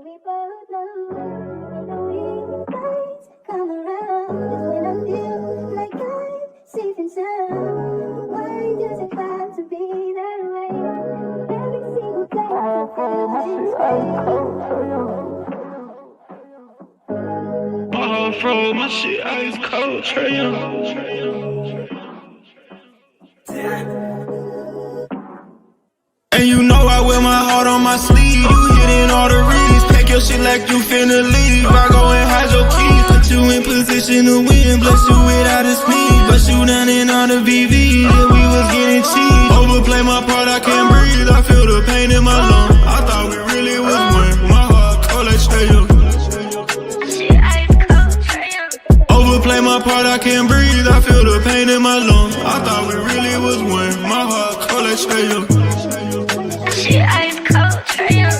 we both know. In the weekend nights come around is when I feel like I'm safe and sound. Why does it have to be that way? Every single day I feel this way. Froze, my shit ice cold, Trae Young. And you know I wear my heart on my sleeve. You hitting all the reads, pack your shit like you finna leave. I go and hide your keys, put you in position to win. Bless you without a speed, bust you down in all the VV. Yeah, we was getting cheap. Overplay my part, I can't breathe. I feel the pain in my lungs. I thought we really was one. My heart cold like Trae Young. Overplay my part, I can't breathe. I feel the pain in my lungs. I thought we really was one. My heart cold like Trae Young. She ice cold, Trae Young.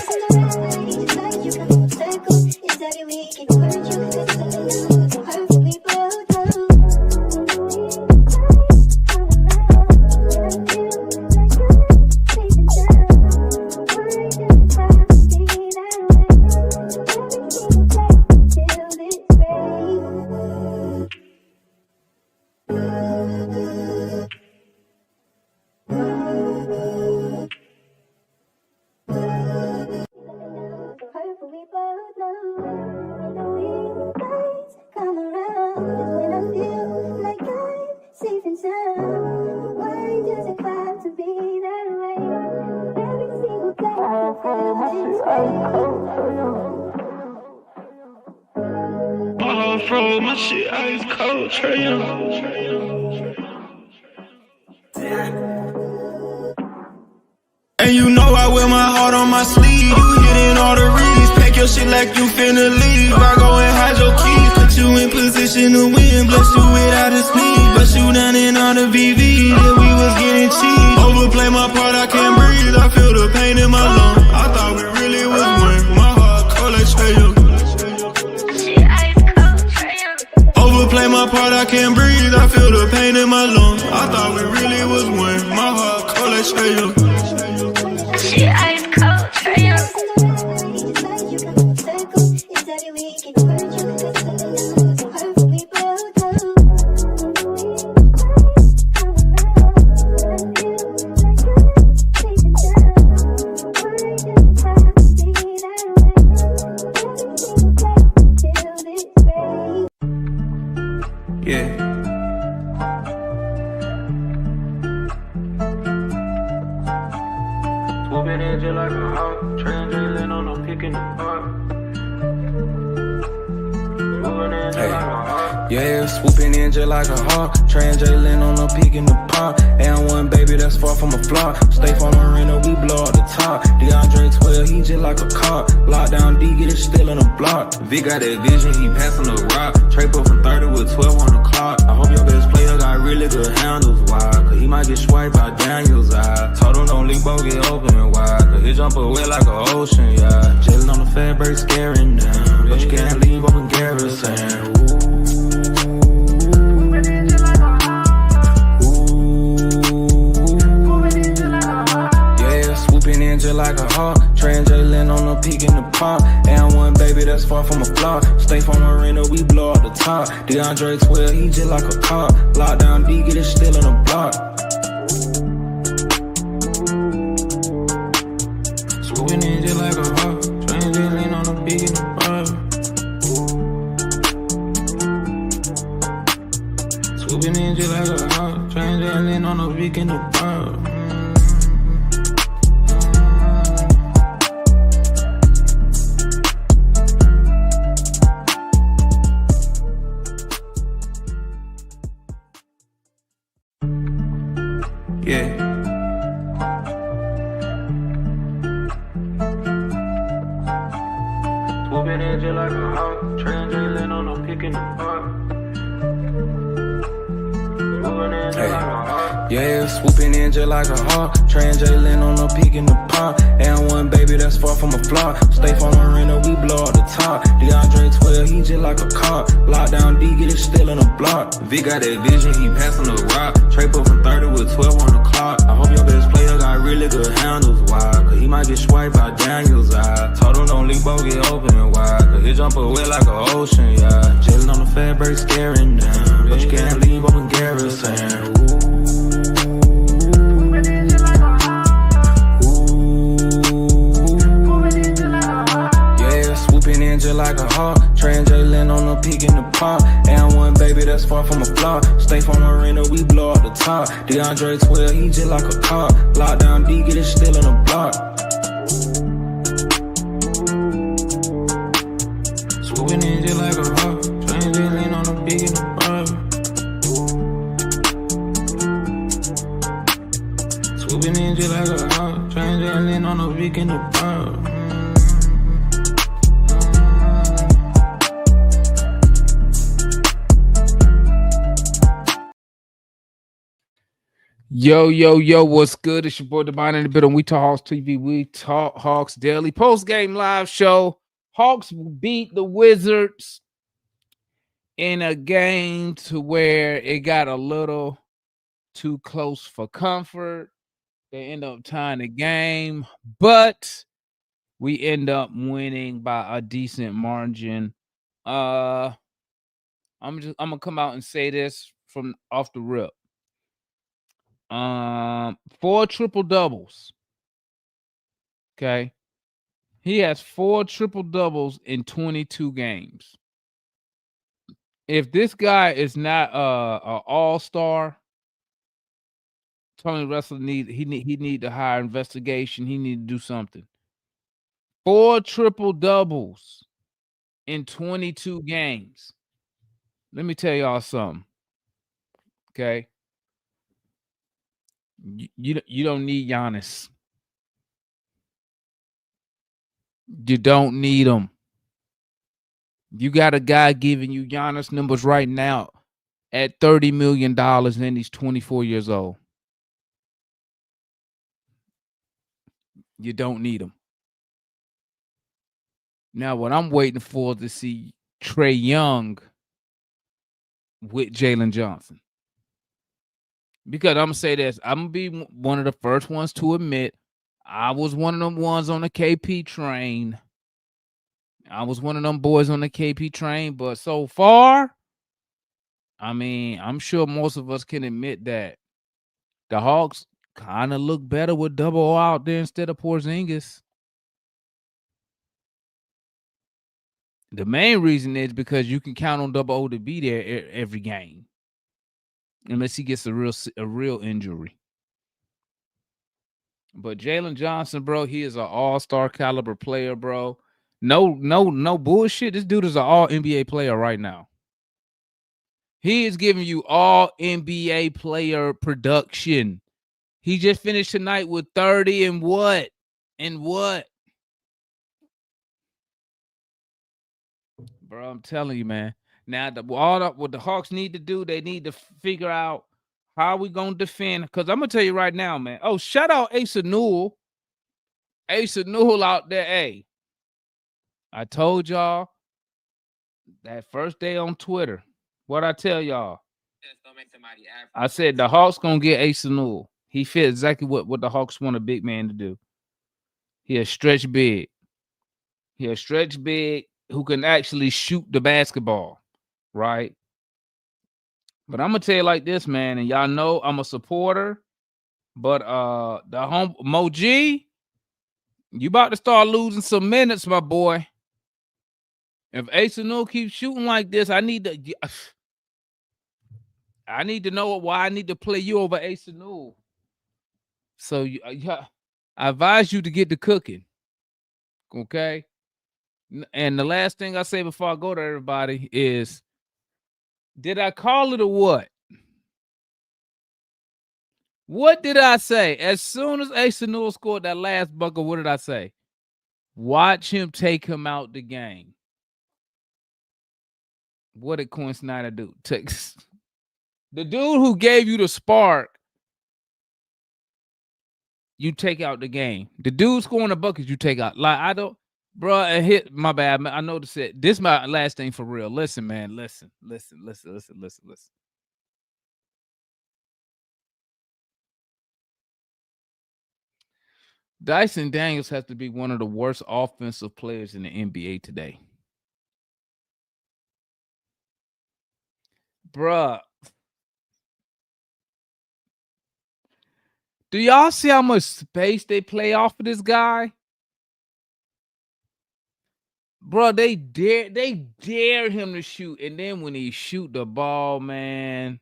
Froze, my shit ice cold, Trae Young. And you know I wear my heart on my sleeve. You hitting all the reads, pack your shit like you finna leave. I go and hide your keys, put you in position to win. Bless you without a speed, bust you down in all the VV. Yeah, we was getting cheap. Overplay my part, I can't breathe. I feel the pain in my lungs. I thought we really was one. My heart cold like Trae Young. Overplay my part, I can't breathe. I feel the pain in my lungs. I thought we really was one. My heart cold like Trae Young. She ice cold, Trae Young. Swooping in just like a hawk, transiting on no picking the park. Yeah, swooping in just like a hawk, transiting on no peak in the park. And one baby that's far from a flop. Stay from Marina, we blow up the top. DeAndre 12, he just like a car. Lockdown D, get it still in the block. Vic got that vision, he passing the rock. Trey put from 30 with 12 on the clock. I hope your best player got really good handles, why? Cause he might get swiped by Daniel's eye. Told him don't leave, both get open wide. Cause he jump away like an ocean, yeah. Jailing on the fat break, scaring down. But you can't leave open garrison. Just like a hawk, transiting on a peak in the park. And one baby that's far from a flop. Stay from Marina, we blow up the top. DeAndre 12, he just like a car. Lockdown D, get it still in the block. Swooping in just like a hawk, transiting on a peak in the park. Swooping in just like a hawk, transiting on a peak in the park. Yeah. Swooping in just like a hawk, transiting on no picking the park. Yeah, swooping in just like a hawk, transiting on no peak in the park. And one baby that's far from a flop. Stay from Marina, we blow blow up the top. DeAndre 12, he just like a cop. Lockdown D, get it still in the block. Vic got that vision, he passing the rock. Trey put from 30 with 12 on the clock. I hope your best player got really good handles, why? Cause he might get swiped by Daniels, I told him don't leave both get open and wide. Cause he jump away like an ocean, yeah. Jalen on the fat break scaring them. But you can't leave open Garrison. Just like a hawk, Trey and Jalen on the peak in the park. And one baby that's far from a flaw. Stay from Arena, we blow up the top. DeAndre 12, he just like a cop. Lockdown D, get it still in the block. Swooping in just like a hawk, Trey and Jalen on the peak in the park. Swooping in just like a hawk, Trey and Jalen on the peak in the park. Yo, what's good? It's your boy Divine in the building. We Talk Hawks TV. We Talk Hawks Daily. Post-game live show. Hawks beat the Wizards in a game to where it got a little too close for comfort. They end up tying the game, but we end up winning by a decent margin. I'm gonna come out and say this from off the rip. 4 triple doubles. Okay. He has 4 triple doubles in 22 games. If this guy is not an all-star, Tony Russell need to hire investigation. He need to do something. 4 triple doubles in 22 games. Let me tell y'all something. Okay. You don't need Giannis. You don't need him. You got a guy giving you Giannis numbers right now at $30 million and he's 24 years old. You don't need him. Now, what I'm waiting for is to see Trae Young with Jalen Johnson. Because I'm going to say this. I'm going to be one of the first ones to admit I was one of them ones on the KP train. I was one of them boys on the KP train. But so far, I mean, I'm sure most of us can admit that the Hawks kind of look better with Double O out there instead of Porzingis. The main reason is because you can count on Double O to be there every game. Unless he gets a real injury. But Jalen Johnson, bro, he is an all-star caliber player, bro. No bullshit. This dude is an all-NBA player right now. He is giving you all NBA player production. He just finished tonight with 30 and what? And what? Bro, I'm telling you, man. Now, what the Hawks need to do, they need to figure out how we going to defend. Because I'm going to tell you right now, man. Oh, shout out Asa Newell. Asa Newell out there. Hey, I told y'all that first day on Twitter. What I tell y'all? I said the Hawks going to get Asa Newell. He fit exactly what the Hawks want a big man to do. He'll stretch big. He'll stretch big who can actually shoot the basketball. Right. But I'm gonna tell you like this, man, and y'all know I'm a supporter. But the home Mo G, you about to start losing some minutes, my boy. If Asa Newell keeps shooting like this, I need to know why I need to play you over Asa Newell. So I advise you to get to cooking. Okay. And the last thing I say before I go to everybody is, did I call it or what? What did I say? As soon as Asa Newell scored that last bucket, what did I say? Watch him take him out the game. What did Quinn Snyder do? The dude who gave you the spark, you take out the game. The dude scoring the buckets, you take out. Like, Bro, it hit my bad. Man. I noticed it. This my last thing for real. Listen, man. Listen. Dyson Daniels has to be one of the worst offensive players in the NBA today. Bruh. Do y'all see how much space they play off of this guy? Bro, they dare him to shoot. And then when he shoot the ball, man,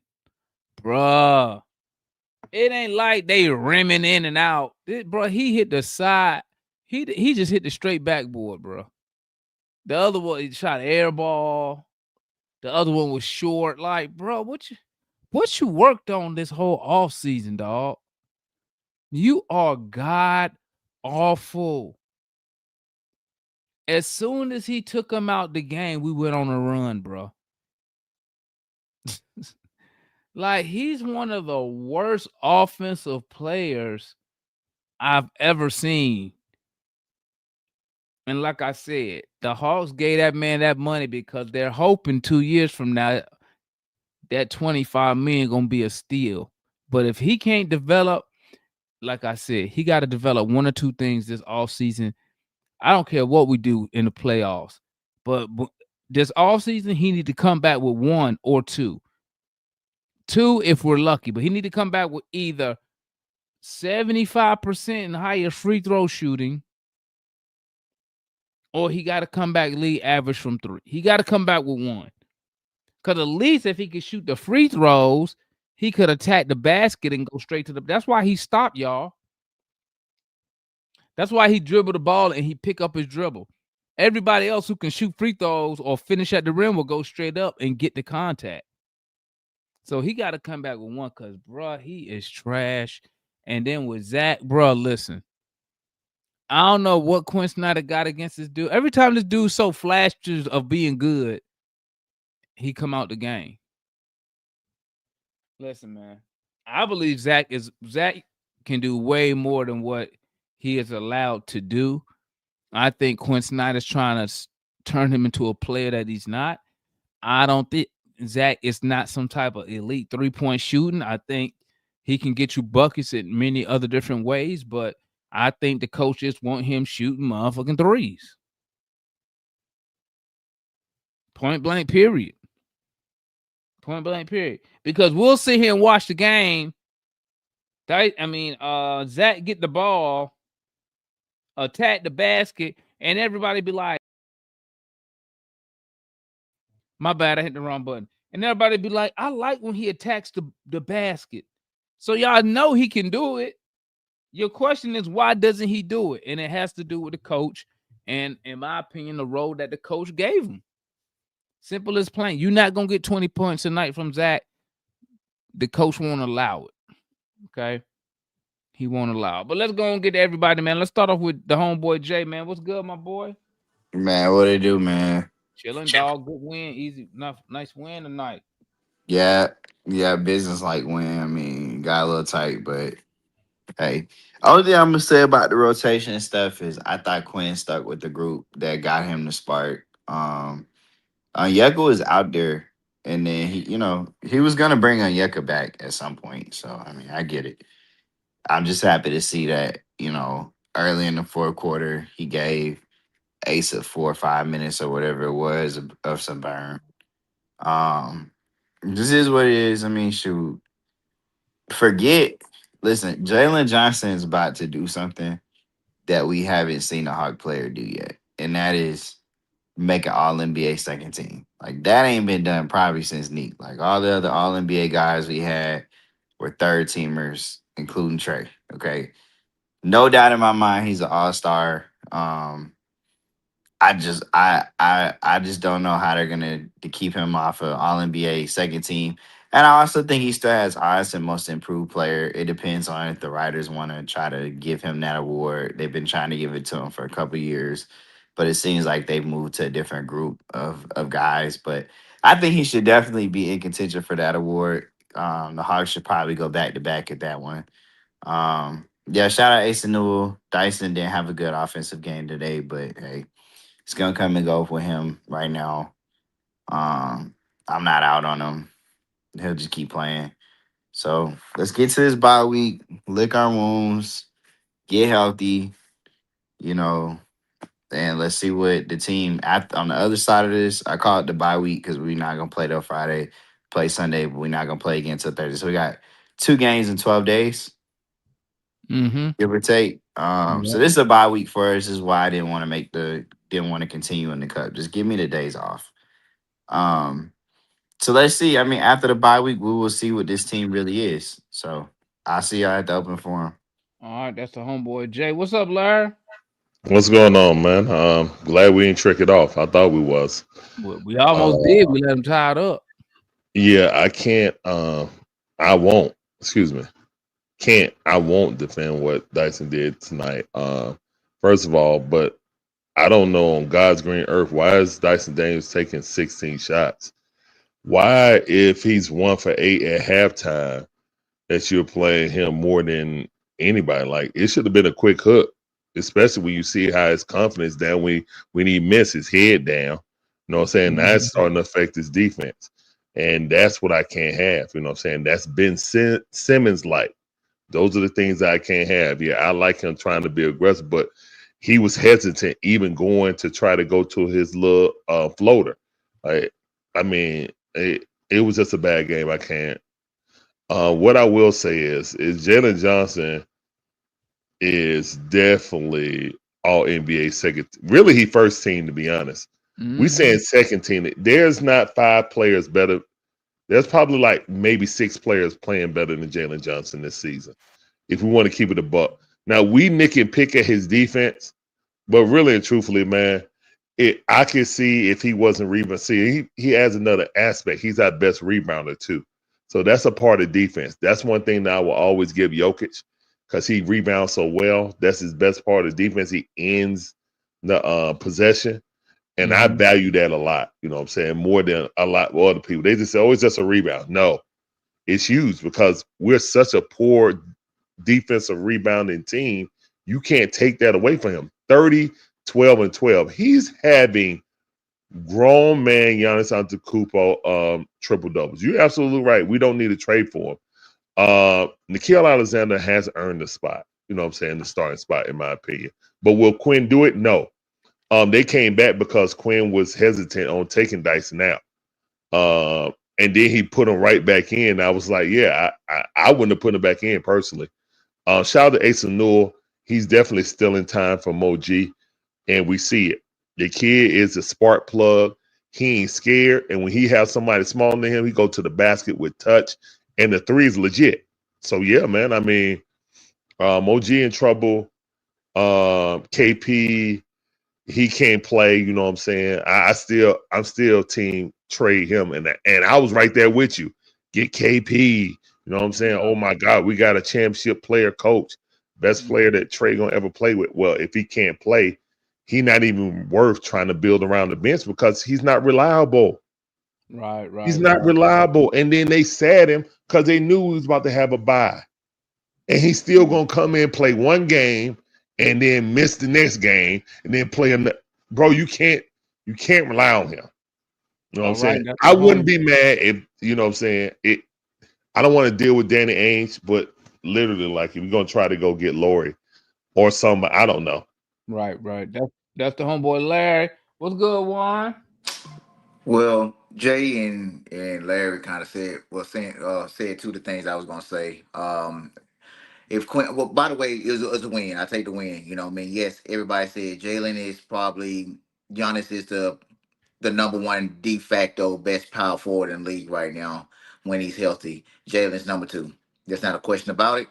bruh, it ain't like they rimming in and out. Bro, he hit the side. He just hit the straight backboard, bro. The other one, he shot air ball. The other one was short. Like, bro, what you worked on this whole off season, dog? You are god awful. As soon as he took him out the game, we went on a run, bro. Like, he's one of the worst offensive players I've ever seen. And like I said, the Hawks gave that man that money because they're hoping 2 years from now that 25 million gonna be a steal. But if he can't develop, like I said, he got to develop one or two things this offseason. I don't care what we do in the playoffs, but this offseason, he need to come back with one or two. Two, if we're lucky, but he need to come back with either 75% and higher free throw shooting, or he got to come back league average from three. He got to come back with one. Because at least if he could shoot the free throws, he could attack the basket and go straight to the. That's why he stopped, y'all. That's why he dribbled the ball and he pick up his dribble. Everybody else who can shoot free throws or finish at the rim will go straight up and get the contact. So he got to come back with one because, bro, he is trash. And then with Zach, bro, listen. I don't know what Quinn Snyder got against this dude. Every time this dude so flashes of being good, he come out the game. Listen, man. I believe Zach can do way more than what he is allowed to do. I think Quinn Snyder's trying to turn him into a player that he's not. I don't think Zach is not some type of elite 3-point shooting. I think he can get you buckets in many other different ways, but I think the coaches want him shooting motherfucking threes. Point blank, period. Point blank, period. Because we'll sit here and watch the game. Zach get the ball, attack the basket, and everybody be like, my bad, I hit the wrong button. And everybody be like, I like when he attacks the basket. So y'all know he can do it. Your question is, why doesn't he do it? And it has to do with the coach. And in my opinion, the role that the coach gave him. Simple as plain. You're not going to get 20 points a night from Zach. The coach won't allow it. Okay? He won't allow it. But let's go and get to everybody, man. Let's start off with the homeboy Jay, man. What's good, my boy? Man, what it do, man? Chilling, dog. Good win. Easy. Nice win tonight. Yeah, business like win. I mean, got a little tight, but hey. Only thing I'm gonna say about the rotation and stuff is I thought Quinn stuck with the group that got him the spark. Onyeka was out there, and then he was gonna bring Onyeka back at some point. So I mean, I get it. I'm just happy to see that early in the fourth quarter he gave Asa 4 or 5 minutes or whatever it was of some burn. Um, this is what it is. I mean, shoot. Forget. Listen, Jalen Johnson is about to do something that we haven't seen a Hawk player do yet, and that is make an All NBA second team. Like that ain't been done probably since Neek. Like all the other All NBA guys we had were third teamers, including Trey. Okay, no doubt in my mind he's an All Star. I just don't know how they're gonna to keep him off of All NBA second team. And I also think he still has odds and most improved player. It depends on if the writers want to try to give him that award. They've been trying to give it to him for a couple of years, but it seems like they've moved to a different group of guys. But I think he should definitely be in contention for that award. The Hawks should probably go back to back at that one. Yeah, shout out Ace Newell. Dyson didn't have a good offensive game today, but hey. It's gonna come and go for him right now. Um, I'm not out on him. He'll just keep playing. So let's get to this bye week, lick our wounds, get healthy, you know, and let's see what the team on the other side of this. I call it the bye week because we're not gonna play till Friday, play Sunday, but we're not gonna play again till Thursday. So we got 2 games in 12 days, Mm-hmm. give or take. So this is a bye week for us. This is why I didn't want to didn't want to continue in the cup. Just give me the days off. Um, so let's see. I mean, after the bye week, we will see what this team really is. So I'll see y'all at the open forum. All right, that's the homeboy Jay. What's up, Larry? What's going on, man? Glad we didn't trick it off. I thought we was. We almost Uh, did. We let him tied up. yeah, I can't. I won't. Excuse me. Can't. I won't defend what Dyson did tonight. First of all, but I don't know on God's green earth why is Dyson Daniels taking 16 shots? Why, if he's 1 for 8 at halftime, that you're playing him more than anybody? Like it should have been a quick hook, especially when you see how his confidence down when he missed his head down. You know what I'm saying? That's starting to affect his defense. And that's what I can't have. You know what I'm saying? That's Ben Simmons like. Those are the things that I can't have. Yeah, I like him trying to be aggressive, but he was hesitant even going to try to go to his little floater. I mean, it was just a bad game. I can't. What I will say is Jalen Johnson is definitely all NBA second. Really, he first team, to be honest. We saying second team. There's not 5 players better. There's probably like maybe 6 players playing better than Jalen Johnson this season. If we want to keep it a buck. Now we nick and pick at his defense, but really and truthfully, man, I could see if he wasn't rebounding. See, he adds another aspect. He's our best rebounder too. So that's a part of defense. That's one thing that I will always give Jokic because he rebounds so well. That's his best part of defense. He ends the possession. And I value that a lot, you know what I'm saying, more than a lot of other people. They just say, oh, it's just a rebound. No, it's huge because we're such a poor defensive rebounding team. You can't take that away from him. 30, 12, and 12. He's having grown man Giannis Antetokounmpo triple doubles. You're absolutely right. We don't need to trade for him. Nickeil Alexander has earned the spot, you know what I'm saying, the starting spot, in my opinion. But will Quinn do it? No. They came back because Quinn was hesitant on taking Dyson out. And then he put him right back in. I was like, yeah, I wouldn't have put him back in personally. Shout out to Asa Newell. He's definitely still in time for Mo G, and we see it. The kid is a spark plug. He ain't scared, and when he has somebody smaller than him, he go to the basket with touch, and the three is legit. So yeah, man. I mean, Mo G in trouble. KP, he can't play. You know what I'm saying? I'm still team trade him, and I was right there with you. Get KP. You know what I'm saying? Oh my God, we got a championship player coach, best player that Trey gonna ever play with. Well, if he can't play, he not even worth trying to build around the bench because he's not reliable. Right. He's not reliable. And then they sat him because they knew he was about to have a bye. And he's still gonna come in, play one game, and then miss the next game, and then play him. Bro, you can't rely on him. You know what I'm saying? I wouldn't be mad if, you know what I'm saying, I don't want to deal with Danny Ainge, but literally, like, if you're going to try to go get Lori or somebody, I don't know. Right. That's the homeboy Larry. What's good, Juan? Well, Jay and Larry kind of said two of the things I was gonna say. If Quinn, well, by the way, it was a win. I take the win. You know, what I mean, yes, everybody said Jalen is probably Giannis is the number one de facto best power forward in the league right now when he's healthy. Jalen's number 2. There's not a question about it.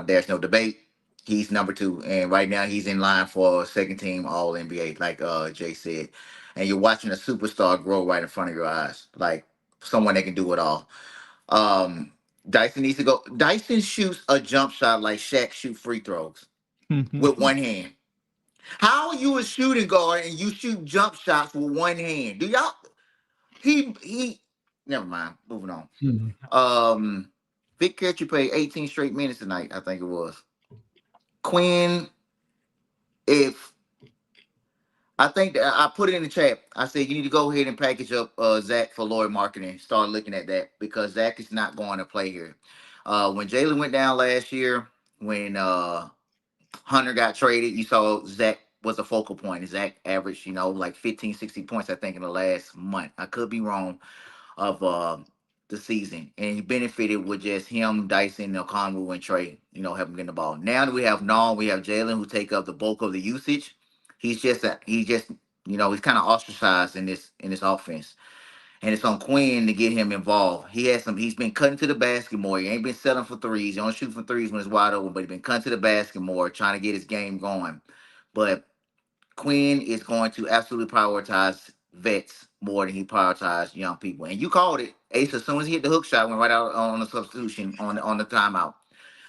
There's no debate. He's number 2, and right now he's in line for second team All NBA, like Jay said. And you're watching a superstar grow right in front of your eyes, like someone that can do it all. Um, Dyson needs to go. Dyson shoots a jump shot like Shaq shoot free throws with one hand. How are you a shooting guard and you shoot jump shots with one hand? Do y'all? He. Never mind. Moving on. Vic Ketchum played 18 straight minutes tonight. I think it was. Quinn, if I think that I put it in the chat. I said you need to go ahead and package up Zach for Lloyd marketing. Start looking at that because Zach is not going to play here. When Jalen went down last year, when Hunter got traded, you saw Zach was a focal point. Zach averaged, like 15, 16 points, I think, in the last month. I could be wrong of the season. And he benefited with just him, Dyson, Conwu, and Trey, helping get the ball. Now that we have Naul, we have Jalen who take up the bulk of the usage. He's just he's kind of ostracized in this offense. And it's on Quinn to get him involved. He's been cutting to the basket more. He ain't been settling for threes. He only shoot for threes when it's wide open, but he's been cutting to the basket more, trying to get his game going. But Quinn is going to absolutely prioritize vets more than he prioritized young people. And you called it. Ace, as soon as he hit the hook shot, went right out on the substitution on the timeout.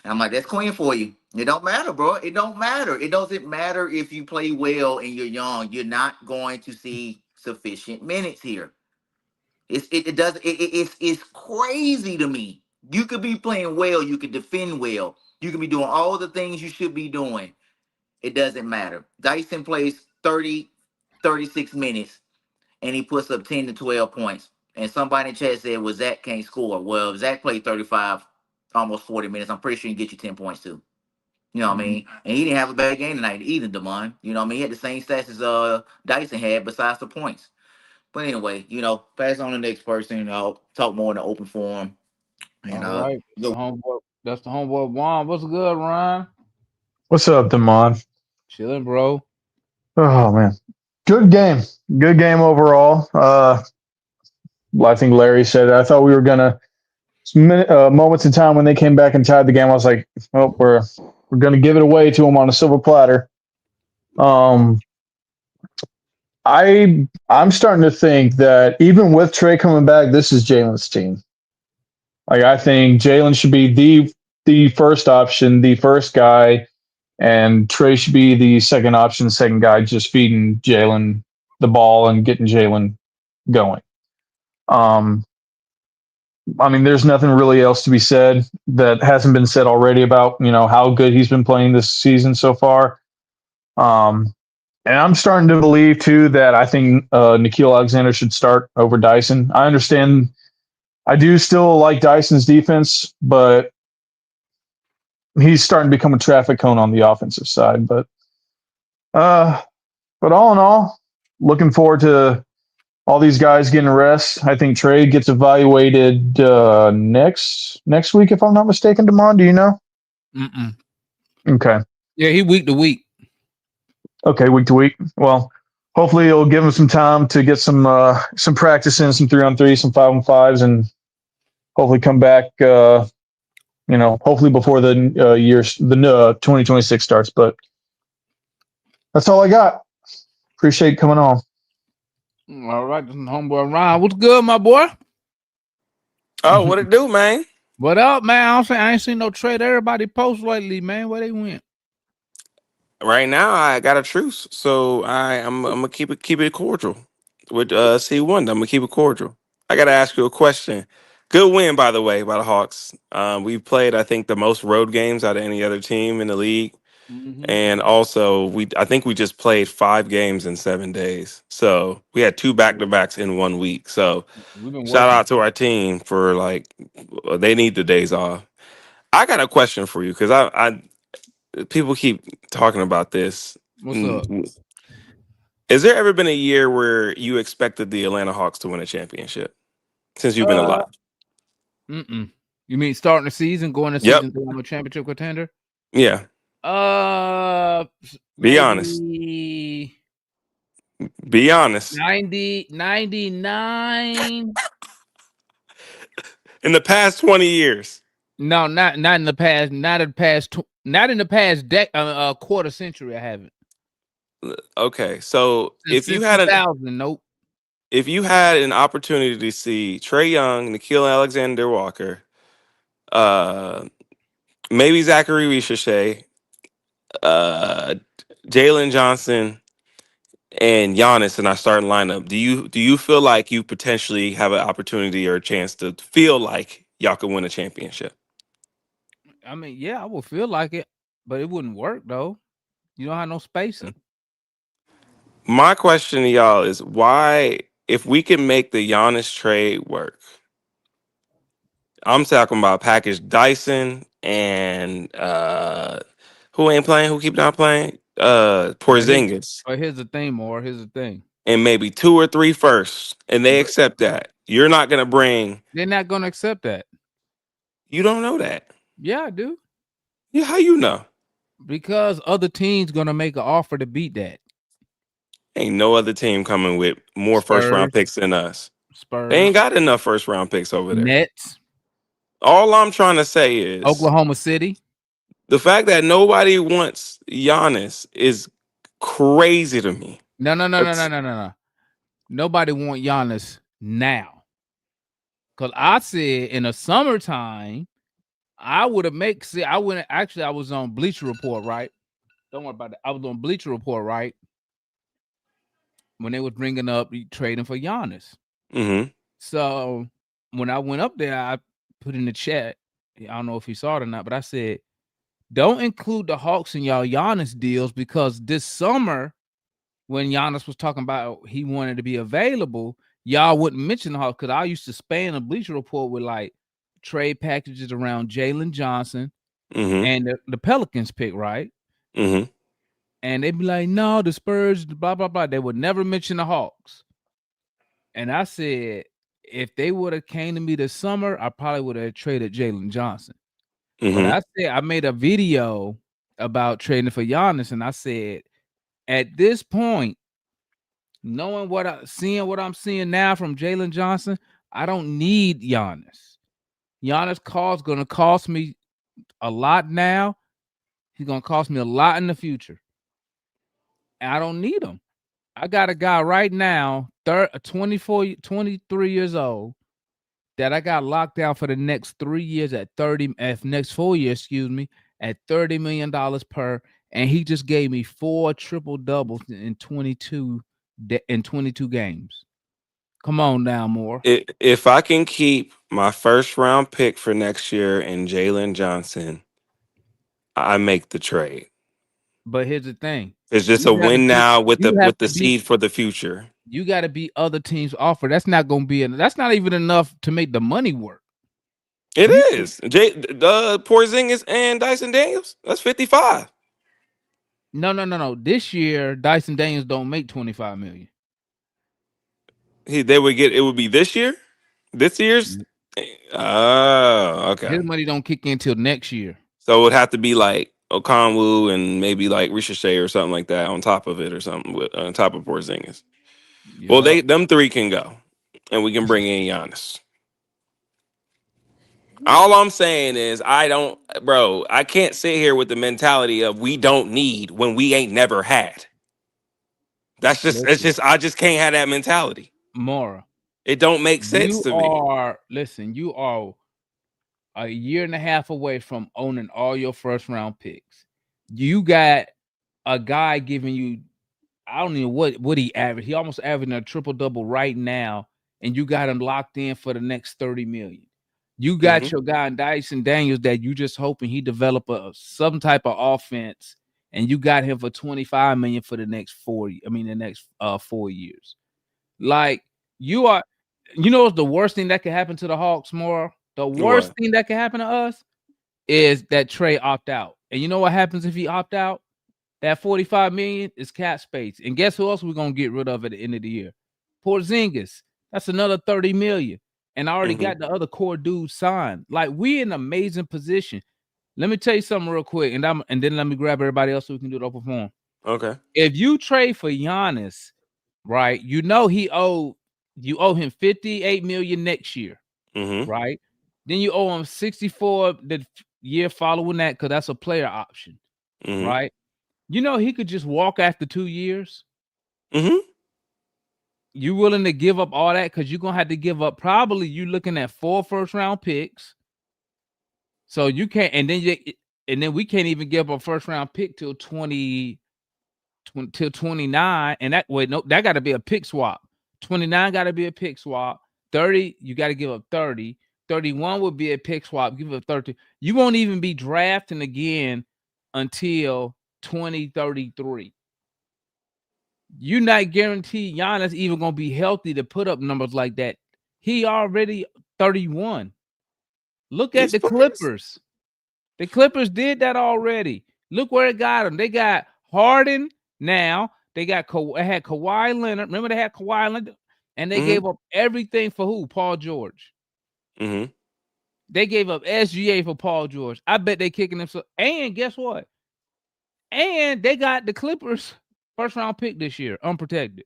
And I'm like, that's Quinn for you. It don't matter, bro. It don't matter. It doesn't matter if you play well and you're young. You're not going to see sufficient minutes here. It's crazy to me. You could be playing well, you could defend well, you could be doing all the things you should be doing. It doesn't matter. Dyson plays 30, 36 minutes and he puts up 10 to 12 points. And somebody in the chat said, well, Zach can't score. Well, if Zach played 35, almost 40 minutes, I'm pretty sure he can get you 10 points too. You know what I mean? And he didn't have a bad game tonight either, Damon. You know what I mean? He had the same stats as Dyson had besides the points. But anyway, pass on to the next person. I'll talk more in the open forum. And All right. go. That's the homeboy Juan. What's good, Ryan? What's up, Damon? Chilling, bro. Oh man, good game overall. I think Larry said it. I thought we were gonna moments in time when they came back and tied the game. I was like, oh, we're gonna give it away to them on a silver platter. I'm starting to think that even with Trey coming back, this is Jalen's team. Like I think Jalen should be the first option, the first guy, and Trey should be the second option, second guy, just feeding Jalen the ball and getting Jalen going. I mean, there's nothing really else to be said that hasn't been said already about how good he's been playing this season so far. And I'm starting to believe too that I think Nickeil Alexander should start over Dyson. I understand. I do still like Dyson's defense, but he's starting to become a traffic cone on the offensive side. But all in all, looking forward to all these guys getting rest. I think Trey gets evaluated next week, if I'm not mistaken. Damon, do you know? Mm-mm. Okay. Yeah, he week to week. Okay, week to week. Well, hopefully it'll give him some time to get some practice in, some 3-on-3, some 5-on-5s, and hopefully come back. Hopefully before the 2026 starts. But that's all I got. Appreciate coming on. All right, this is homeboy Ryan. What's good, my boy? Oh, what it do, man? What up, man? I ain't seen no trade. Everybody post lately, man. Where they went? Right now, I got a truce, so I'm gonna keep it cordial with C1. I'm gonna keep it cordial. I gotta ask you a question. Good win, by the way, by the Hawks. We played, I think, the most road games out of any other team in the league, and also I think we just played 5 games in 7 days. So we had 2 back-to-backs in 1 week. So shout out to our team for they need the days off. I got a question for you because I people keep talking about this. What's up? Has there ever been a year where you expected the Atlanta Hawks to win a championship since you've been alive? You mean starting the season, going to season to a championship contender? Yeah. Be honest. Be honest. 99. In the past 20 years. No, not in the past. Not in the past quarter century. I haven't. Okay, so if you had if you had an opportunity to see Trae Young, Nickeil Alexander Walker, maybe Zachary Richache, Jalen Johnson, and Giannis in our starting lineup, do you feel like you potentially have an opportunity or a chance to feel like y'all could win a championship? I mean, yeah, I would feel like it, but it wouldn't work though. You don't have no spacing. My question to y'all is why, if we can make the Giannis trade work, I'm talking about package Dyson and who ain't playing, who keep not playing? Porzingis. But here's the thing, more. Here's the thing. And maybe 2 or 3 firsts, and they accept that. You're not gonna bring. They're not gonna accept that. You don't know that. Yeah, I do. Yeah, how you know? Because other teams gonna make an offer to beat that. Ain't no other team coming with more first round Spurs. picks than us. Spurs. They ain't got enough first round picks over there. Nets. All I'm trying to say is Oklahoma City. the fact that nobody wants Giannis is crazy to me. No. Nobody want Giannis now. Cause I said in the summertime, I would have I was on Bleacher Report, right? Don't worry about it. I was on Bleacher Report, right? When they was bringing up trading for Giannis. Mm-hmm. So when I went up there, I put in the chat. I don't know if you saw it or not, but I said, don't include the Hawks in y'all Giannis deals because this summer, when Giannis was talking about he wanted to be available, y'all wouldn't mention the Hawks because I used to span a Bleacher Report with like trade packages around Jalen Johnson and the Pelicans pick, right? Mm-hmm. And they'd be like, no, the Spurs, blah, blah, blah. They would never mention the Hawks. And I said, if they would have came to me this summer, I probably would have traded Jalen Johnson. But I said, I made a video about trading for Giannis, and I said, at this point, knowing what I'm seeing now from Jalen Johnson, I don't need Giannis. Giannis is going to cost me a lot now. He's going to cost me a lot in the future. And I don't need him. I got a guy right now, 23 years old, that I got locked down for the next 3 years at next 4 years, excuse me, at $30 million per. And he just gave me 4 triple doubles in 22 games. Come on now, Moore. If I can keep my first round pick for next year and Jalen Johnson, I make the trade. But here's the thing. It's just a win now with the seed for the future. You got to beat other teams' offer. That's not going to be that's not even enough to make the money work. It is. Porzingis and Dyson Daniels. That's 55. No. This year, Dyson Daniels don't make $25 million. It would be this year? This year's? Oh, okay. His money don't kick in till next year. So it would have to be like Okonwu and maybe like Ricochet or something like that on top of it or something on top of Porzingis. Yep. Well, them 3 can go, and we can bring in Giannis. All I'm saying is I can't sit here with the mentality of we don't need when we ain't never had. I just can't have that mentality. Mora. It don't make sense to me. Listen, you are a year and a half away from owning all your first round picks. You got a guy giving you, I don't know what he averaged. He almost averaging a triple double right now, and you got him locked in for the next $30 million. You got your guy in Dyson Daniels that you just hoping he develop some type of offense, and you got him for $25 million for the next 4 years. Like what's the worst thing that could happen to the Hawks, more? The worst thing that could happen to us is that Trey opt out. And you know what happens if he opt out? That $45 million is cap space. And guess who else we're gonna get rid of at the end of the year? Porzingis. That's another $30 million. And I already got the other core dudes signed. Like, we in an amazing position. Let me tell you something real quick, and then let me grab everybody else so we can do the open forum. Okay. If you trade for Giannis, right, you owe him $58 million next year, right? Then you owe him 64 the year following that because that's a player option, right? You know he could just walk after 2 years. You willing to give up all that because you're gonna have to give up probably you looking at 4 first-round picks. So you can't, and then we can't even give up a first-round pick till 29, and that got to be a pick swap. 29 got to be a pick swap. 30, you got to give up 30. 31 would be a pick swap. Give up 30. You won't even be drafting again until 2033. you're not guaranteed Giannis even gonna be healthy to put up numbers like that. He already 31. Look at He's the playing. Clippers. The Clippers did that already. Look where it got them. They got Harden now. They had Kawhi Leonard. Remember they had Kawhi Leonard, and they gave up everything for who? Paul George. Mm-hmm. They gave up SGA for Paul George. I bet they kicking them. And guess what? And they got the Clippers first round pick this year, unprotected.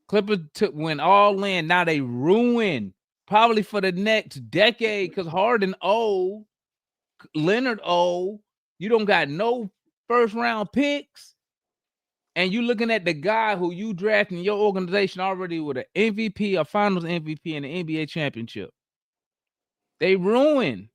Clippers went all in. Now they ruined probably for the next decade because Harden old, Leonard old. You don't got no first round picks. And you looking at the guy who you drafted in your organization already with an MVP, a finals MVP, and an NBA championship. They ruined.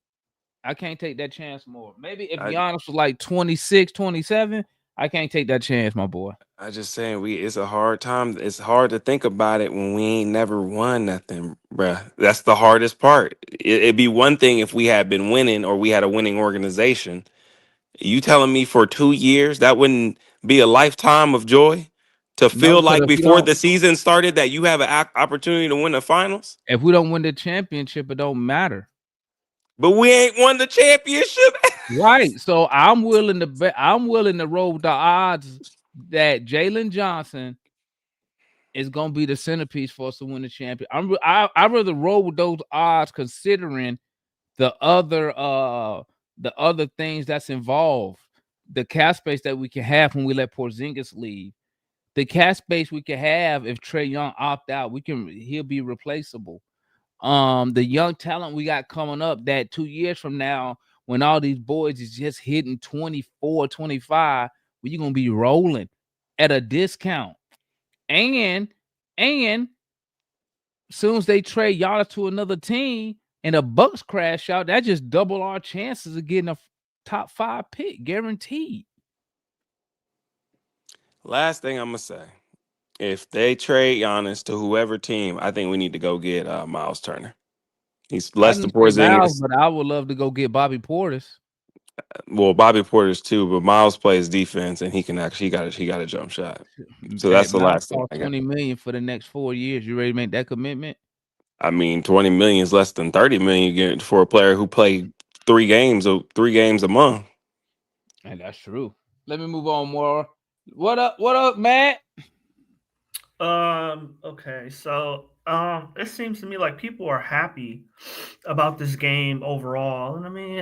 I can't take that chance more. Maybe if Giannis was like 26, 27, I can't take that chance, my boy. I just saying it's a hard time. It's hard to think about it when we ain't never won nothing, bruh. That's the hardest part. It'd be one thing if we had been winning or we had a winning organization. You telling me for 2 years that wouldn't be a lifetime of joy to feel because like before the season started that you have an opportunity to win the finals? If we don't win the championship, it don't matter. But we ain't won the championship. Right. So I'm willing to bet. I'm willing to roll with the odds that Jalen Johnson is going to be the centerpiece for us to win the champion. I'd rather roll with those odds considering the other things that's involved. The cap space that we can have when we let Porzingis leave. The cap space we can have if Trae Young opt out. He'll be replaceable. The young talent we got coming up that 2 years from now, when all these boys is just hitting 24, 25, you're going to be rolling at a discount. And as soon as they trade Giannis to another team and the Bucks crash out, that just double our chances of getting a top 5 pick, guaranteed. Last thing I'm going to say. If they trade Giannis to whoever team, I think we need to go get Miles Turner. He's less than Porzingis. But I would love to go get Bobby Portis. Well, Bobby Portis too, but Miles plays defense and he got a jump shot. So that's the last thing. $20 million for the next 4 years. You ready to make that commitment? I mean, $20 million is less than $30 million you get for a player who played 3 games a month. And that's true. Let me move on more. What up, Matt? Okay, so it seems to me like people are happy about this game overall, and I mean,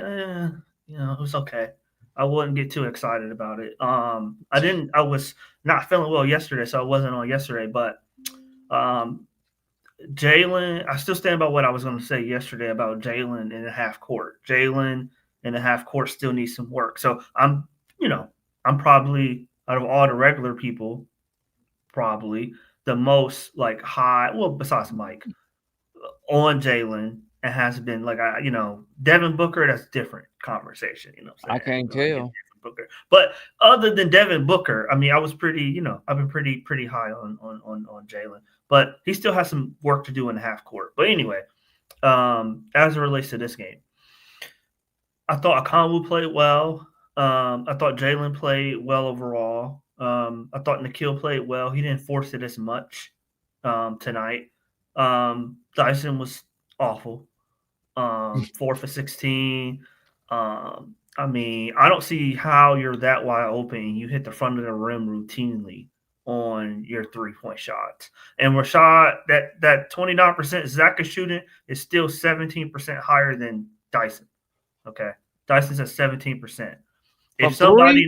it was okay. I wouldn't get too excited about it. I was not feeling well yesterday, so I wasn't on yesterday. But Jalen, I still stand by what I was going to say yesterday about Jalen in the half court. Jalen in the half court still needs some work. So I'm probably out of all the regular people, probably the most like high, well, besides Mike, on Jalen, and has been like Devin Booker. That's a different conversation. I can't tell. Booker, but other than Devin Booker, I mean, I was pretty. I've been pretty high on Jalen, but he still has some work to do in the half court. But anyway, as it relates to this game, I thought Okongwu played well. I thought Jalen played well overall. I thought Nikhil played well. He didn't force it as much tonight. Dyson was awful. 4 for 16. I mean, I don't see how you're that wide open. You hit the front of the rim routinely on your 3-point shots. And Rashad, that 29% Zach is shooting is still 17% higher than Dyson. Okay. Dyson's at 17%. If somebody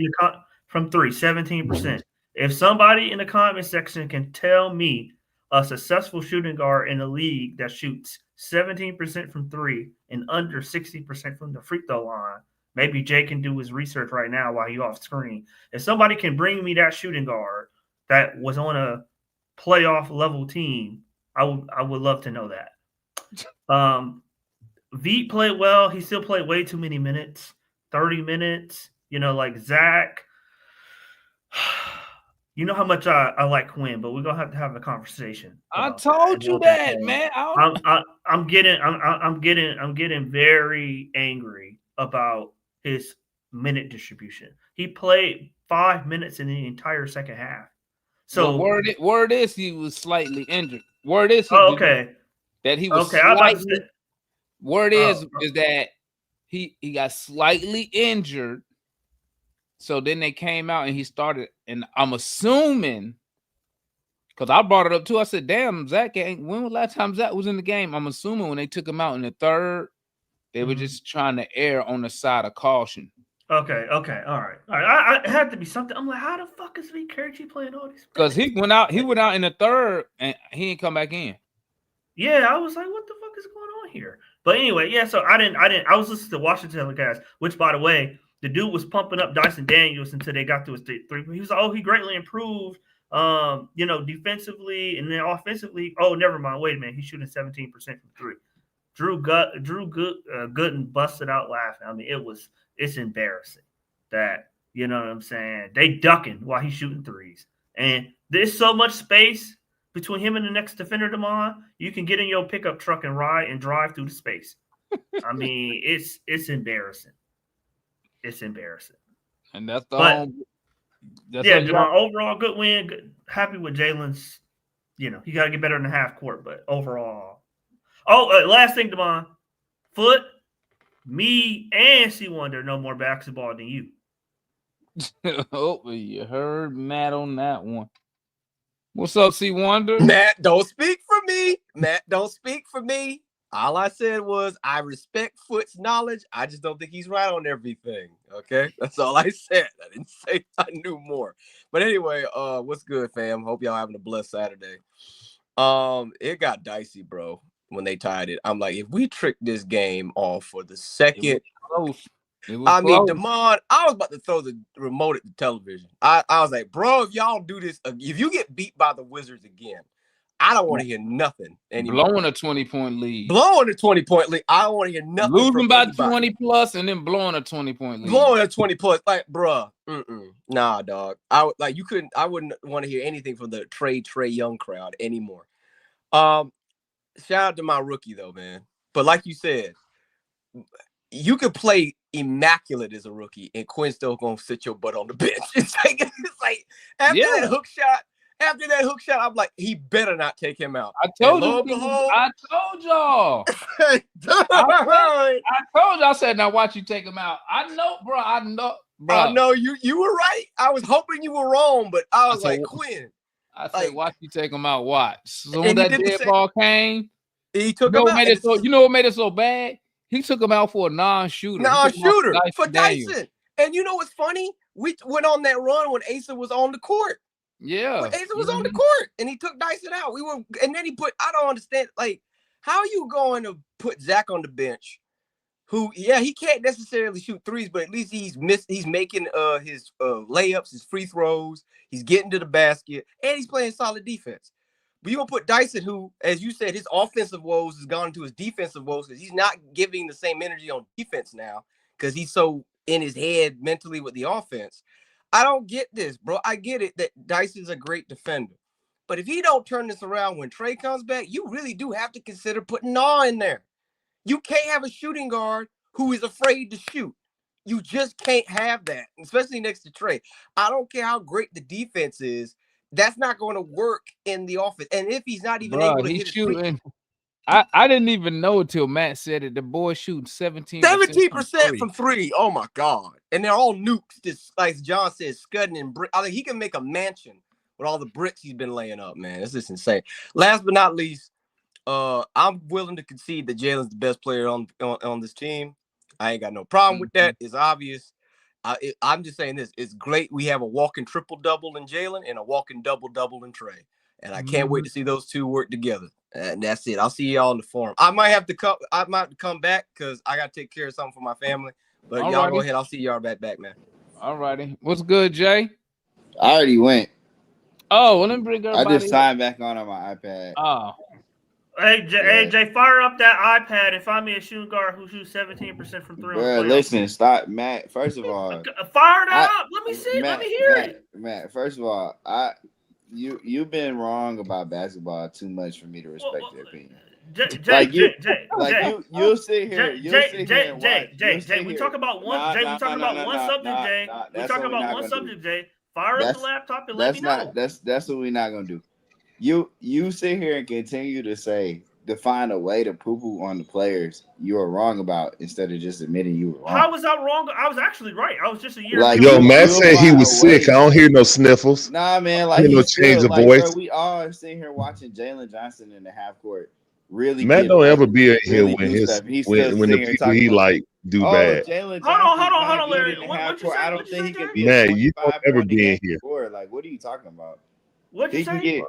from 3, 17%. If somebody in the comment section can tell me a successful shooting guard in the league that shoots 17% from 3 and under 60% from the free throw line, maybe Jay can do his research right now while he's off screen. If somebody can bring me that shooting guard that was on a playoff level team, I would love to know that. Veet played well. He still played way too many minutes, 30 minutes. Like Zach. You know how much I like Quinn, but we're gonna have a conversation. I told you that, man. I'm getting very angry about his minute distribution. He played 5 minutes in the entire second half. So word is he was slightly injured. Word is okay. that he was Okay, I'm about to slightly. say, Word is that he got slightly injured. So then they came out and he started, and I'm assuming, because I brought it up too. I said, "Damn, Zach ain't. When was the last time Zach was in the game?" I'm assuming when they took him out in the third, they were just trying to err on the side of caution. Okay, all right. I it had to be something. I'm like, how the fuck is Lee Kerchie playing all these? Because he went out in the third and he didn't come back in. Yeah, I was like, what the fuck is going on here? But anyway, yeah. So I was listening to Washington telecast, which by the way, the dude was pumping up Dyson Daniels until they got to his three. He was like, oh, he greatly improved. Defensively and then offensively. Oh, never mind. Wait a minute. He's shooting 17% from three. Drew Gooden busted out laughing. I mean, it's embarrassing that, you know what I'm saying, they ducking while he's shooting threes. And there's so much space between him and the next defender, Damon. You can get in your pickup truck and ride and drive through the space. I mean, it's embarrassing. It's embarrassing. And that's the Damon, overall good win. Good, happy with Jalen's. You know, he got to get better in the half court, but overall. Oh, last thing, Damon. Foot, me, and C Wonder know more basketball than you. Oh, you heard Matt on that one. What's up, C Wonder? Matt, don't speak for me. Matt, don't speak for me. All I said was I respect Foot's knowledge. I just don't think he's right on everything. Okay, that's all I said. I didn't say I knew more. But anyway, what's good, fam? Hope y'all having a blessed Saturday. It got dicey, bro, when they tied it. I'm like, if we trick this game off for the second, Damon, I was about to throw the remote at the television. I was like, bro, if y'all do this, if you get beat by the Wizards again, I don't want to hear nothing anymore. Blowing a 20-point lead. Blowing a 20-point lead. I don't want to hear nothing. Losing by 20 plus and then blowing a 20-point lead. Blowing a 20 plus. Like, bruh. Nah, dog. I wouldn't want to hear anything from the Trae Young crowd anymore. Shout out to my rookie though, man. But like you said, you could play immaculate as a rookie and Quinn's still gonna sit your butt on the bench. It's like after that hook shot. After that hook shot, I'm like, he better not take him out. I told y'all. I told y'all. I said, now watch you take him out. I know, bro. I know you were right. I was hoping you were wrong, but I was like, Quinn. I said, watch you take him out. Watch. So when that dead ball came, he took him out. You know what made it so bad? He took him out for a non-shooter. For Dyson. And you know what's funny? We went on that run when Asa was on the court. Yeah, Asa was on the court and he took Dyson out. And then he put. I don't understand. Like, how are you going to put Zach on the bench? Who? Yeah, he can't necessarily shoot threes, but at least he's making his layups, his free throws. He's getting to the basket, and he's playing solid defense. But you gonna put Dyson, who, as you said, his offensive woes has gone into his defensive woes because he's not giving the same energy on defense now because he's so in his head mentally with the offense. I don't get this, bro. I get it that Dyson's a great defender. But if he don't turn this around when Trae comes back, you really do have to consider putting Nah in there. You can't have a shooting guard who is afraid to shoot. You just can't have that, especially next to Trae. I don't care how great the defense is. That's not going to work in the offense. And if he's not even able to hit shooting. I didn't even know until Matt said it. The boy shooting 17% from three. Oh my God. And they're all nukes. Just like John says, scudding and brick. I think he can make a mansion with all the bricks he's been laying up, man. It's just insane. Last but not least, I'm willing to concede that Jalen's the best player on this team. I ain't got no problem with that. It's obvious. I'm just saying this. It's great. We have a walking triple-double in Jalen and a walking double-double in Trae. And I can't wait to see those two work together. And that's it. I'll see y'all in the forum. I might have to come back because I got to take care of something for my family. But y'all go ahead. I'll see y'all back, man. All righty. What's good, Jay? I already went. Oh, well, let me bring everybody. I just signed back on my iPad. Oh. Hey, Jay, fire up that iPad and find me a shooting guard who shoots 17% from three. Bro, listen, stop, Matt. First of all, fire that up. Let me see. Let me hear it. Matt, first of all, you've been wrong about basketball too much for me to respect your opinion. You'll sit here. Jay, we talk about one. Jay, we talk about one subject. Jay, we talk about one subject. Jay. Fire up That's the laptop and let me know. that's what we're not gonna do. You sit here and continue to find a way to poo-poo on the players you are wrong about instead of just admitting you were wrong. How was I wrong? I was actually right. I was just a year. Like, Yo, Matt you'll said he find was a way. sick. I don't hear no sniffles. Nah, man, like no he's change still, of like, voice. bro, we all sitting here watching Jalen Johnson in the half court. Really, Matt get don't back, ever be in here really when do his stuff. He's still when the sitting here people talking he about, like do oh, bad. Jalen Hold on, Johnson's Larry. in the What'd half you court. say? I don't What'd you think he say, can Jay? be Man, a you don't 25 ever point a be in game here. scorer. Like, what are you talking about? What'd you He can say? get.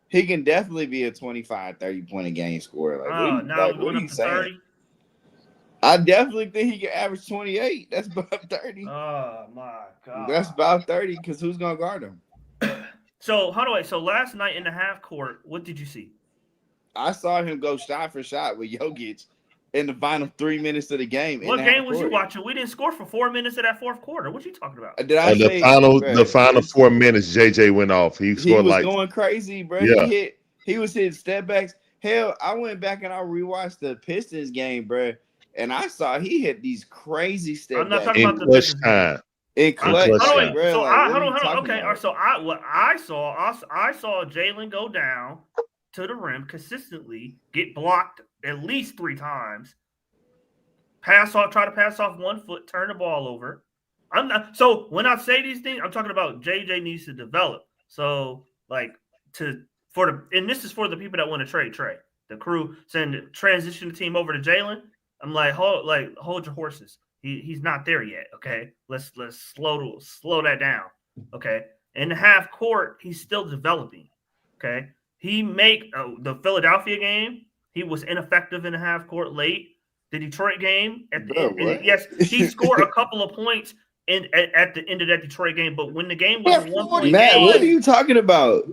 He can definitely be a 25, 30 point a game scorer. Like, Oh, now we're what going are up you to saying? 30. I definitely think he can average 28. That's about 30. Oh my god. That's about 30 because who's gonna guard him? So so last night in the half court, what did you see? I saw him go shot for shot with Jokic in the final 3 minutes of the game. What game was you watching? We didn't score for 4 minutes of that fourth quarter. What you talking about? Did I say the final 4 minutes, JJ went off. He he scored was like going crazy, bro? Yeah. He was hitting step backs. Hell, I went back and I rewatched the Pistons game, bro, and I saw he hit these crazy step I'm not backs talking in about the clutch Pistons. time. in clutch, clutch time, time. bro. So Like, hold on. talking Okay, about? so what I saw Jalen go down to the rim consistently, get blocked at least 3 times, try to pass off 1 foot, turn the ball over. I'm not. So when I say these things, I'm talking about JJ needs to develop. So and this is for the people that want to trade Trey. The crew saying transition the team over to Jalen. I'm like, hold your horses. He's not there yet. Okay, let's slow that down. Okay, in the half court, he's still developing. Okay, he the Philadelphia game. He was ineffective in the half court late. The Detroit game at the end, and yes, he scored a couple of points at the end of that Detroit game. But when the game was a 1 point Matt, game, what are you talking about?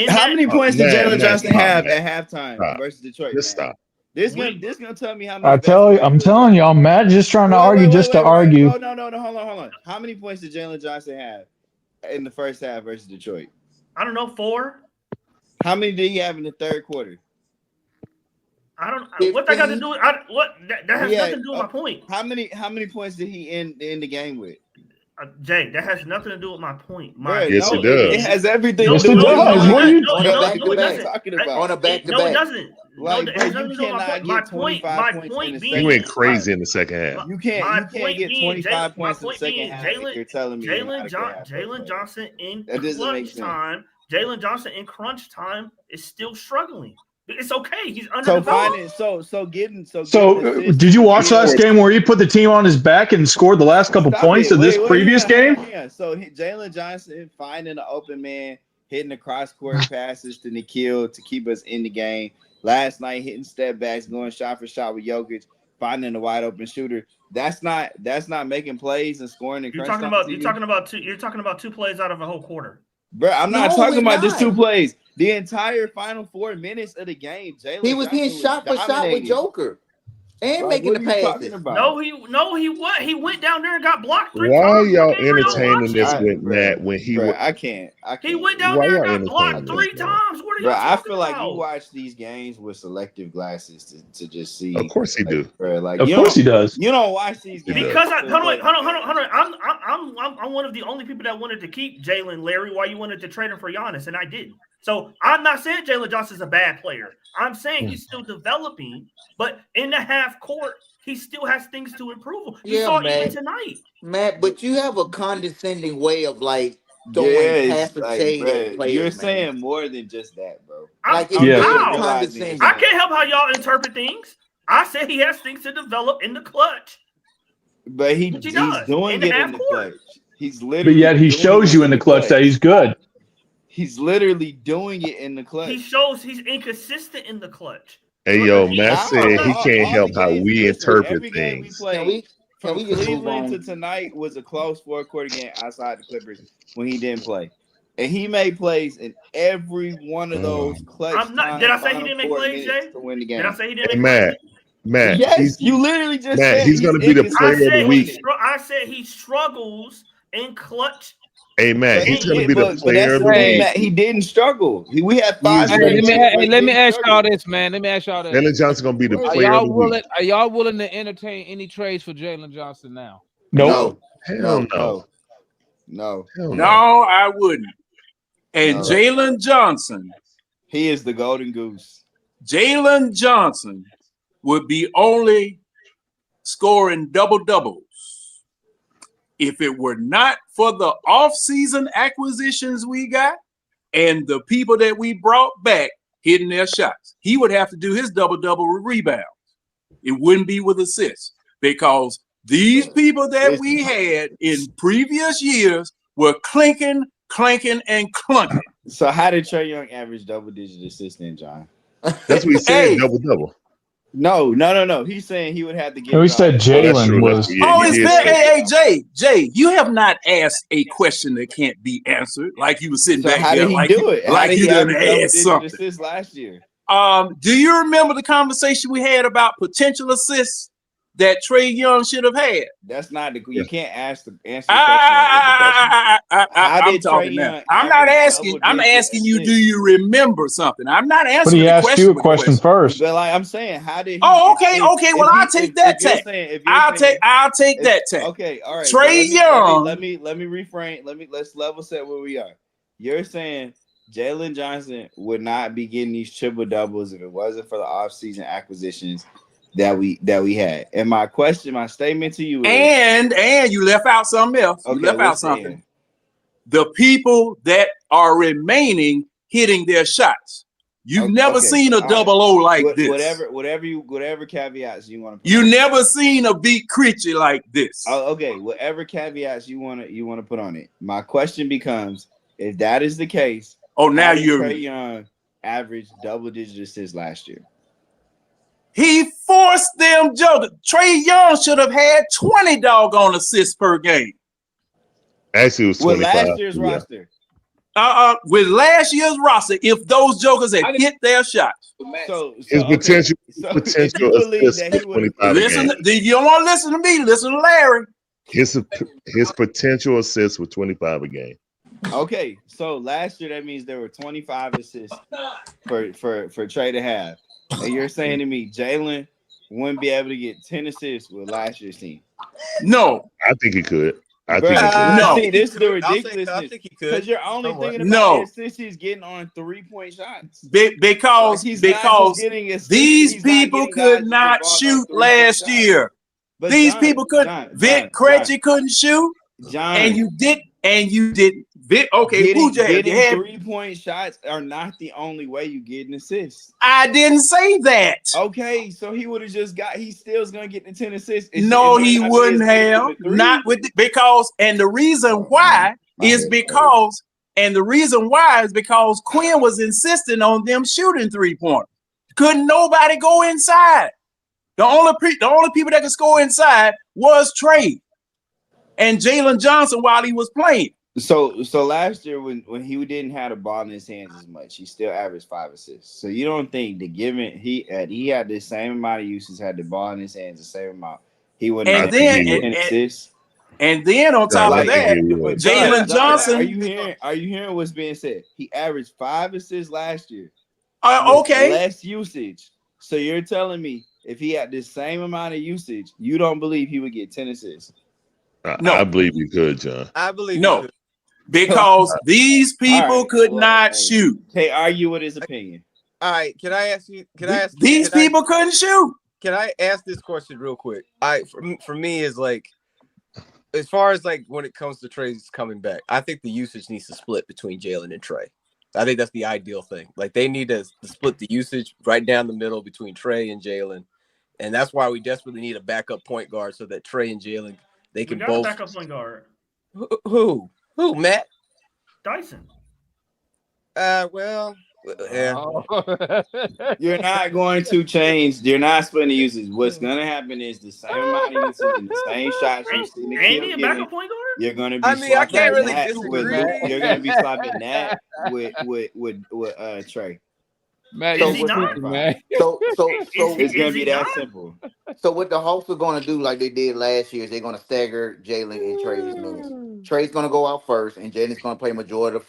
How many points did Jalen Johnson have at halftime versus Detroit? Just stop. This gonna tell me how many. I'm telling you, I'm mad just trying to argue just to argue. Oh, no, hold on. How many points did Jalen Johnson have in the first half versus Detroit? I don't know, 4. How many did he have in the third quarter? I don't. What that got to do with that has nothing to do with my point. How many points did he end the game with? Jay, that has nothing to do with my point. Yes, it does. It has everything. Yes, it does. What are you talking about? On a back to No, it back. doesn't. Like, No, it bro, has nothing you to do with cannot my get point. 25 My points in point the being, He second went crazy in the second half. You can't get 25 points in the second being, half. You're telling me Jalen Johnson in that doesn't make clutch sense. time. Jalen Johnson in crunch time is still struggling. It's okay. He's So underdeveloped. Did you watch last game where he put the team on his back and scored the last couple points of this previous game? Yeah. So Jalen Johnson finding an open man, hitting the cross court passes to Nikhil to keep us in the game. Last night hitting step backs, going shot for shot with Jokic, finding the wide open shooter. That's not making plays and scoring in crunch time. You're talking about 2 plays out of a whole quarter. Bro, I'm not talking about just 2 plays. The entire final 4 minutes of the game, He was hitting shot for shot with Joker and making the passes. No, he what? He went down there and got blocked 3 Why are times. y'all entertaining this with Matt when he was? I can't. He went down Why there y'all and got blocked entertaining 3 this, times. What are you Bro, I talking feel like about? you watch these games with selective glasses to just see. Of course he do. Bro, like, Of course he does. You don't watch these games Because hold on. I'm one of the only people that wanted to keep Jalen, Larry, while you wanted to trade him for Giannis, and I didn't. So I'm not saying Jalen Johnson's a bad player. I'm saying he's still developing, but in the half court, he still has things to improve. You saw it even tonight. Matt, but you have a condescending way of like throwing passive shade at players. You're saying more than just that, bro. Like it's Yeah. very condescending. I can't help how y'all interpret things. I said he has things to develop in the clutch. But he's does, doing in the it half in the court. clutch. He's literally. But yet he shows you in the clutch that he's good. He's literally doing it in the clutch. He shows he's inconsistent in the clutch. Hey yo, Matt said he can't help how we interpret Every game we things. played, Can we just move Cleveland to on? tonight was a close 4-quarter game outside the Clippers when he didn't play, and he made plays in every one of those clutch. Did I say he didn't make plays, Jay? To win the game. Did I say he didn't Hey, make plays? Matt, Yes, you literally just Matt, said he's gonna be the player of the week. I said he struggles in clutch. Hey Matt, he's gonna be the But player of the that's week. He didn't struggle. We had 5. Let me ask y'all this, man. Let me ask y'all this. Jalen Johnson gonna be the Are player of the y'all week. willing? Are y'all willing to entertain any trades for Jalen Johnson now? Nope. Hell no. No. Hell No, I wouldn't. And No. Jalen Johnson, He is the golden goose. Jalen Johnson would be only scoring double doubles if it were not for the offseason acquisitions we got and the people that we brought back hitting their shots. He would have to do his double double with rebounds. It wouldn't be with assists because these people that we had in previous years were clinking, and clunking. So how did Trae Young average double-digit assists then, John? That's what he said. Double. No. He's saying he would have to get. No, he said Jalen was. Oh, it's fair. Hey, Jay, you have not asked a question that can't be answered. Like you were sitting So back how there, did he like do it? like you done asked double-digit something. assists last year? Do you remember the conversation we had about potential assists that Trae Young should have had? That's not the. You can't answer the question. How I'm did talking Trae now. Young I'm not average asking. I'm double-digit asking you. Do assists? you remember something? I'm not But answering he the asked question. you a with question first. But like I'm saying, how did he? Oh, okay. Well, I'll take that if you're tack. saying- if you're I'll saying- take that tack. Okay, all right. Trae Well, Young. Let me reframe. Let's level set where we are. You're saying Jalen Johnson would not be getting these triple doubles if it wasn't for the offseason acquisitions that we had. And my statement to you is, And you left out something else. You left out something. The people that are remaining hitting their shots. You've never seen a double O like this. Whatever caveats you want to. You never seen a beat creature like this. Okay, whatever caveats you want to put on it. My question becomes, if that is the case, now you're Trae Young averaged double-digit assists last year. He forced them jokers. Trae Young should have had 20 doggone assists per game. Actually, it was 25. With last year's roster. With last year's roster, if those jokers had hit their shots. His potential assists was 25 Listen, a game. you don't want to listen to me. Listen to Larry. His potential assists were 25 a game. Okay, so last year that means there were 25 assists for Trae to have. And you're saying to me, Jalen wouldn't be able to get 10 assists with last year's team? No. I think he could. I Bro, think he could. no. See, this is the I ridiculousness. think he could. Because you're only thinking about No. assists he's getting on 3-point shots. Because Like, he's not just getting assists, these he's not people getting could guys not involved on shoot 3-point last shots. year. But These John, people couldn't. Vic Krejci couldn't shoot. John, And you didn't. Vic, okay, who you had? You getting had 3-point shots are not the only way you get an assist. I didn't say that. Okay, so he would have just got. He still is gonna get the 10 assists. No, he wouldn't have. Not with because, and the reason why is because Quinn was insisting on them shooting 3-point. Couldn't nobody go inside. The only people that could score inside was Trae and Jalen Johnson while he was playing. So last year when he didn't have the ball in his hands as much, he still averaged 5 assists. So you don't think that given he had the same amount of uses, had the ball in his hands the same amount, he wouldn't have 10 assists? And then on top of that, Jalen Johnson. Are you hearing what's being said? He averaged 5 assists last year. Okay. Less usage. So you're telling me if he had the same amount of usage, you don't believe he would get 10 assists? No. I believe you could, John. I believe no. Because these people could not shoot. Hey, argue with his opinion. All right, can I ask you? These people couldn't shoot. Can I ask this question real quick? For me is like, as far as like when it comes to Trae's coming back, I think the usage needs to split between Jalen and Trae. I think that's the ideal thing. Like they need to split the usage right down the middle between Trae and Jalen, and that's why we desperately need a backup point guard so that Trae and Jalen they can both. Backup point guard. Who, Matt? Dyson. Well, yeah. You're not going to change. You're not splitting the usage. What's going to happen is the same amount of usage and the same shots you're seeing. Ain't he a backup point guard? You're going to be. I mean, I can't really disagree. You're going to be swapping that with Trae. Man, So is he not, man? So It's going to be that simple. So what the Hawks are going to do, like they did last year, is they're going to stagger Jalen and Trae's minutes. Trae's going to go out first, and Jalen's going to play majority of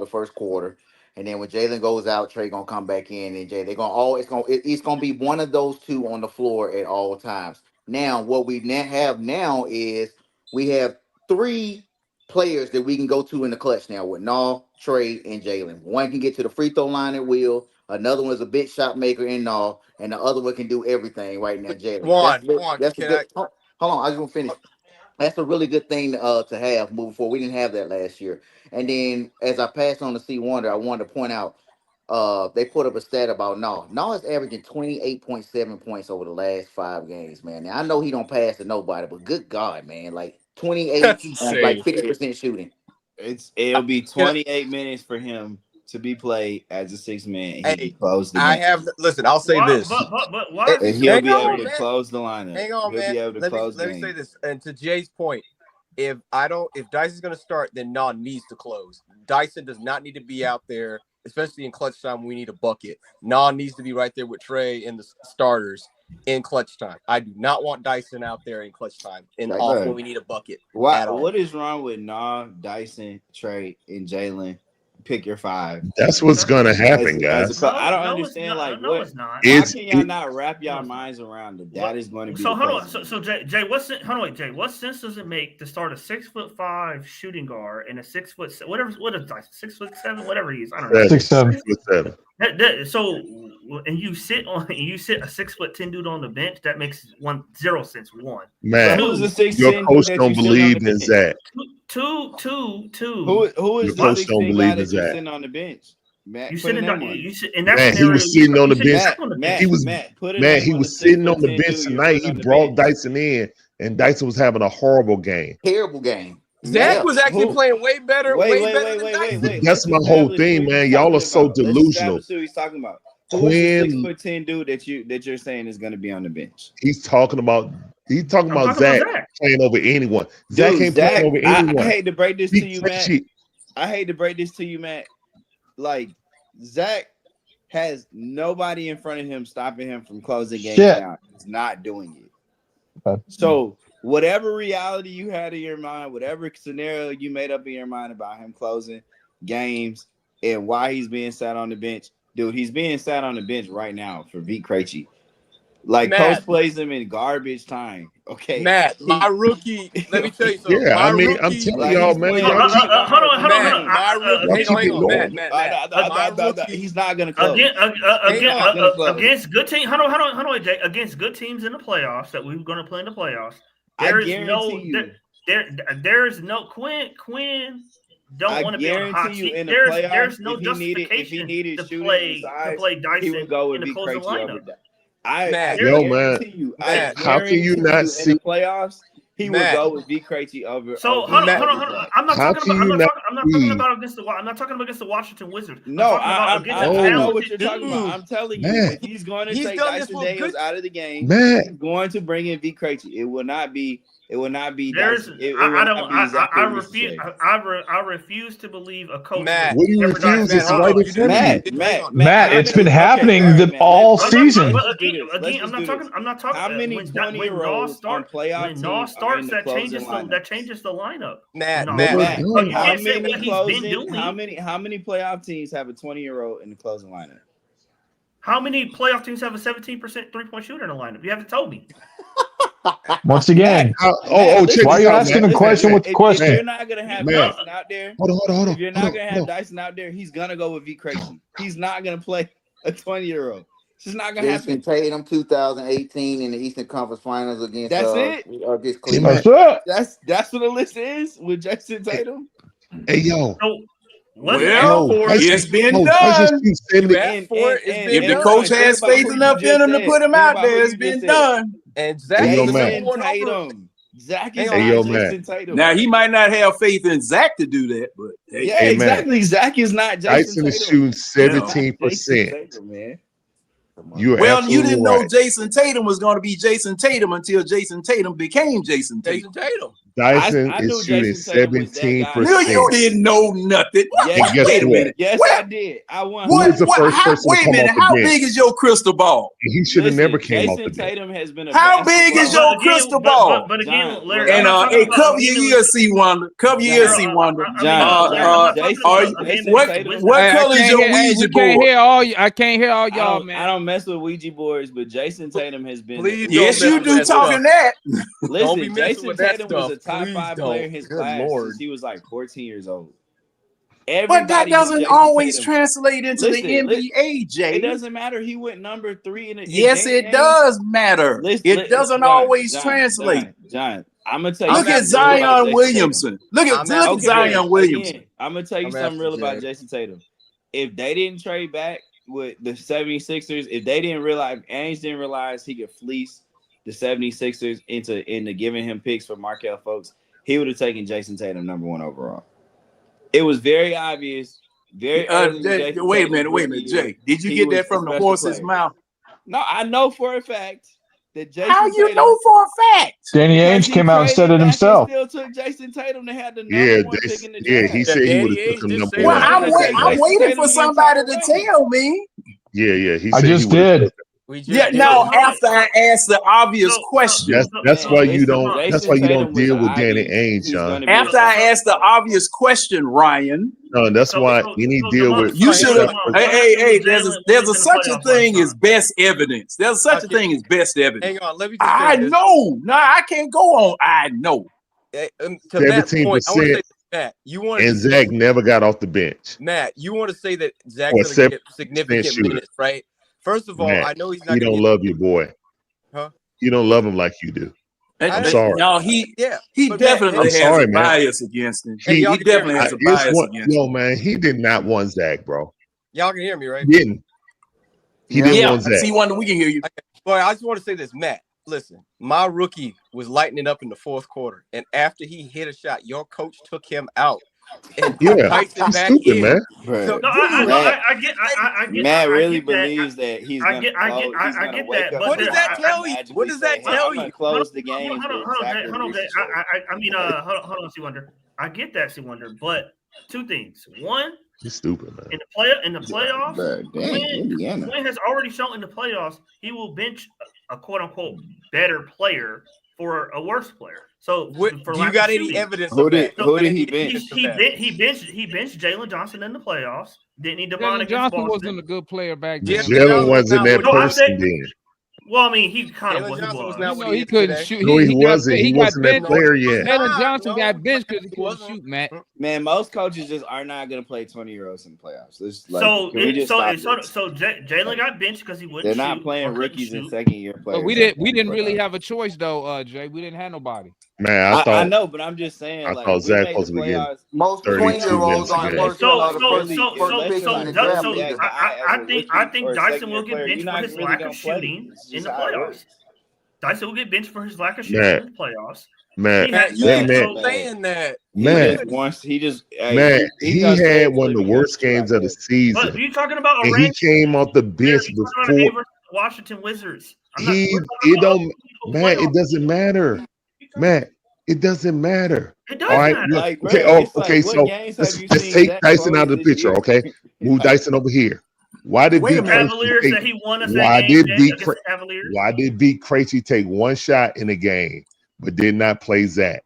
the first quarter. And then when Jalen goes out, Trae going to come back in, and Jay, it's going to be one of those two on the floor at all times. Now, what we have now is we have 3 players that we can go to in the clutch now with Naw, Trey, and Jalen. One can get to the free throw line at will. Another one's a big shot maker in Naw, and the other one can do everything right now, Jalen. That's a good. Hold on, I just want to finish. That's a really good thing to have moving forward. We didn't have that last year. And then as I passed on to C Wonder, I wanted to point out they put up a stat about Naw. Naw is averaging 28.7 points over the last 5 games, man. Now I know he don't pass to nobody, but good God, man, like 28 and like 50% shooting. It'll be 28 minutes for him to be played as a 6 man. Hey, close the listen, I'll say this. But why? And he'll be able to close the lineup. Hang on, he'll man. Be able to let me say this. And to Jay's point, if Dyson's gonna start, then Naw needs to close. Dyson does not need to be out there, especially in clutch time. We need a bucket. Naw needs to be right there with Trey and the starters in clutch time. I do not want Dyson out there in clutch time and off when we need a bucket. What is wrong with Naw, Dyson, Trey, and Jalen? Pick your 5. That's what's gonna happen, guys. I don't understand. It's not. Why can y'all not wrap y'all minds around that? That is going to be. So hold on. So Jay, what sense does it make to start a 6'5" shooting guard and a 6 foot whatever? What is Dyson? 6'7", whatever he is. I don't know. 6'7". So and you sit a 6'10" dude on the bench. That makes 0 sense. One. Man, your coach don't believe in Zach. Two. Who is the coach don't believe in Zach? Sitting on the bench? Matt, you sit in that man, he was sitting on the bench. He was sitting on the bench tonight. He brought Dyson in, and Dyson was having a horrible game. Terrible game. Zach was actually playing way better. Wait. That's my whole thing, man. Y'all are so delusional. Who he's talking about? Who is the 6'10" dude that you're saying is going to be on the bench? He's talking about Zach playing over anyone. Zach ain't playing over anyone. I hate to break this to you, Matt. Like, Zach has nobody in front of him stopping him from closing games down. He's not doing it. So whatever reality you had in your mind, whatever scenario you made up in your mind about him closing games and why he's being sat on the bench, dude, he's being sat on the bench right now for Vit Krejci. Like, Matt, coach plays him in garbage time. Okay, Matt, my rookie. Let me tell you something. Yeah, I mean, I'm telling y'all, man. He's not gonna close against good teams. Hold on, Jay. Against good teams in the playoffs that we're going to play in the playoffs. There's no Quinn. Don't want to be on the hot seat. There's no justification to play Dyson in the closing lineup. How can you not see the playoffs? He would go with Vit Krejci over. So hold on. I'm not talking about against the Washington Wizards. No, I know what you're talking about. I'm telling you, if he's going to take Dyson Daniels out of the game, he's going to bring in Vit Krejci. It will not be. I refuse to believe a coach. Matt, what do you refuse? Matt, it's been happening all season. Again, I'm not talking. How many 20-year-olds on playoff teams? When Naw starts, that changes the lineup. Matt, how many playoff teams have a 20-year-old in the closing lineup? How many playoff teams have a 17% 3-point shooter in the lineup? You haven't told me. Once again, why are you asking the question with the question? If you're not gonna have Dyson out there, hold on. If you're not gonna have Dyson out there, he's gonna go with Vit Krejci. He's not gonna play a 20-year-old. It's just not gonna happen. Tatum 2018 in the Eastern Conference Finals against against Cleveland. That's what the list is with Jason Tatum. Hey yo. It's been done. If the coach has faith enough in him to put him out there, it's been done. And Zach is Tatum. Now he might not have faith in Zach to do that, but exactly. Zach is not Jason Dyson is shooting 17%. You didn't know Jason Tatum was going to be Jason Tatum until Jason Tatum became Jason Tatum. Dyson is shooting 17%. No, you didn't know nothing. Wait a minute. Yes, I did. I won. Wait a minute. How big is your crystal ball? He should have never came off the bench. Tatum has been How big is your crystal ball? But again, Larry, and cover your ears, C Wonder. Cover your ears, C Wonder. John, what color is your weed? I can't hear all y'all, man. I don't mess with Ouija boards, but Jason Tatum has been. Please Yes, don't you mess do with that talking stuff. that. Don't be Listen, messing Jason with that Tatum was a stuff. top Please 5 don't. player in his Good class Lord. since he was like 14 years old. But that Everybody knew doesn't Jason always Tatum. translate into Listen, the NBA, it Jay. doesn't matter. He went number 3 in the Yes, it does matter. It doesn't always translate. John, I'm gonna tell you. Look at something real about Zion Jason Williamson. Look at Tatum. look at Zion Williamson. Again, I'm gonna tell you I'm something asking real about Jay. Jason Tatum. If they didn't trade back with the 76ers, if they didn't realize, Ainge didn't realize he could fleece the 76ers into giving him picks for Markelle Fultz, he would have taken Jason Tatum number 1 overall. It was very obvious. Very early. Wait a minute, Jay. Did you get that from the horse's mouth? No, I know for a fact that Jason. How you Tatum, know for a fact? Danny Ainge came out and said it himself. Still took Jason Tatum to have the number Yeah, 1 pick in the yeah, draft. he said he would have took him number Well, 1. I'm waiting for somebody to tell me. Yeah, he I said just he would've did. Yeah, no, after I asked the obvious question. That's why you don't. That's why you don't deal with Danny Ainge, John. After I asked the obvious question, Ryan. No, that's why any deal with You should have. Hey, there's a such a thing as best evidence. There's such a thing as best evidence. Hang on, let me just I say this. know. No, I can't go on. I know. To Matt's point, I want to say, Matt, you want and Zach never got off the bench. Matt, you want to say that Zach's Or going to get 7% significant shooter. minutes, right? First of all, Matt, I know he's not. he don't love your boy. Huh? You don't love him like you do. I'm sorry. No, he but definitely I'm has sorry, a man. bias against him. Hey, He y'all can definitely hear me, has a It's bias one- against him. Yo, man, he did not want Zach, bro. Y'all can hear me, right? He didn't. He didn't want Zach. See, Wonder, we can hear you. Boy, I just want to say this, Matt. Listen, my rookie was lighting it up in the 4th quarter, and after he hit a shot, your coach took him out and put Yeah, Tyson he's back stupid, in. man. So, No, I get. Matt I really get that. believes that he's I gonna get wake that, up. but what does that tell you? magically What does that say, "Hey, tell I'm gonna you? close the game. Hold on, Jay. Hold on, C Wonder. I get that, C Wonder, but 2 things. One, He's stupid, man. in the playoffs, Quinn has already shown in the playoffs he will bench a quote unquote better player for a worse player. So, do you got any evidence Who of that? who did he bench? He benched Jalen Johnson in the playoffs. Didn't he? Jalen Johnson wasn't a good player back then. Jalen wasn't that person then. Well, I mean, he kind of Jalen was. Johnson was He not was. what He couldn't shoot. No, he wasn't. He got wasn't that benched. player yet. Jalen Johnson No, got benched because he he couldn't wasn't. shoot, Matt. Man, most coaches just are not gonna play 20-year-olds in the playoffs. So Jalen got benched because he wouldn't. They're not shoot playing or couldn't rookies and shoot. second-year players. But we didn't really have a choice though, Jay. We didn't have nobody. Man, I I know, but I'm just saying. I like, thought we Zach made supposed the to be getting playoffs. Most 32 20-year-olds minutes a aren't game. first I think Dyson will get benched for his lack of shooting in the playoffs. Dyson will get benched for his lack of shooting in the playoffs. Man, You ain't saying that. He had one of the worst games of the season. But you talking about and he came off the bench before. Washington Wizards. It doesn't matter. Matt, it doesn't matter. It does All right. matter. Look, okay. So let's take Dyson out of the picture. Okay. Move Dyson over here. Why did Cavaliers that he won us that game against the Cavaliers? Why did B. Krejci take one shot in a game but did not play Zach?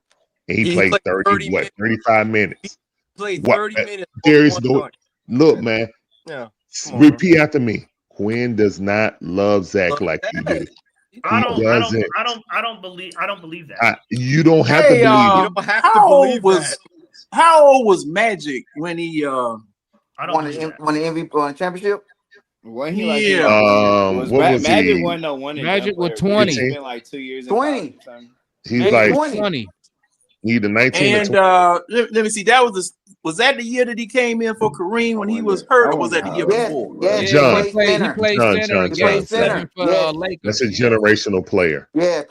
And he played 35 minutes. Played 30 minutes. There is no look, man. Yeah. Repeat after me. Quinn does not love Zach like you do. I don't believe that. You don't have to believe it. You don't have to believe that. How old was Magic when he won the MVP on the championship? When he Magic won no one. Magic was 20. It's been like 2 years. 20. He's like 20. He the 19. And let me see. That was that the year that he came in for Kareem when he was hurt, or was that the year before? Yeah, John. He played center in Game 7 for Lakers. That's a generational player. Yeah.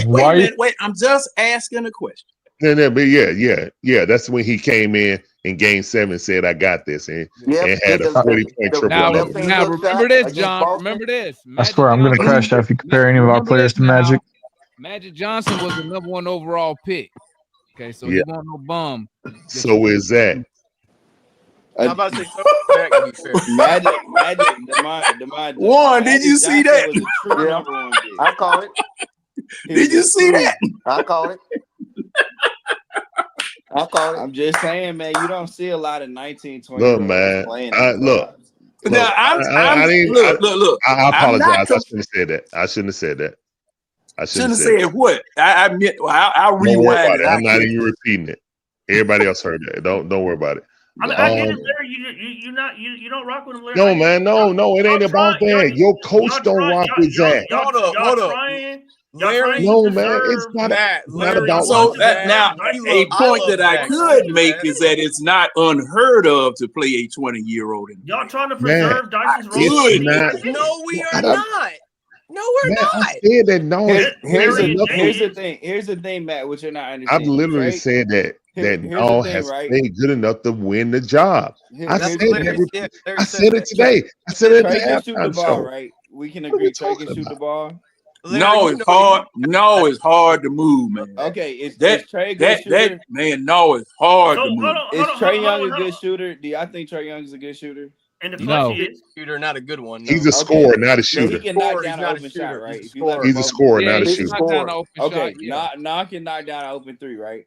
Wait. I'm just asking a question. But yeah. That's when he came in Game 7, said, "I got this," and had a 40-point triple. Now remember this, John. Remember this. I swear I'm going to crash out if you compare any of our players to Magic. Magic Johnson was the number 1 overall pick. Okay, so he won't no bum. So is that. I'm about to say Magic. One, did you see that? I call it. Did you see that? I call it. I'm just saying, man, you don't see a lot of 19, 20. Look, man. Now I didn't. look. I I'm not apologize. I shouldn't have said that. I shouldn't have said that. I shouldn't have said what? I meant. I'll Don't worry rewind about it. it. I'm not even repeating it. Everybody else heard that. Don't worry about it. I mean, I get it, Larry. You don't rock with him, Larry. No, man. No. It ain't about that. Your coach don't rock with Zach. Hold up. Larry, no, man. It's not about so that. now a point that I could make is that it's not unheard of to play a 20-year-old. Y'all trying to preserve Dyson's role? No, we are not. No, we're not. I said that. No, Here's the thing, Matt. What you're not understanding. I've literally said that no has played good enough to win the job. I said it. I said it today. I said it at the halftime show. Right? We can agree. Trey can shoot the ball. No, it's hard. No, it's hard to move, man. Okay, is that Trey a good shooter? man? No, it's hard to move. Is Trey Young a good shooter? Do y'all think Trey Young is a good shooter? And the no, shooter, not a good one. No. He's a scorer, not a shooter. He can knock down an open shot, right? He's a scorer, not a shooter. Okay, knock can knock down an open three, right?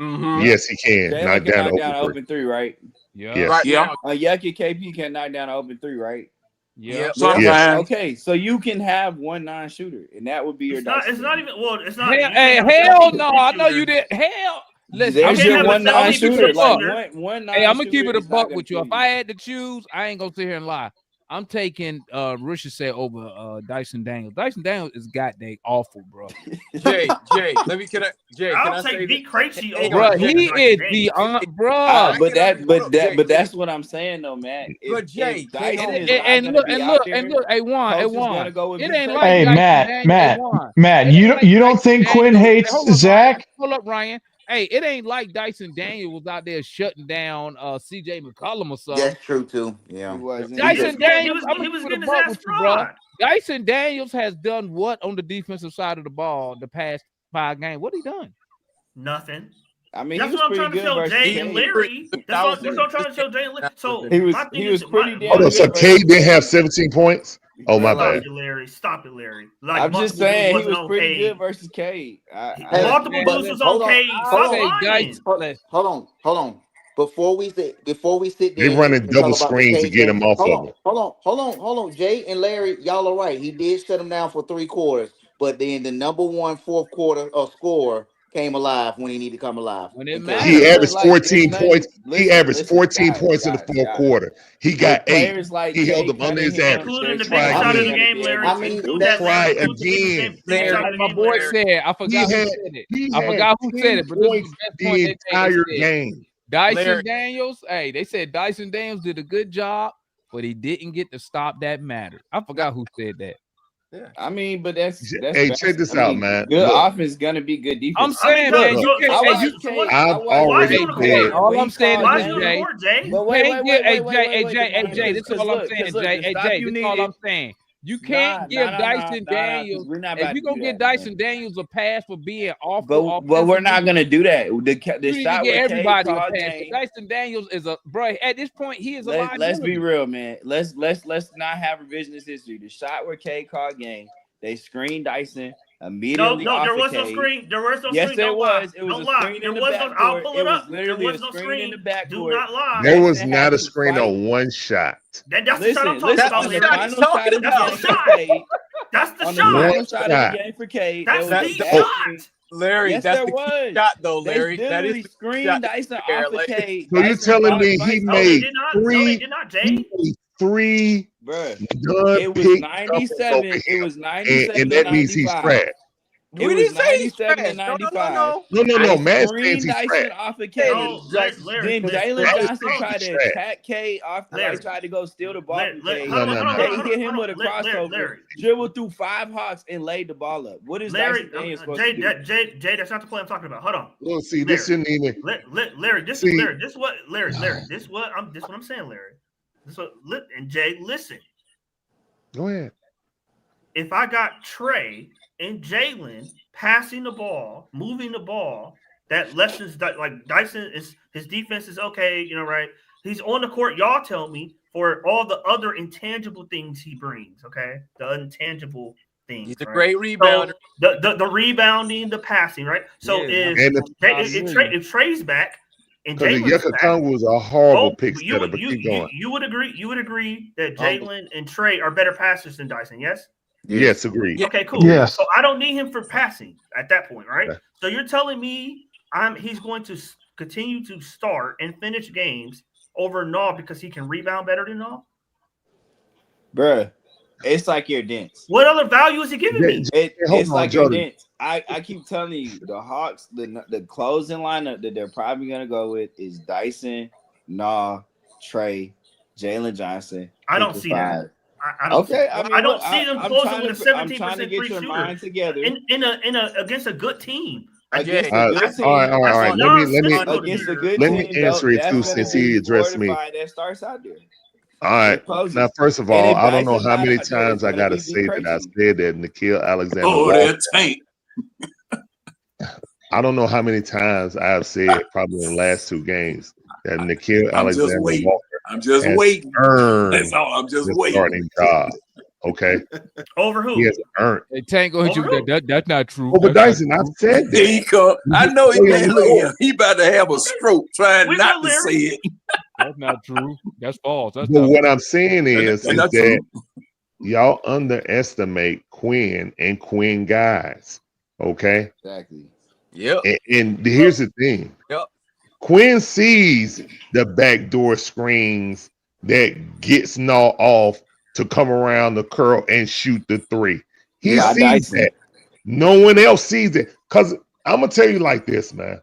Mm-hmm. Yes, he can. Jalen Knock down an open three, right? Yeah. Right, yeah. Yucky KP can knock down an open three, right? Yeah. Sometimes. Okay, so you can have one non-shooter, and that would be your. It's not even. Well, it's not. Hell no! I know you did. Hell. Listen, there's your one non-shooter. Like one hey, I'm gonna keep it a buck with you. If I had to choose, I ain't gonna sit here and lie. I'm taking Ricochet over Dyson Daniels. Dyson Daniels is goddamn awful, bro. Jay, let me can I'll I take say Vic Krejci over. Bro, he is the bro. But that's what I'm saying though, man. But Jay, and look, hey Juan, it ain't like hey Matt, you don't think Quinn hates Zach? Hold up, Ryan. Hey, it ain't like Dyson Daniels was out there shutting down CJ McCollum or something. That's true too. Yeah. Dyson Daniels, he was getting his ass fraud. Dyson Daniels has done what on the defensive side of the ball the past 5 games? What he done? Nothing. I mean, that's what I'm trying to show Jay and Larry. That's what I'm trying to show Jay and Larry. So he was pretty damn. Hold on, so Cade didn't have 17 points. Oh my bad. Stop it, Larry. Like, I'm just saying he was pretty good versus Cade. Multiple moves was on Cade. Hold on. Before we sit there, they're running double screens to get him off of him. Hold on. Jay and Larry, y'all are right. He did shut him down for 3 quarters, but then the number 1 fourth quarter scorer came alive when he needed to come alive. He averaged 14 points. He averaged 14 points in the fourth quarter. He got 8. He held them under his average. Try again. My boy said, I forgot who said it. I forgot who said it, but this was the best point the entire game. Dyson Daniels, hey, they said Dyson Daniels did a good job, but he didn't get to stop that matter. I forgot who said that. Yeah, I mean, but that's hey, check this out, man. Good offense gonna be good defense. I'm saying, man, I've already said. All I'm saying is, Jay. Jay, this is all I'm saying, Jay. Hey, Jay, this is all I'm saying. You can't give Dyson Daniels. If you're gonna give Dyson Daniels a pass for being awful, but we're not gonna do that. The shot with everybody a pass. Dyson Daniels is a bro. At this point, he is a liability. Let's be real, man. Let's not have revisionist history. The shot where K called game, they screened Dyson immediately. No, there was no screen. There was no screen. Yes, there was. It was a screen in the backcourt. I'll pull it up. Literally a screen in the backcourt. Do not lie. There was not a screen on one shot. That's the shot I'm talking about. That's the shot. That's the shot. Larry, yes, that's the shot, though, Larry. That is screen Dyson off the Cade. So you're telling me he made three it was 97. It was 97. And that means he's trash. We didn't say he's trash. No. Man says he's trash. Off of Cade. Then Jalen Johnson tried to attack Cade off. Tried to go steal the ball from Cade. They hit him with a crossover, dribbled through 5 Hawks, and laid the ball up. What is Dyson Daniels supposed to do? Jay, that's not the play I'm talking about. Hold on. Well, see, this isn't even. Larry, this is what I'm saying, Larry. And Jay, listen. Go ahead. If I got Trey and Jalen passing the ball, moving the ball, that lessens like Dyson is his defense is okay, right? He's on the court. Y'all tell me for all the other intangible things he brings, okay? The intangible things. He's a great rebounder. So the rebounding, the passing, right? So if Trey's back And Because Jalen's Yucca back. Kong was a horrible Oh, pick setter, but keep going. You would agree. You would agree that Jalen and Trey are better passers than Dyson. Yes. Yes, agreed. Okay, cool. Yes. So I don't need him for passing at that point, right? Okay. So you're telling me he's going to continue to start and finish games over Naw because he can rebound better than Naw? Bruh, it's like you're dense. What other value is he giving me? It's like you're Jordan. dense. I keep telling you, the Hawks, the closing lineup that they're probably gonna go with is Dyson, Nah, Trey, Jalen Johnson. I don't see that. I don't Okay, I don't see them I'm closing trying with a to- I'm 17% trying to get free your shooter mind together. in a against a good team. Against All a good right, team. all right. Let me Against a good let team, me answer it that's too, gonna since be he addressed me. fortified that starts out there. All right. Closes. Now, first of And all, if I don't know Dyson how not many out there, times it's I gonna gotta be say that I crazy. said that Nikhil Alexander. Oh, Walker. that tank. I don't know how many times I have said, probably in the last two games, that Nikhil I'm just Alexander waiting. Walker I'm just has waiting. earned That's all. I'm just the waiting. starting job. Okay, Over who? he has earned. Hey, Tank gonna hit you with that. That's not true. Oh, but That's not Dyson, I've true. said There that. he come. I know he Oh, yeah, man. Look at him. He about to have a stroke trying We not know to say Larry. it. That's not true. That's false. That's But not what I'm saying is That's not that true. y'all underestimate Quinn and Quinn guys. Okay, Exactly. Yep. and here's the thing. Yep. Quinn sees the backdoor screens that gets Naw off to come around the curl and shoot the three. He Yeah, sees Dyson. that. No one else sees it. Because I'm going to tell you like this, man.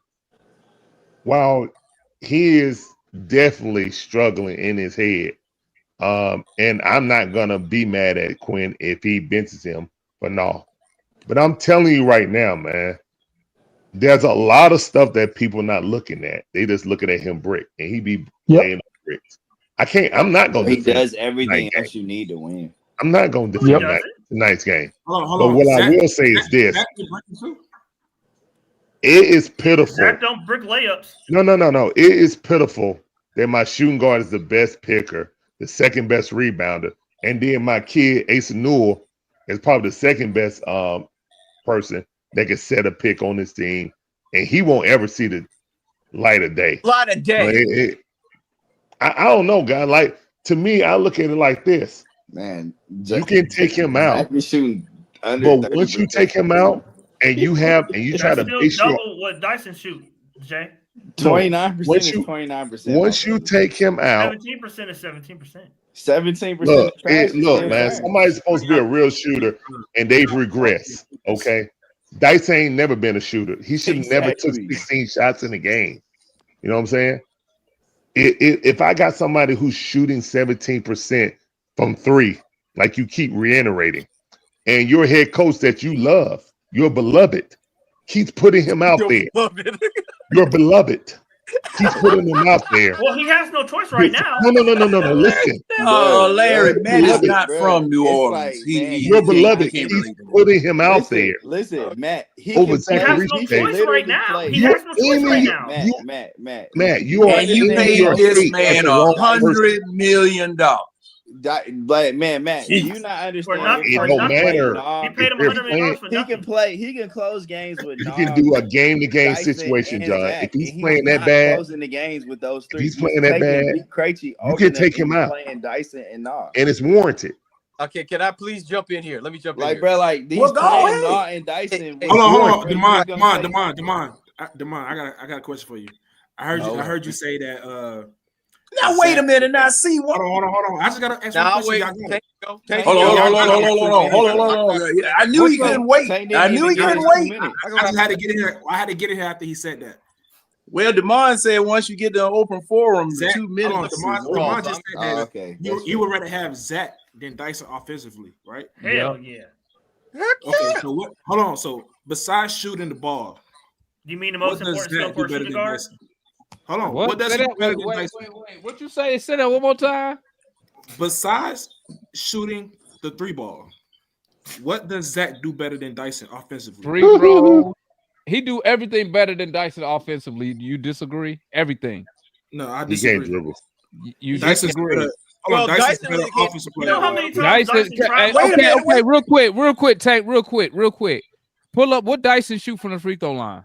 While he is definitely struggling in his head, and I'm not going to be mad at Quinn if he benches him for Naw. But I'm telling you right now, man, there's a lot of stuff that people not looking at. They just looking at him brick, and he be playing on bricks. I'm not going to He defend does everything tonight's else game. you need to win. I'm not going to He defend does it. tonight's game. Hold But on. what I Zach- will say is this. Zach is breaking too? It is pitiful. Zach don't brick layups. No. It is pitiful that my shooting guard is the best picker, the second best rebounder, and then my kid, Asa Newell, is probably the second best person that can set a pick on this team, and he won't ever see the light of day. Light of day. I don't know, guy. Like, to me, I look at it like this. Man, You can take him out, Zach is shooting under but once you take him out and you try That's to still base your double what Dyson shoot, Jay. 29% once is you- 29%. once you take him out, 17% is 17%. 17%. look, trash is look, still man, trash. somebody's supposed to be a real shooter, and they've regressed. Okay, Dyson ain't never been a shooter. He should have never took Exactly. 16 shots in a game. You know what I'm saying? If I got somebody who's shooting 17% from three, like you keep reiterating, and your head coach that you love, your beloved, keeps putting him out there. Your beloved keeps putting him out there. Well, he has no choice right now. No. Listen, Oh, Larry, Matt is Beloved, not bro. from New It's Orleans. like, He- man, he- your he beloved can't keeps relate to putting him out there. Listen, Matt. He Over can He Zach has play. no Reese. He can choice literally right now. play. He has no choice right now. Matt, You are And you in paid your this state man as the wrong person. $100 million. But Matt, do you not understand? not- It for don't nothing. matter. He paid him If they're $100 million for He nothing. can play. He can close games with. You Nas, can do a game-to-game Dyson, situation, and John. Zach, If he's and playing not that bad, closing the games with those three. he's playing that taking bad, Big Krejci you over can them, take and him he's out. Playing Dyson and Nas. and it's warranted. Okay, can I please jump in here? Let me jump in Like, here. bro, like these Well, go playing ahead. Nas and Dyson. Hey, Hold on. Bro, you was gonna say- Demond, I got a question for you. I No. heard you say that. Now, wait a minute. Now, see what? Hold on. I just got to ask Now, one question. wait. Y'all got it. Hold on. I knew he couldn't wait. I knew he couldn't wait. I just had to get in here. I had to get in here after he said that. Well, DeMond said once you get to an open forum, Zach, 2 minutes. DeMond just said that okay. you would rather have Zach than Dyson offensively, right? Hell yeah. Okay, so what? Hold on. So besides shooting the ball, You mean the what most does important skill Zach for do a better shooting than guard? Dyson? Hold on. What? What does Say he do that- better wait, than Dyson? wait. What you say? Say that one more time. Besides shooting the three ball, what does Zach do better than Dyson offensively? Free throw. He do everything better than Dyson offensively. Do you disagree? Everything. No, I He can't disagree. dribble. You Dyson's disagree. better. Hold on, Dyson's Dyson better really can't- offensive You player. know how many times Dyson, Dyson tried? Wait a minute, okay, real quick, Tank, real quick. Pull up what Dyson shoot from the free throw line.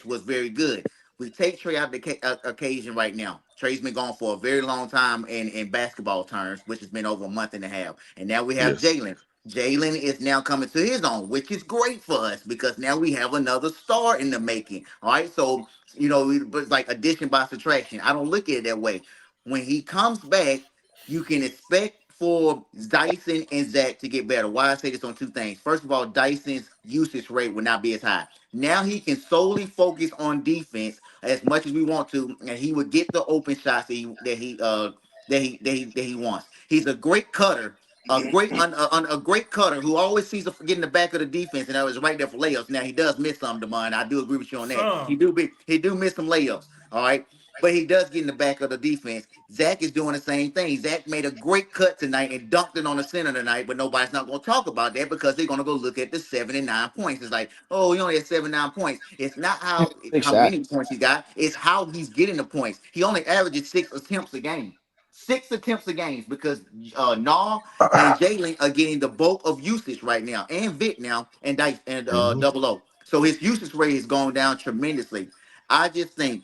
defense was very good. We take Trey out of the occasion right now. Trey's been gone for a very long time in basketball terms, which has been over a month and a half. And now we have Yes. Jalen. Jalen is now coming to his own, which is great for us because now we have another star in the making. All right. So, you know, it's like addition by subtraction. I don't look at it that way. When he comes back, you can expect for Dyson and Zach to get better. Why I say this on two things. First of all, Dyson's usage rate will not be as high. Now he can solely focus on defense as much as we want to, and he would get the open shots that he wants. He's a great cutter. A great cutter who always sees to get in the back of the defense, and that was right there for layups. Now he does miss some, Damon. I do agree with you on that. He do miss some layups. All right, but he does get in the back of the defense. Zach is doing the same thing. Zach made a great cut tonight and dunked it on the center tonight, but nobody's not going to talk about that because they're going to go look at the 7 and 9 points. It's like, oh, he only had 7, 9 points. It's not how many points he got. It's how he's getting the points. He only averages 6 attempts a game. 6 attempts a game because Nah and Jalen are getting the bulk of usage right now, and Vic now, and Dice and Double O. So his usage rate has gone down tremendously. I just think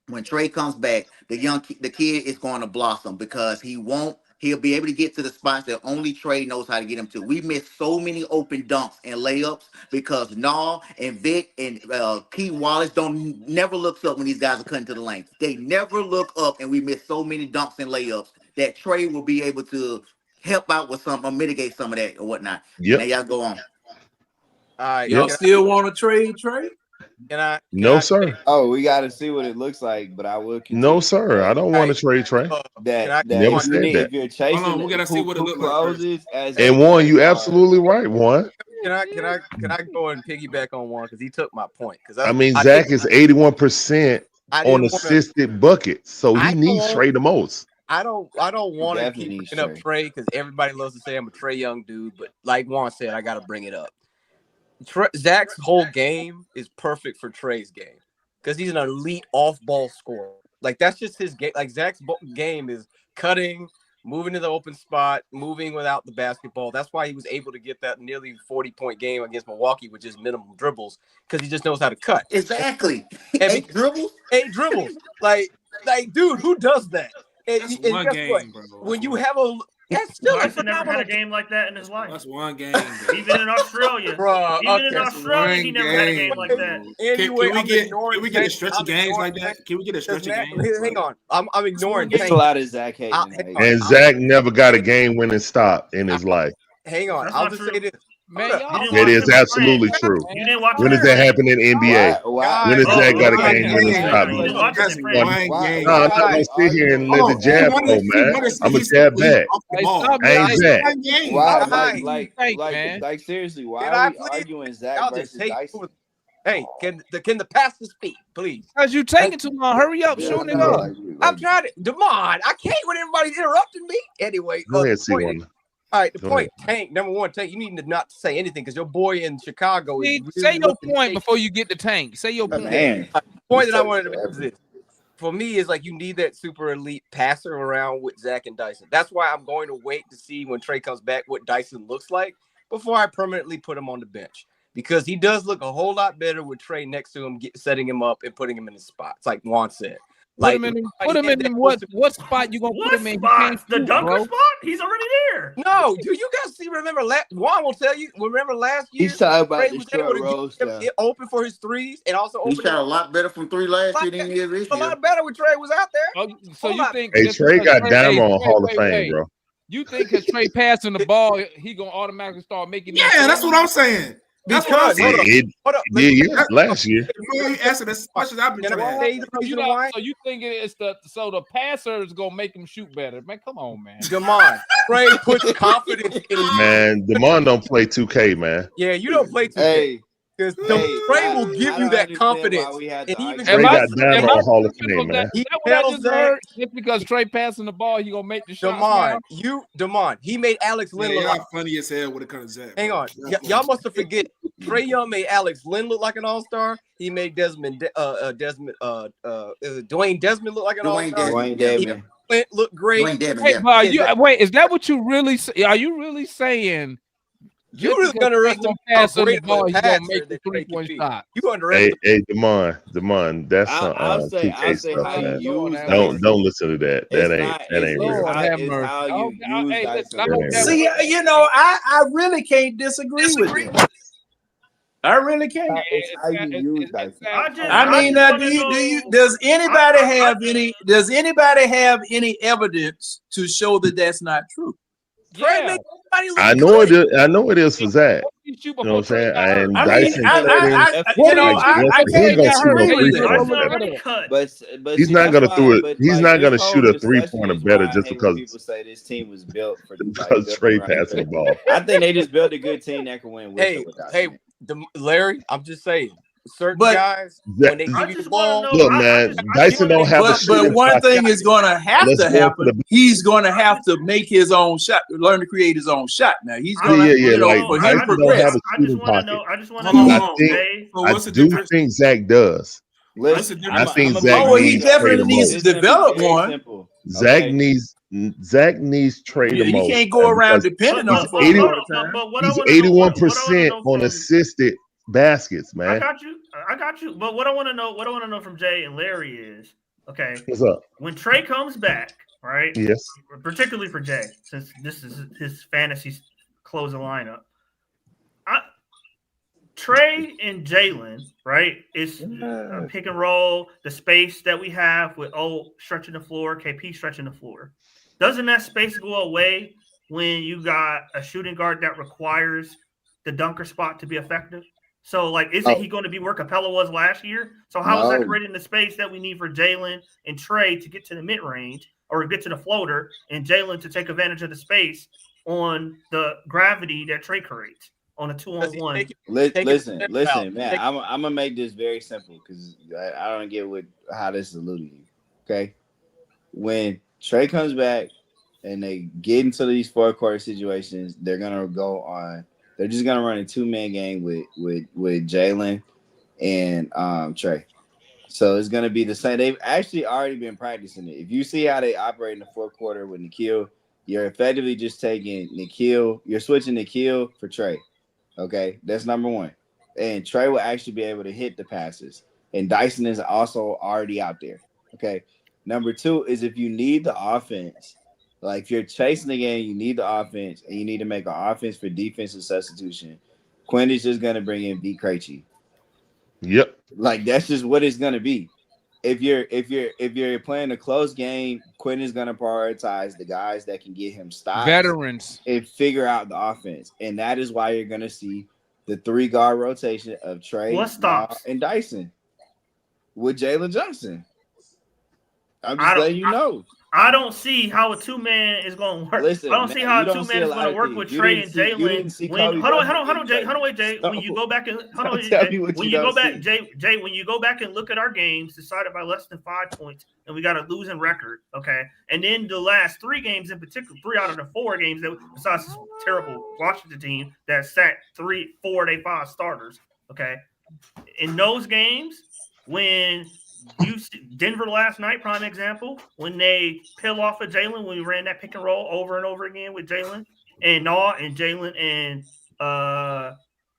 when Trey comes back, the kid is going to blossom because he'll be able to get to the spots that only Trey knows how to get him to. We missed so many open dunks and layups because Nah and Vic and Key Wallace never looks up when these guys are cutting to the lane. They never look up, and we missed so many dunks and layups that Trey will be able to help out with some or mitigate some of that or whatnot. Now y'all go on. All right, y'all still want to trade Trey? No, sir. Oh, we got to see what it looks like, but I will. No, sir. I don't want to trade Trey. Never said that. If you're chasing, Hold on, we gotta see what it looks like. And Juan, you absolutely right, Juan. Can I go and piggyback on Juan because he took my point? Because I mean, Zach is 81% on assisted buckets, so he needs Trey the most. I don't want to keep bringing up Trey because everybody loves to say I'm a Trey Young dude, but like Juan said, I got to bring it up. Zach's whole game is perfect for Trey's game because he's an elite off-ball scorer. Like that's just his game. Like Zach's game is cutting, moving to the open spot, moving without the basketball. That's why he was able to get that nearly 40-point game against Milwaukee with just minimum dribbles because he just knows how to cut. Exactly. And 8 dribbles. 8 dribbles. Like, dude, who does that? And one guess game, what? bro. When you have that's still a Dyson never phenomenal had a game like that in his life. That's one game, bro. Even in Australia. Bro, Even in Australia, he never had a game like that. Can we get a stretch of games like that? Can we get a stretch of games? Hang on. I'm ignoring It's a lot of Zach hating. And Zach never got a game-winning stop in his life. Hang on. I'll just say this. Man, That is absolutely true. You didn't watch When does that happen in the NBA? When does Zach got a game-winning stop? No, I'm not gonna sit here and let the jab go, man. I'm gonna jab back. I ain't Zach. Like seriously, why are we arguing Zach versus Dyson? Hey, can the pastor speak, please? Because you taking too long. Hurry up, shooting it up. I'm trying to. Demond, I can't when everybody's interrupting me. Anyway, Go ahead, C1. All right, the point, Tank. Number one, Tank. You need to not say anything because your boy in Chicago is. Say your point before you get the Tank. Say your point. The point that I wanted to make is this. For me, is like you need that super elite passer around with Zach and Dyson. That's why I'm going to wait to see when Trey comes back what Dyson looks like before I permanently put him on the bench because he does look a whole lot better with Trey next to him, setting him up and putting him in his spots, like Juan said. Put him in what spot you gonna put him in? The dunker spot? He's already there. No, do you guys remember Juan will tell you, remember last year? He's talking about Trey was able to get him open for his threes and also He shot a lot better from 3 last year than he did this year. A lot better when Trey was out there. So you think Hey, Trey got down on Hall of Fame, bro. You think because Trey passing the ball, he gonna automatically start making? Yeah, that's what I'm saying. That's what I'm saying. Last year. You answered as much as I've been trying. So you think it's the passer is gonna make him shoot better? Man, come on, man. Demond, Trey puts confidence in him. Man, Demond don't play 2K, man. Yeah, you don't play 2K. Because Trey will give you that confidence. And even Trey got down on Hall of Fame, man. Is that what I just heard? Just because Trey passing the ball, he gonna make the shot. Demond, he made Alex Lynn look like funny as hell when it comes to that. Hang on, y'all must have forget. Trey Young made Alex Lynn look like an all-star. He made Dwayne Desmond look like an all-star. Dwayne Desmond. Clint looked great. Wait, is that what you really say? Are you really saying? You really underestimate how great the ball. He's gonna make the 3-point shot. You underestimate. Hey, Demond, that's some 2K stuff, man. Don't listen to that. That ain't real. See, you know, I really can't disagree with you. I really can't. I mean, does anybody have any evidence to show that that's not true? Trey Yeah. make everybody look I know good. it is. I know it is for Zach. You shoot You know before what I'm Trey saying? got hurt. And I mean, Dyson I Tatum, you know, like, I he Trey ain't gonna got shoot hurt. a Hey, three Trey pointer. got already hurt. cut. But He's see, not that's gonna why. do it. But He's like not this gonna whole shoot a three discussion pointer is better why I just hate when because people say this team was built for like built Trey around passing the Trey. ball. I think they just built a good team that can win with or Hey, without hey, him. Larry, I'm just saying, certain but guys That- when they I give you the just want ball, to know. Look, man, Dyson don't have a but shooting one top thing shot. is gonna have Let's to go for happen. the He's gonna have to make his own shot, learn to create his own shot. Now he's I gonna, just yeah. want to Like know. for him I to Dyson don't have progress. a just shooting want to pocket. know. I just want to Hold know I on. from think Jay. So I what's the do difference? think Zach does. What's the Listen, difference? I think I'm Zach Oh, well, he needs Trey definitely the needs to most. It's gonna be develop very one. simple. Zach Okay. needs Trey the He most, can't go and around because depending But on he's but but folks 80 all hold the on. time. But what I he's want to know. What I want to 81% know on from. assisted baskets, I man. got you. I got you. But what I want to know. What I want to know from Jay and Larry is okay. What's up? When Trey comes back, right? Yes. Particularly for Jay, since this is his fantasy closing lineup. Trey and Jalen, right? It's a pick and roll, the space that we have with O stretching the floor, KP stretching the floor. Doesn't that space go away when you got a shooting guard that requires the dunker spot to be effective? So, like, isn't he going to be where Capella was last year? So, how is that No. creating the space that we need for Jalen and Trey to get to the mid range or get to the floater, and Jalen to take advantage of the space on the gravity that Trey creates on a 2-on-1? Listen, man. I'm gonna make this very simple because I don't get how this is alluding to you. Okay, when Trey comes back and they get into these 4-quarter situations, they're gonna go on. They're just gonna run a 2-man game with Jalen and Trey. So it's gonna be the same. They've actually already been practicing it. If you see how they operate in the 4th quarter with Nikhil, you're effectively just taking Nikhil. You're switching Nikhil for Trey. Okay, that's number one. And Trey will actually be able to hit the passes. And Dyson is also already out there. Okay. Number 2 is if you need the offense, like if you're chasing the game, you need the offense, and you need to make an offense for defensive substitution. Quinn is just gonna bring in V. Krejci. Yep. Like that's just what it's gonna be. If you're playing a close game, Quinn is gonna prioritize the guys that can get him stops, Veterans, and figure out the offense, and that is why you're gonna see the 3-guard rotation of Trey, What stops? and Dyson with Jalen Johnson. I'm just letting you know. I don't see how a 2-man is going to work. Listen, I don't man, see how you a don't 2-man see a is lot going to of work things. with You Trey didn't and see- you didn't Jalen. see When Kobe hold on, Bryant Jay. and Hold on, wait, Jay. So- When you go back and hold on, Tell me what when you you go don't back, see. Jay, when you go back and look at our games decided by less than 5 points, and we got a losing record, okay. And then the last 3 games in particular, 3 out of the 4 games that besides this terrible Washington team that sat 4 of their 5 starters, okay. In those games, when Denver last night, prime example, when they peel off of Jalen, when we ran that pick and roll over and over again with Jalen and Naw and Jalen and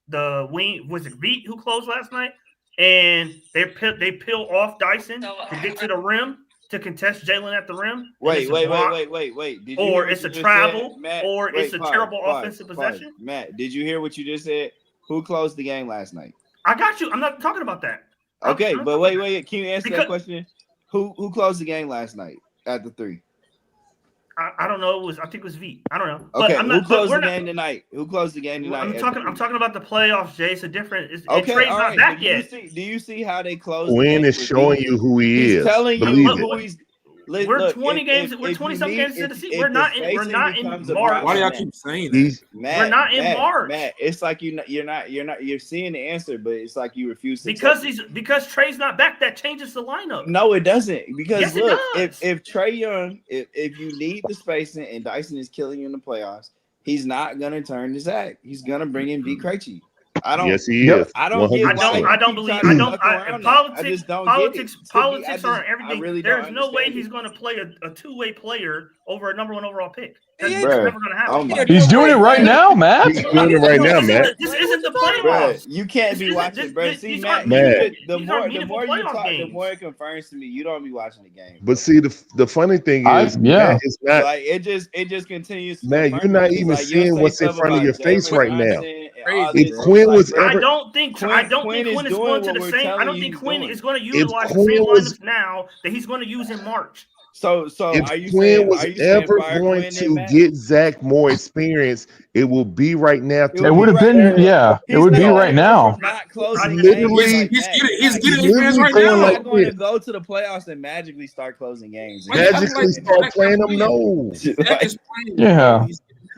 the wing, was it Beat who closed last night? And they peel off Dyson to get to the rim to contest Jalen at the rim. Wait. Did Did you hear or what it's you a just travel, said? Matt, or it's a pause, terrible pause, offensive pause. possession. Matt, did you hear what you just said? Who closed the game last night? I got you. I'm not talking about that. Okay, I'm but talking wait. Can you answer that Because- question? Who closed the game last night at the 3? I don't know. I think it was V. I don't know. Okay, I'm who not, closed we're the not- game tonight? Who closed the game tonight? I'm at talking. the I'm talking about the playoffs, Jay. It's a different. And Okay, Trey's all not right. back but yet. Do you see how they closed? Quinn the is game showing with you who he He's is. telling you Believe who it. he's. We're 20 games. We're 20-something games into the season. We're not in March. Why do y'all keep saying that? Matt, We're not in March. Matt, it's like you're seeing the answer, but it's like you refuse to. Because Trey's not back. That changes the lineup. No, it doesn't. Because Yes, it look, does. if Trey Young, if you need the spacing and Dyson is killing you in the playoffs, he's not gonna turn to Zach. He's gonna bring in V. Krejci. Yes, he is. I don't get. 100%. why I don't keep believe. trying I to don't. duck around that. Politics. I just don't Politics. get it. Politics To me, are everything. I really don't There's no way understand he's it. going to play a 2-way player over a number 1 overall pick. That's Bruh. never going to happen. Oh my He's doing it right now, Matt. He's doing it right now, Matt. This isn't the Bruh, playoffs. you can't be This watching, isn't- bro. this- See, these Matt, aren't Matt. the these more aren't you meaningful talk, the games. more it confirms to me you don't be watching the game. But see, the funny thing is, Matt, it's not. Like it just continues. To Matt, confirm you're not it. It's even like, you'll seeing say what's in stuff front of about your face Jalen right now. Johnson and all If this Quinn stuff. was Like, I ever, don't think Quinn is doing going to what the we're same. I telling don't you think he's Quinn doing. is going to If utilize the Quinn same was- lineups now that he's going to use in March. So If are you Quinn saying was fire ever going Quinn then, to Matt? get Zach more experience, it will be right now It to It would would be have right been, now. yeah, it He's would be not right gonna go now. from not closing He's games literally like that. He's Matt, getting he's experience literally right he's going now. like not going to this. go to the playoffs and magically start closing games Why you again. acting like Magically start playing them. Quinn? No, Zach Like, is playing, bro. Yeah.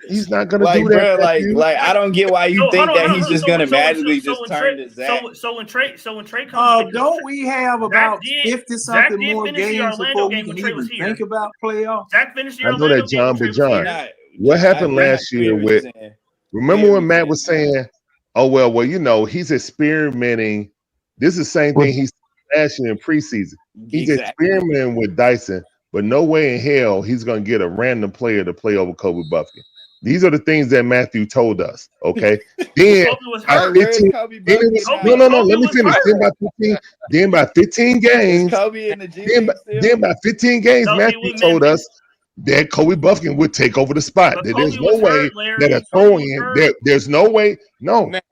he's not gonna like, do that, bro, Matthew. I don't get why you So hold think on, that hold he's on. just gonna magically just when turn Trey, to Zach. so when Trey comes back, Don't we have Zach about did 50 Zach something did more finish the games Orlando before we game when can Trey was even here. think about playoffs? Zach finished the I know Orlando that, game when John, Trey but was John, here. Not, what John, happened we last hear year what you're with? saying. Remember Hear when what you're Matt was saying. saying, "Oh well, you know, he's experimenting." This is the same With thing he's last year in preseason. He's Exactly. experimenting with Dyson, but no way in hell he's gonna get a random player to play over Kobe Buffkin. These are the things that Matthew told us. Okay, then Kobe was by hurt. Where's 15, Kobe then it Buffkin was now? no. Kobe Let me was finish. hurt. Then by 15 Is games, Kobe in the G then League still? then by 15 games, No, Matthew we told us that Kobe Buffkin would take over the spot. but That Kobe there's no was way hurt, Larry. that a Kobe throw was in, hurt. there's no way,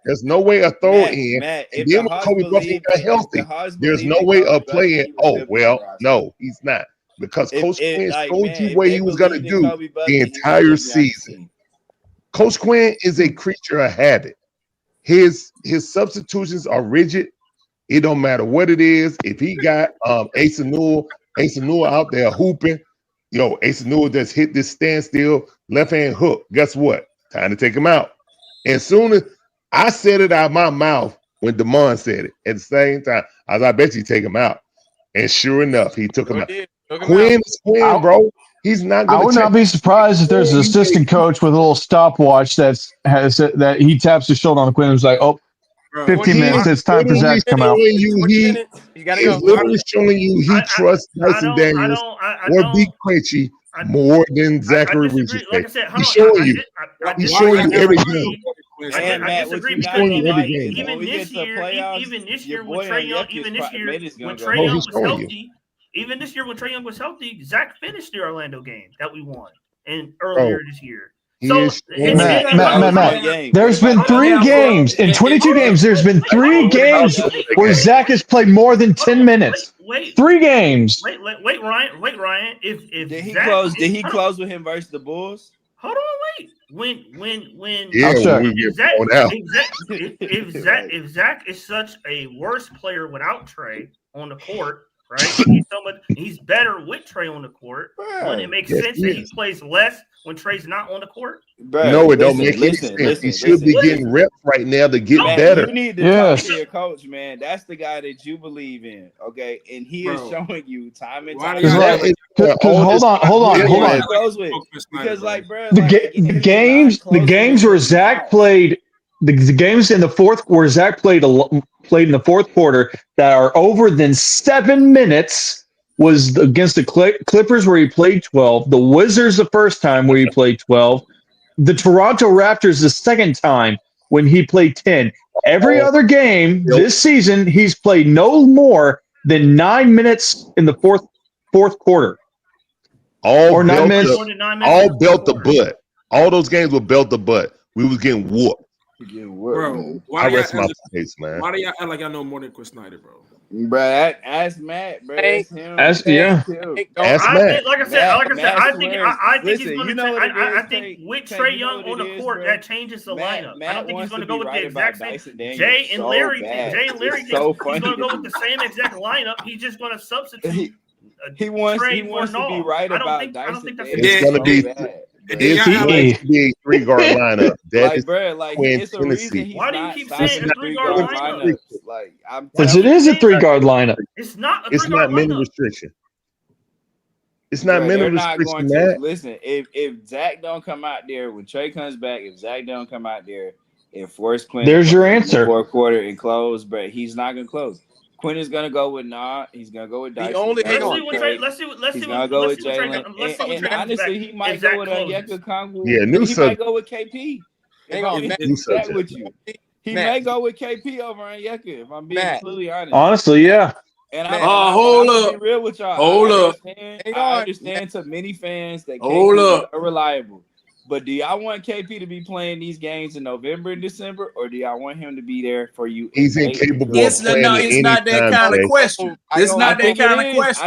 there's no way a throw in. Matt, And if then the when Hawks Kobe Buffkin believe got that, healthy, there's no way Kobe of playing. Buffkin, he would Oh, still be on the well, roster. no, he's not. Because Coach Quinn showed you If what they he was going to believed in do Kobe the Buffkin, he would entire still be on the season. team. Coach Quinn is a creature of habit. His substitutions are rigid. It don't matter what it is. If he got Asa Newell out there hooping, Asa Newell just hit this standstill left hand hook. Guess what? Time to take him out. And soon as I said it out of my mouth when Damon said it, at the same time, I bet you take him out. And sure enough, he took him out. Quinn is Quinn, bro. He's not I going would to not be surprised if there's an assistant coach with a little stopwatch that he taps his shoulder on the Quinn and is like, oh, 15 minutes. It's time for Zach to come out. You gotta He's go. literally showing you he trusts Dyson Daniels or Big Quincy more than Zachary Richardson. Like I said, hold He's on. showing you. He's showing you every game. And Matt, what disagree you He's not showing gonna you every like game. is when we get to the playoffs, even this your year boy when Trey Young, Onyeka even is this year made his when gonna Trey go. Young he's was showing you. healthy, even this year when Trey Young was healthy, Zach finished the Orlando game that we won and earlier this year. He So is showing it's- you. it's- Matt. There's been 3 games in 22 games. There's been 3 games where Zach has played more than 10 minutes. 3 games. Wait, Ryan. If Did he Zach, close? Did he close with him versus the Bulls? Hold on, wait. When Yeah, when we if get Zach, blown out. if Zach is such a worse player without Trey on the court, right? He's better with Trey on the court. Wouldn't it make Yes, sense he that he is. plays less when Trey's not on the court? Bruh, No, it don't make any listen, sense. He listen, should be listen. getting reps right now to get Matt, better. you need to Yes. talk to your coach, man. That's the guy that you believe in, okay? And he is Bro. showing you time and Why time do y'all again. have Because hold on. Close with. Because, like, bro, The games where Zach played, the games in the fourth where Zach played in the fourth quarter that are over than 7 minutes was against the Clippers where he played 12, the Wizards the first time where he played 12, the Toronto Raptors the second time when he played 10. Every other game this season, he's played no more than 9 minutes in the fourth quarter. All Or 9 belt minutes. the, all belt the butt. All those games were belt the butt. We was getting whooped. Bro, I rest my case, man. Why do y'all act like I know more than Chris Snyder, bro? Bro, ask Matt, bro. That's him. Ask Matt. Like I said, Matt I think Listen, he's going you to. know what it I is, think with Trey, Trey you know Young what on it the is, court, bro? that changes the lineup. I Matt don't think he's wants going to to go be with right the exact about same. Dyson Daniels Jay and so Larry, bad. Jay and Larry, It's so he's funny going to go to with the same exact lineup. He's just going to substitute. He wants Trey to for be Nall. right I don't about think Dyson that's It's gonna be. It's going to be a 3-guard lineup. That like, is bro, like Quinn, it's a reason Tennessee. he's Why do you not keep stopping saying the a 3-guard 3-guard lineup? lineups. Like, I'm Because telling it is a you, 3-guard lineup. It's not a It's 3-guard not minute lineup. restriction. It's not Bro, minute they're not restriction, going to Matt. listen. If Zach don't come out there when Trey comes back, if Zach don't come out there and force Quinn, There's your in the answer. fourth quarter and close, but he's not gonna close. Quinn is gonna go with Nah. He's gonna go with Dyson. Let's see what He's gonna go with Trey Jalen. And honestly, he might go with Onyeka Okongwu. Yeah, He Noosa. might go with KP. Hang on, If Matt. I'm that with you. He Matt. may go with KP over Onyeka, if I'm being Matt. completely honest. Honestly, yeah. And Hold I'm gonna up. be real with y'all. Hold up. I understand to many fans that Hold KP up. is unreliable. But do y'all want KP to be playing these games in November and December, or do y'all want him to be there for you? He's in incapable April? of playing at It's any not that time, kind of Jay. question. It's not that kind of question.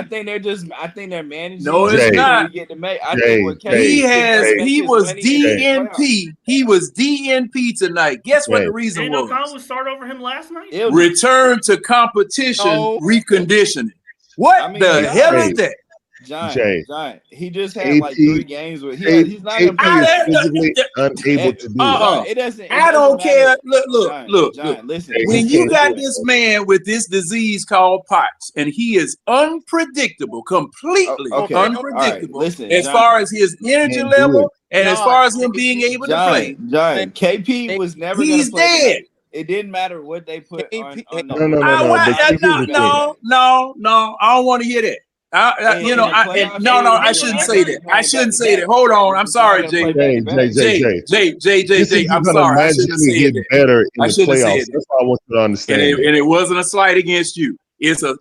I think they're managing. No, it it's until not. we get to May. I Jay, think what He KP was when he is in the playoffs. DNP. He was DNP tonight. Guess what Jay. the reason Daniel was? Collins start over him last night. Return to competition, No. reconditioning. What I mean, the John- hell Jay. is that? Jay. John, he just had like KP 3 games with. He's not gonna KP play. is physically unable to do it. John, it doesn't. I don't care. Matter. Look. John, listen. Jay, When he you can't got do it. this man with this disease called POTS, and he is unpredictable, completely Okay. unpredictable, All right. Listen, as John. far as his energy Can't do level it. and as far as him being able to play. John, KP was never. He's gonna play dead. tonight. It didn't matter what they put on. No. But I here's the thing. don't want to hear that. I shouldn't say that. I shouldn't say that. Hold on. I'm sorry, Jay. Jay. This Jay. I'm isn't gonna sorry. I shouldn't have magically said get that. better in I the shouldn't have playoffs. said that. That's all I want you to understand. And it wasn't a slight against you. It's not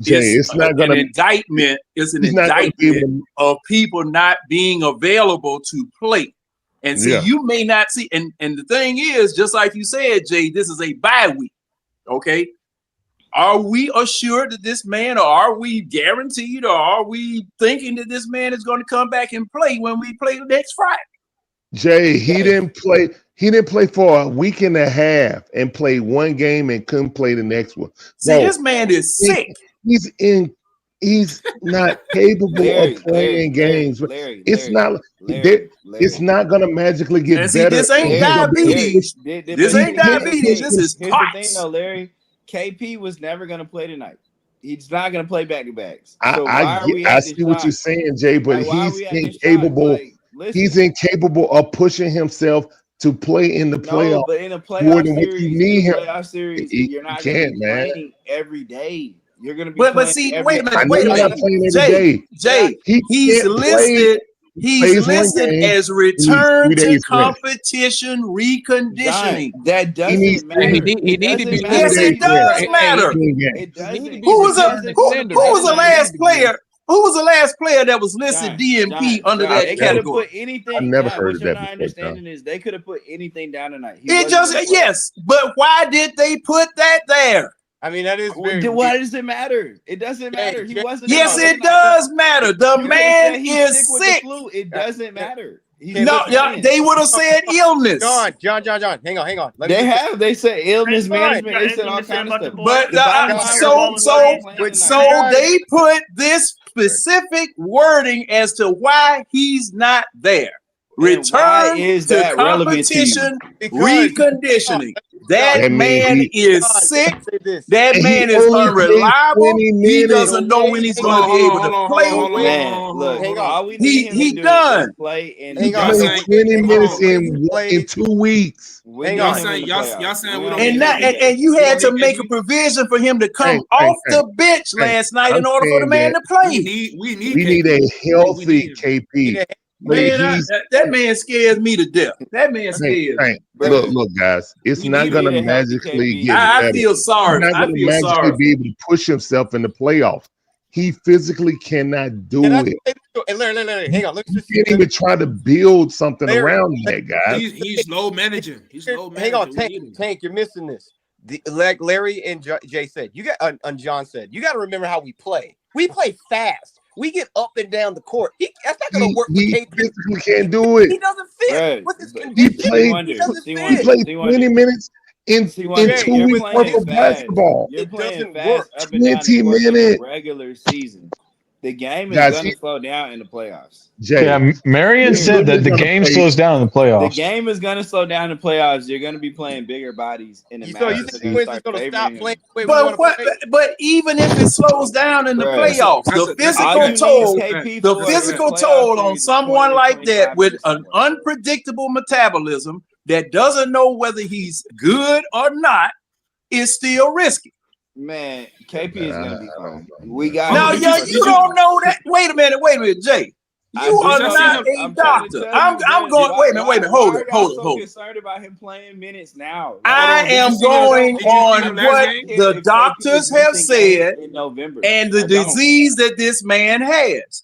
gonna- an indictment. It's an He's not gonna be indictment of people not being available to play. And see, Yeah. you may not see. And the thing is, just like you said, Jay, this is a bye week. Okay. Are we assured that this man, or are we guaranteed, or are we thinking that this man is going to come back and play when we play next Friday? Jay, he didn't play. He didn't play for a week and a half and played one game and couldn't play the next one. See, this man is sick. He's not capable of playing games. It's not going to magically get And see, better. this ain't diabetes. This ain't diabetes. This is Here's the thing, POTS. though, Larry. KP was never going to play tonight. He's not going to play back to backs. I see what you're saying, Jay, but he's incapable. He's incapable of pushing himself to play in the playoffs. But in a more than what you need him. playoff series, He you're not can't, going to be man. playing every day. You're going to be. But playing see, every wait a minute, I know wait a you're not minute, playing every day. Jay. He He's can't listed. play. He's Plays one listed game, as he return needs to 3 days rest. competition reconditioning. That He needs doesn't matter. He need to be. Yes, it does matter. It doesn't. Who was the last player? Who was the last player that was listed DNP under that They could have category? put anything. I've never John, heard what of you're that not before, John. understanding is they could have put anything down tonight. It just yes, but why did they put that there? I mean, that is very. Why does it matter? It doesn't matter. He wasn't. Yes, it does matter. The man is with sick. the flu. It doesn't matter. No, they would have said illness. John. Hang on. Let me They just- have. They said illness That's fine. management. They said all kinds of stuff. But The bottom line so they put this specific wording as to why he's not there. Return is to that relevant to you? competition, reconditioning. That man is sick. That And man he is only unreliable. played 20 He minutes. doesn't know when he's going to be able to play. Man, look, all we need him He to do done. is play and He played 20 minutes in 2 weeks. Y'all saying we don't And you had to make a provision for him to come off the bench last night in order for the man to play. We need a healthy KP. Man, that man scares me to death. That man scares me. Look, guys, it's not going to magically get better. I feel sorry. He's not going to magically be able to push himself in the playoffs. He physically cannot do it. And Larry, hang on. He can't even try to build something around that guy. He's low managing. Hang on, Tank, you're missing this. Like Larry and Jay said, and John said, you got to remember how we play. We play fast. We get up and down the court. That's not going to work for KP. Physically can't do it. He doesn't fit with his He condition. played He doesn't fit. 20 minutes in 2 weeks worth of basketball. You're playing fast work. up and down the 20 court in the minutes. regular season. The game is Guys, going to slow down in the playoffs. Yeah, Marion said that the game slows down in the The playoffs. game is going to slow down in the playoffs. You're going to be playing bigger bodies in the So you matches. think Quinn's is going to stop playing? But even if it slows down in the playoffs, the physical toll on someone like that with an unpredictable metabolism that doesn't know whether he's good or not is still risky. Man, KP is going to be fine. We got now. You don't know that. Wait a minute, Jay. You are not a doctor. I'm going. Wait a minute. Hold it. Concerned about him playing minutes now. I am going on what the doctors have said in November and the disease that this man has.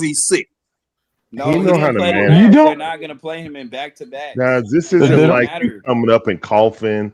because he's sick. No, He he know how didn't to play manage. tonight. You don't- They're not going to play him in back to back. Guys, this They isn't don't like matter. you coming up and coughing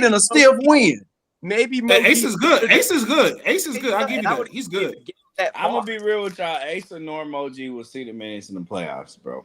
needing a stiff win. Maybe Ace is good. Ace is good. Ace is good. I'll give you that. He's good. I'm gonna be real with y'all. Ace or Norm OG will see the minutes in the playoffs, bro.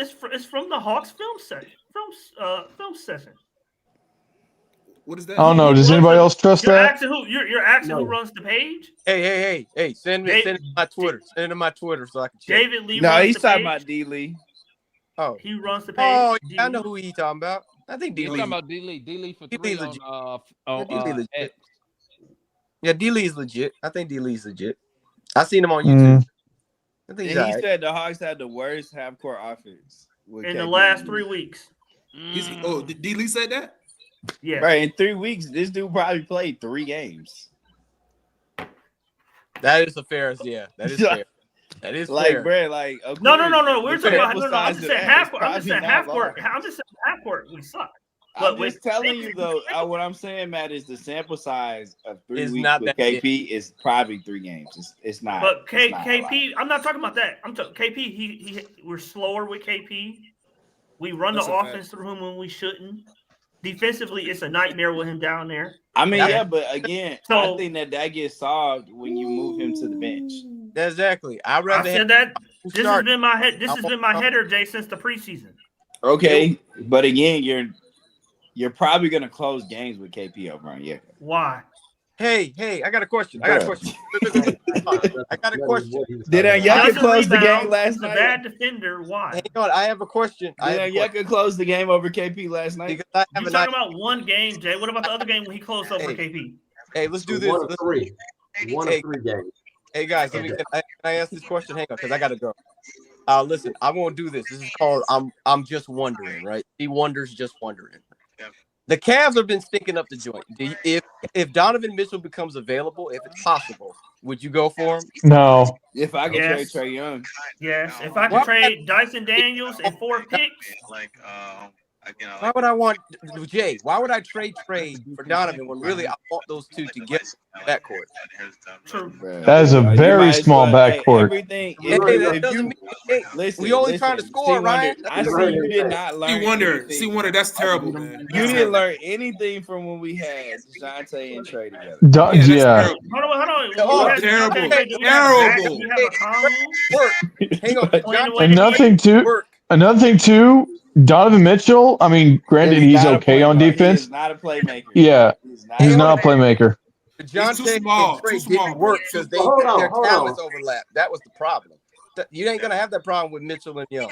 it's from the Hawks film session. Film session. What is that? I don't know. Does anybody else trust You're that? asking who? You're asking who runs the page? Hey! Send it to my Twitter. Send it to my Twitter so I can check. David Lee. No, runs he's the talking page. about D Lee. Oh, He runs the page. oh, yeah, I know who he talking about. I think He's D-Lee. talking about D Lee. D Lee for D-Lee 3 legit. on D-Lee legit. X. Yeah, D Lee's legit. I think D Lee's legit. I seen him on YouTube. I think he's And all he right. said the Hawks had the worst half court offense in the last 3 weeks. Oh, D Lee said that? Yeah. Right, in 3 weeks, this dude probably played 3 games. That is a fair, yeah. That is fair. That is Like, fair. bro, like No. We're talking about sample I'm size just of saying that half is court. I'm just saying probably half not court. long. I'm just saying half court. We suck. I'm But just telling you though, what I'm saying, Matt, is the sample size of 3 It's weeks not with that KP is probably 3 games. It's not. But it's not a lot. KP, I'm not talking about that. I'm talking KP. He we're slower with KP. We run That's the a fact. offense through him when we shouldn't. Defensively, it's a nightmare with him down there. I mean, Okay. yeah, but again, So- I think that gets solved when you move him to the bench. Exactly. I'd I rather said that. This has start. been my head. This I has want- been my header, Jay, since the preseason. Okay, but again, you're probably gonna close games with KP over on Yeka. Why? Hey, I got a question. I got a question. Did Onyeka Doesn't close the rebound, game last he's a night? bad defender. Why? Hang on, I have a question. Did Onyeka close the game over KP last night? Because I have You talking about one game, Jay? What about the other game when he closed over KP? Hey, let's do this. One of three. One of Hey, 3 games. hey guys, can I ask this question? Hang on, because I gotta go. Listen, I won't do this. This is called I'm just wondering, right? He wonders, just wondering. The Cavs have been stinking up the joint. If Donovan Mitchell becomes available, if it's possible, would you go for him? No. If I could Yes. trade Trae Young, Yes. If I could Why- trade Dyson Daniels and 4 picks, Why would I want Jay? Why would I trade for Donovan when really I want those two to get backcourt? true. That is a You might very as small well- hey, backcourt. everything. Hey, If that you doesn't mean hey, listen, we only trying to listen, score, C. Ryan. Wonder, I see you did not learn. See Wonder, anything. that's terrible, man. You That's didn't learn anything from when we had DeJounte and Trey together. that's Yeah. terrible. Hold on. Oh, We had- terrible. okay, do we have Terrible. Do we have a common? Work. Hang on. Playing the way And that he nothing too. Work. Another thing too. Donovan Mitchell. I mean, granted, He's he's not a okay point on guard. He defense. is not a playmaker. Yeah, He's not he's not a playmaker. John too Tay small, and Trey too small, didn't work bro. because Hold on, their hold talents on. overlap. That was the problem. You ain't gonna have that problem with Mitchell and Young.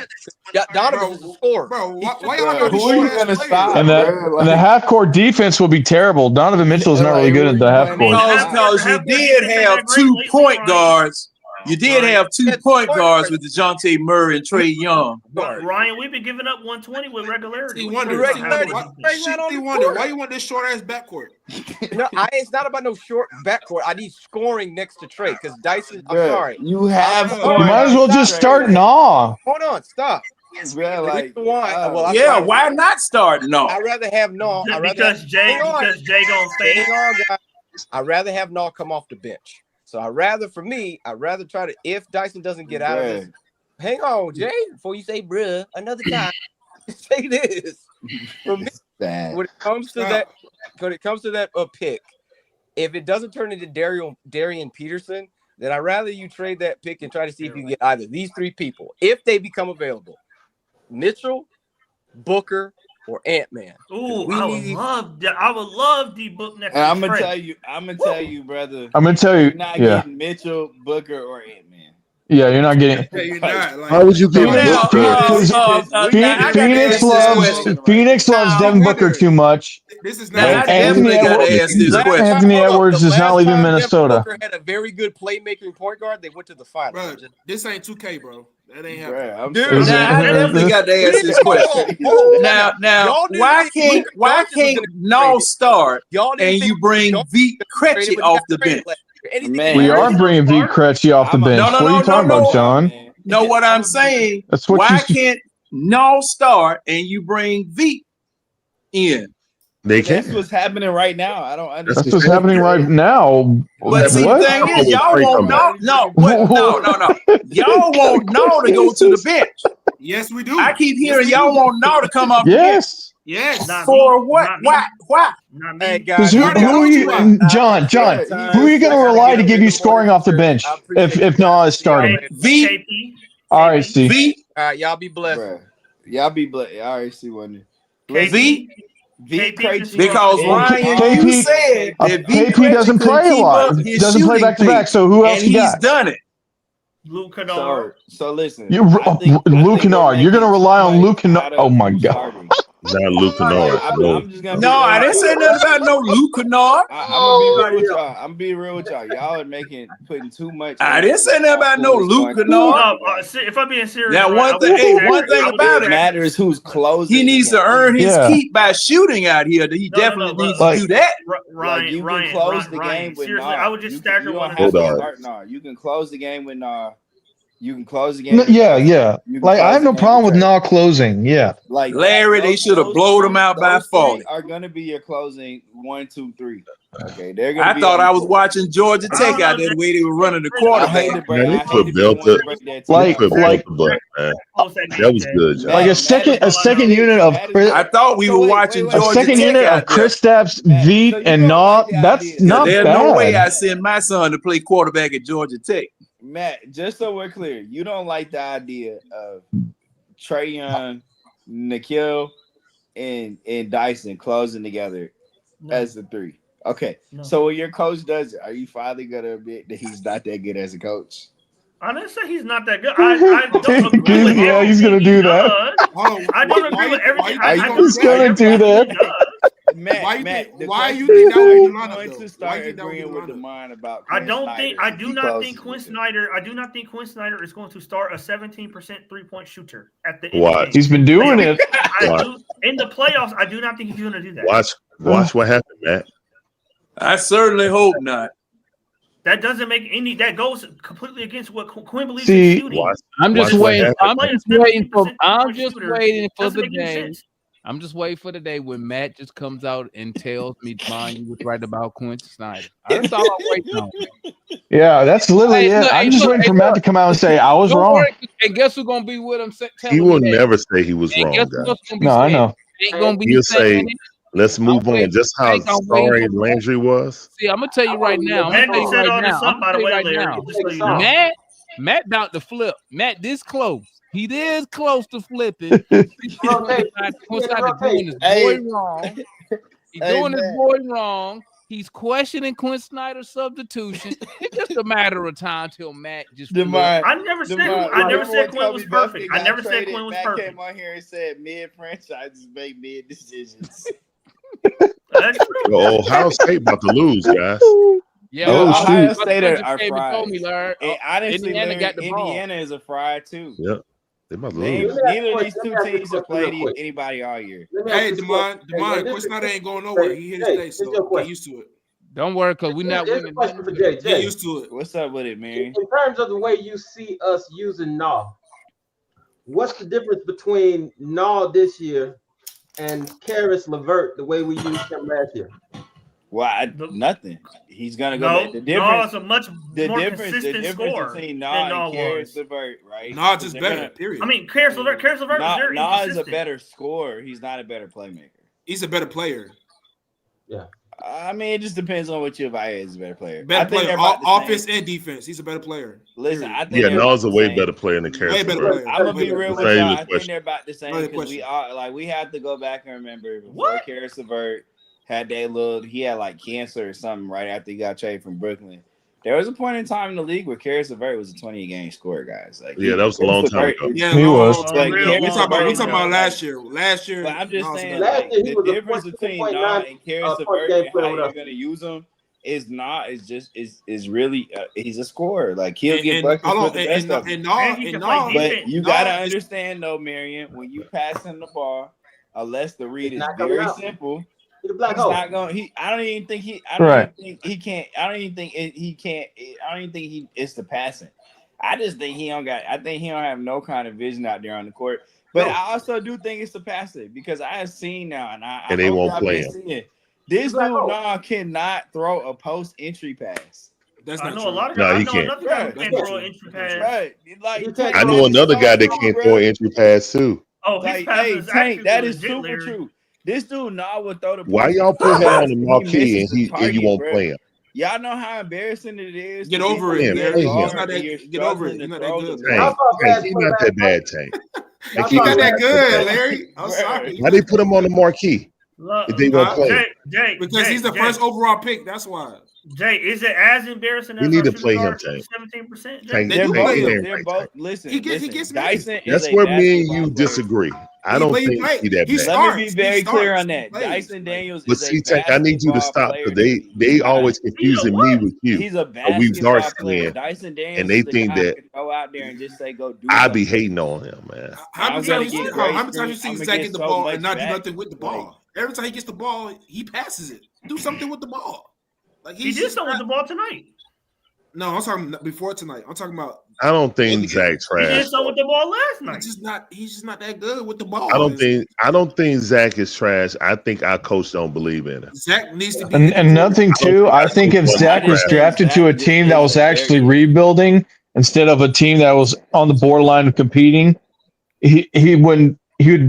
Donovan is a scorer. Bro, why He's- y'all got Who these are you short-ass gonna players? stop? And the half court defense will be terrible. Donovan Mitchell is not really good at the half court. Because you did have 2 point guards. You did have 2 point guards with DeJounte Murray and Trey Young. But Ryan, we've been giving up 120 with regularity. See What Wonder, you Ready, talking ready. about? Trey's not on See the Wonder, court. why you want this short ass backcourt? No, it's not about no short backcourt. I need scoring next to Trey because Dyson. I'm Bruh, sorry. You have. You might as well just start Nah. Hold on, stop. Bruh, The like, reason why, well, I'm Yeah, sorry. why not start? No. I'd rather have Naw. I'd rather Because Jay gonna stay. Hang on, guys. I'd rather have Naw come off the bench. So I'd rather try to, if Dyson doesn't get out of this. Hang on, Jay, before you say bruh, another time. Say this. For me, when it comes to that pick, if it doesn't turn into Darian Peterson, then I'd rather you trade that pick and try to see if you can get either these 3 people, if they become available. Mitchell, Booker, or Ant-Man. Ooh, I would love D Book next. And to I'm gonna Trey. tell you, brother. I'm gonna tell you. You're not Yeah, getting Mitchell, Booker, or Ant-Man. yeah. You're not getting. Yeah, you're not. Like, Why would you pick Phoenix loves Devin Booker too much. This is Now, I not. definitely got to ask this question. Anthony Edwards is not leaving Devin Minnesota. Booker had a very good playmaking point guard. They went to the finals. Bro, this ain't 2K, bro. That ain't happening. Bruh, I'm Dude, serious. Now, I definitely got to ask this question. Now, Y'all didn't why think can't No start Y'all didn't and think you bring V traded, Krejci but off got the traded bench? last year. Anything Man. We you are bringing V. Krejci off the I'm a- bench. No, What are you talking about, John? Know what I'm saying? That's what Why you. can't No start and you bring V in? They That's can't. what's happening right now. I don't understand. That's what's happening right now. But see, What? the thing is, y'all want no. Y'all want No to go to the bench. Yes, we do. I keep Yes, hearing we y'all do. want No to come off the bench. Yes. Yes. Not For me. what? Not me. Why? Why? Not me. Hey, Because guys, who Marty, are you, John? Who are you going to rely to give you scoring off the bench if Nah is starting? V. KP. All right, see. V. All right, y'all be blessed. Bruh. Y'all be blessed. I already see one. V. V. Krejci. Because Ryan, you said that V. KP doesn't Krejci could play a keep lot. up He his doesn't play shooting back to back. thing, So who else and you he's got? done it. Luke Kennard. So listen. You, I think Luke we're Kennard. You're going to making rely too on much Luke Kennard. out of Oh my who's God. starting. Not Luke Kennard. No. I'm just gonna No, I didn't say nothing about no Luke Kennard. I'm gonna be real with y'all. I'm being real with y'all. Y'all are putting too much. I didn't say nothing about no Luke Kennard. No, if I'm being serious, Now, right, one thing about It it, matters who's closing. he needs to earn his keep by shooting out here. He definitely needs to do that. Ryan, you Ryan, can close Ryan, the Ryan, game with seriously, Nah. I would just stagger one. You Hold on. You can close the game with Nah. You can close the game. No, with yeah, Nah. yeah. You can Like I close have the no game problem with Trey. not closing. Yeah. Like Larry, they should have blowed him out by those 40. three are gonna be your closing 1, 2, 3. Okay, they're gonna. I thought I was watching Georgia Tech out there the way they were running the quarterback. Man, they put Belter. Like- They put like- Belter butt, man. That was good, John. Like a second unit of Chris, I thought we were watching a Georgia second Tech unit out of there. Chris Stapps, Veet, and Nah. That's not There's bad. no way I send my son to play quarterback at Georgia Tech. Matt, just so we're clear, you don't like the idea of Trae Young, Nikhil, and Dyson closing together as the three. Okay, so when your coach does it, are you finally gonna admit that he's not that good as a coach? I didn't say he's not that good. I don't agree with Yeah, he's gonna do that. I don't agree with everything. He's gonna do that. Matt, Why you Matt, think? the Why you question think that is, was are the you lineup, going though? to Why start you think that was agreeing the with the lineup? mind about I Quinn don't Snyder think. I if do he not closes think Quinn with it? Snyder. I do not think Quinn Snyder is going to start a 17% 3-point shooter at the end. Watch. Of the game. He's been doing it. I do, in the playoffs. I do not think he's going to do that. Watch what happened, Matt. I certainly hope not. That doesn't make any. That goes completely against what Quinn believes See, in shooting. I'm just Watch what waiting. happened. I'm just waiting for. I'm 17% just shooter waiting for doesn't the make any day. sense. I'm just waiting for the day when Matt just comes out and tells me, "Mom, you was right about Quinn Snyder." That's all I'm waiting on. Yeah, that's literally Hey, it. look, I'm hey, just look, waiting hey, for Matt look. to come out and say I was Don't wrong. worry, and guess who's gonna be with him? He Telling will me that. never say he was And wrong, guess guys. what's gonna be No, I saying? know. Ain't gonna be He'll say, saying it. let's move I'm on. waiting. Just how I'm waiting sorry for Landry was. See, I'm gonna tell you right now. I'm Mandy gonna tell you said right all this now. stuff, I'm by gonna the tell you way, right Larry. now. Just so you know. Matt about to flip. Matt this close. He is close to flipping. He's doing his boy wrong. He's doing his boy wrong. He's questioning Quinn Snyder's substitution. It's just a matter of time till Matt just. I never said. I never said Quinn was perfect. I never said Quinn was Matt perfect. came on here and said mid franchises make mid decisions. That's true. Oh, Ohio State about to lose, guys. Yeah, Oh, Ohio shoot. State Just are came and fried. told me, Larry. And honestly, Indiana Larry, got the ball. Indiana is a fried too. Yep. They about to Neither lose. of these two teams have played anybody all year. Hey, Demond, Quinn Snyder ain't going nowhere. He here to stay, so get used to it. Don't worry, cause we're not Here's a winning. question for Jay. Get used to it. What's up with it, man? In terms of the way you see us using Nah, what's the difference between Nah this year and Karis LeVert the way we used him last year? Well, nothing. He's gonna go No, back. The Nah difference, is a much more consistent scorer between than Nah Nah and Karis was. LeVert, right? Nah, just They're better. gonna- Period. I mean, Karis LeVert was very Nah is a inconsistent. better scorer. He's not a better playmaker. He's a better player. Yeah. I mean, it just depends on what you evaluate as a better player. I Better think player. they're about the same. Offense and defense. He's a better player. Listen, Period. I think Yeah, they're Nas about a the way same. better player than Way Karis better LeVert. player. I'm gonna be real with Same y'all. I question. think they're about the same Another because we question. are like we have to go back and remember before Karis LeVert had that little. He had like cancer or something right after he got traded from Brooklyn. There was a point in time in the league where Karis LeVert was a 20-game scorer, guys. Like Yeah, that was a long time LeVert ago. is- Yeah, He was. Like, real Karis We talking LeVert about is last year. Last year. But I'm just Nas saying, better. Last like, year, he the was a difference between 14.9 Nah and Karis per LeVert game and player how with you're us. gonna use him is not is really he's a scorer. Like he'll And- get and- buckets hold for on, the and- best and- of them. and Nas- And he and can play Nas- But defense. you Nas gotta is- understand though, Marion, when you pass him the ball, unless the read is not coming very out. simple, He's a black he's hole. not going. I don't even think he. Right. He can't. I don't even think he can't. I don't even think he. It's the passing. I just think he don't got. I think he don't have no kind of vision out there on the court. But No. I also do think it's the passing because I have seen now, and I And they hope won't y'all play been him. seeing. This Black dude hole. now cannot throw a post entry pass. That's I not know true. a lot of No, guys. he I know can't. another guy who Right. can't That's throw not an entry true. pass. Right. Like You Tank can't I know Davis is another guy so that true, can't bro. throw an entry pass too. Oh, his Like, pass hey, is Tank, actually that is legit, super Larry. true. This dude now would throw the Why post y'all put him pass on the and he marquee misses and the you won't target, play bro. him? Y'all know how embarrassing it is. Get to over be it, Yeah, a play Larry. him. guard It's not and that. you're Get over it. struggling You're to not throw that the good. Tank, Y'all saw Tank, bad he's play not last that year. bad, Tank. Y'all Tank, He's saw not that bad good, play. Larry. I'm sorry. Why they put him on the marquee Look, if they won't play? Jay, Because he's the Jay. first overall pick. That's why. Jay, is it as embarrassing You as need our to play him, shooting Tank. 17%? Tank, They're Tank, both. he ain't They're right, both. Tank. Listen, He listen. gets Dyson is That's a where me and basketball you player. disagree. I He, don't but he think play. he that He bad. Let me be starts. very He clear starts. on He that. plays. Dyson Daniels But is a see, Tank, I need you to basketball stop player. because they always He's a confusing what? me with you. He's a We dark basketball player. skinned, Dyson Daniels and they is a think guy who that can go out there and just say, "Go do I something." be hating on him, man. How I'm many gonna times you get see? great How many times you screen. see I'm gonna Zach get get the so ball much and not do back. nothing with the Like, ball? Every time he gets the ball, he passes it. Do something with the ball. Like He he's did just something with not. the ball tonight. No, I'm talking before tonight. I'm talking about. I don't think Zach He did trash. something with the ball last He's night. just not. He's just not that good with the I ball. don't think Zach is trash. I think our coach don't believe in him. Zach needs to be. And another thing I don't too, think I our think coach if wants Zach to was trash. drafted to a team that was actually rebuilding instead of a team that was on the borderline of competing, he would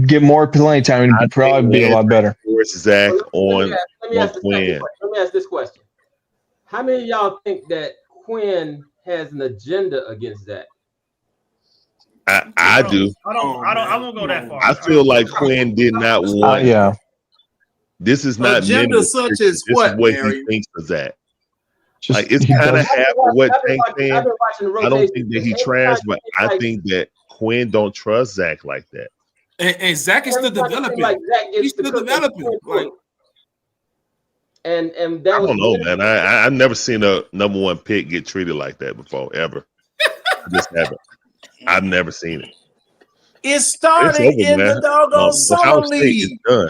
get more playing time and he'd probably be a lot better. Force Zach Let on me ask the second Quinn. question. Let me ask this question. How many of y'all think that Quinn has an agenda against Zach? I do. I won't go that far. I feel like Quinn did not want. Yeah. This is not Agenda mental such picture. as This what, is what Mary? he thinks of Zach. Just, Like it's he kind of doesn't- half of what Tank I've saying. been watching the I don't rotation. think that he Every trash, time but it seems I like- think that Quinn don't trust Zach like that. And Zach is still every time it seems developing. like Zach gets He's to still cook developing. Quinn Like cook. And that I was don't know, man. I've never seen a number one pick get treated like that before, ever. I just haven't. I've never seen it. It It's started over, in man. the doggone summer Ohio State is league. done.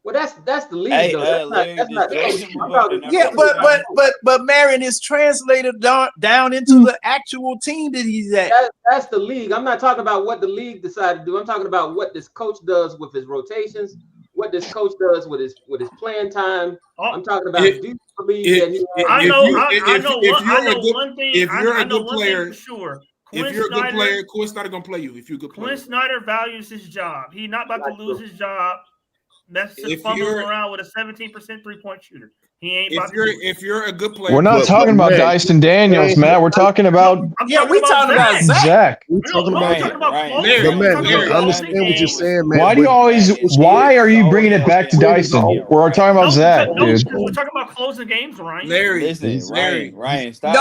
Well, that's the league Hey, though. That's Larry, not does the Georgia coach. move I'm up talking- to Yeah, number but Marion is translated down into the actual team that he's at. That's the league. I'm not talking about what the league decided to do. I'm talking about what this coach does with his rotations, what this coach does with his playing time. I'm talking about do you believe that he has I know if one thing. if you're I a know good one player, thing for sure. if you're a good player, Quinn Snyder gonna play you. If you're a good player, Quinn Snyder values his job. He's not about to lose his job. That's just If fumbling you're- around with a 17% 3-point shooter. He ain't about if you're a good player, We're not talking about Dyson Daniels, Matt. We're talking about we talking about Zach. We're talking about talking about But closing. man, Talking I understand what you're saying, man. Why do you but- always? Why are you bringing it back to Dyson? We're talking about Zach, dude. because we're talking about closing games, Ryan. Larry, Listen, Larry. Ryan, stop.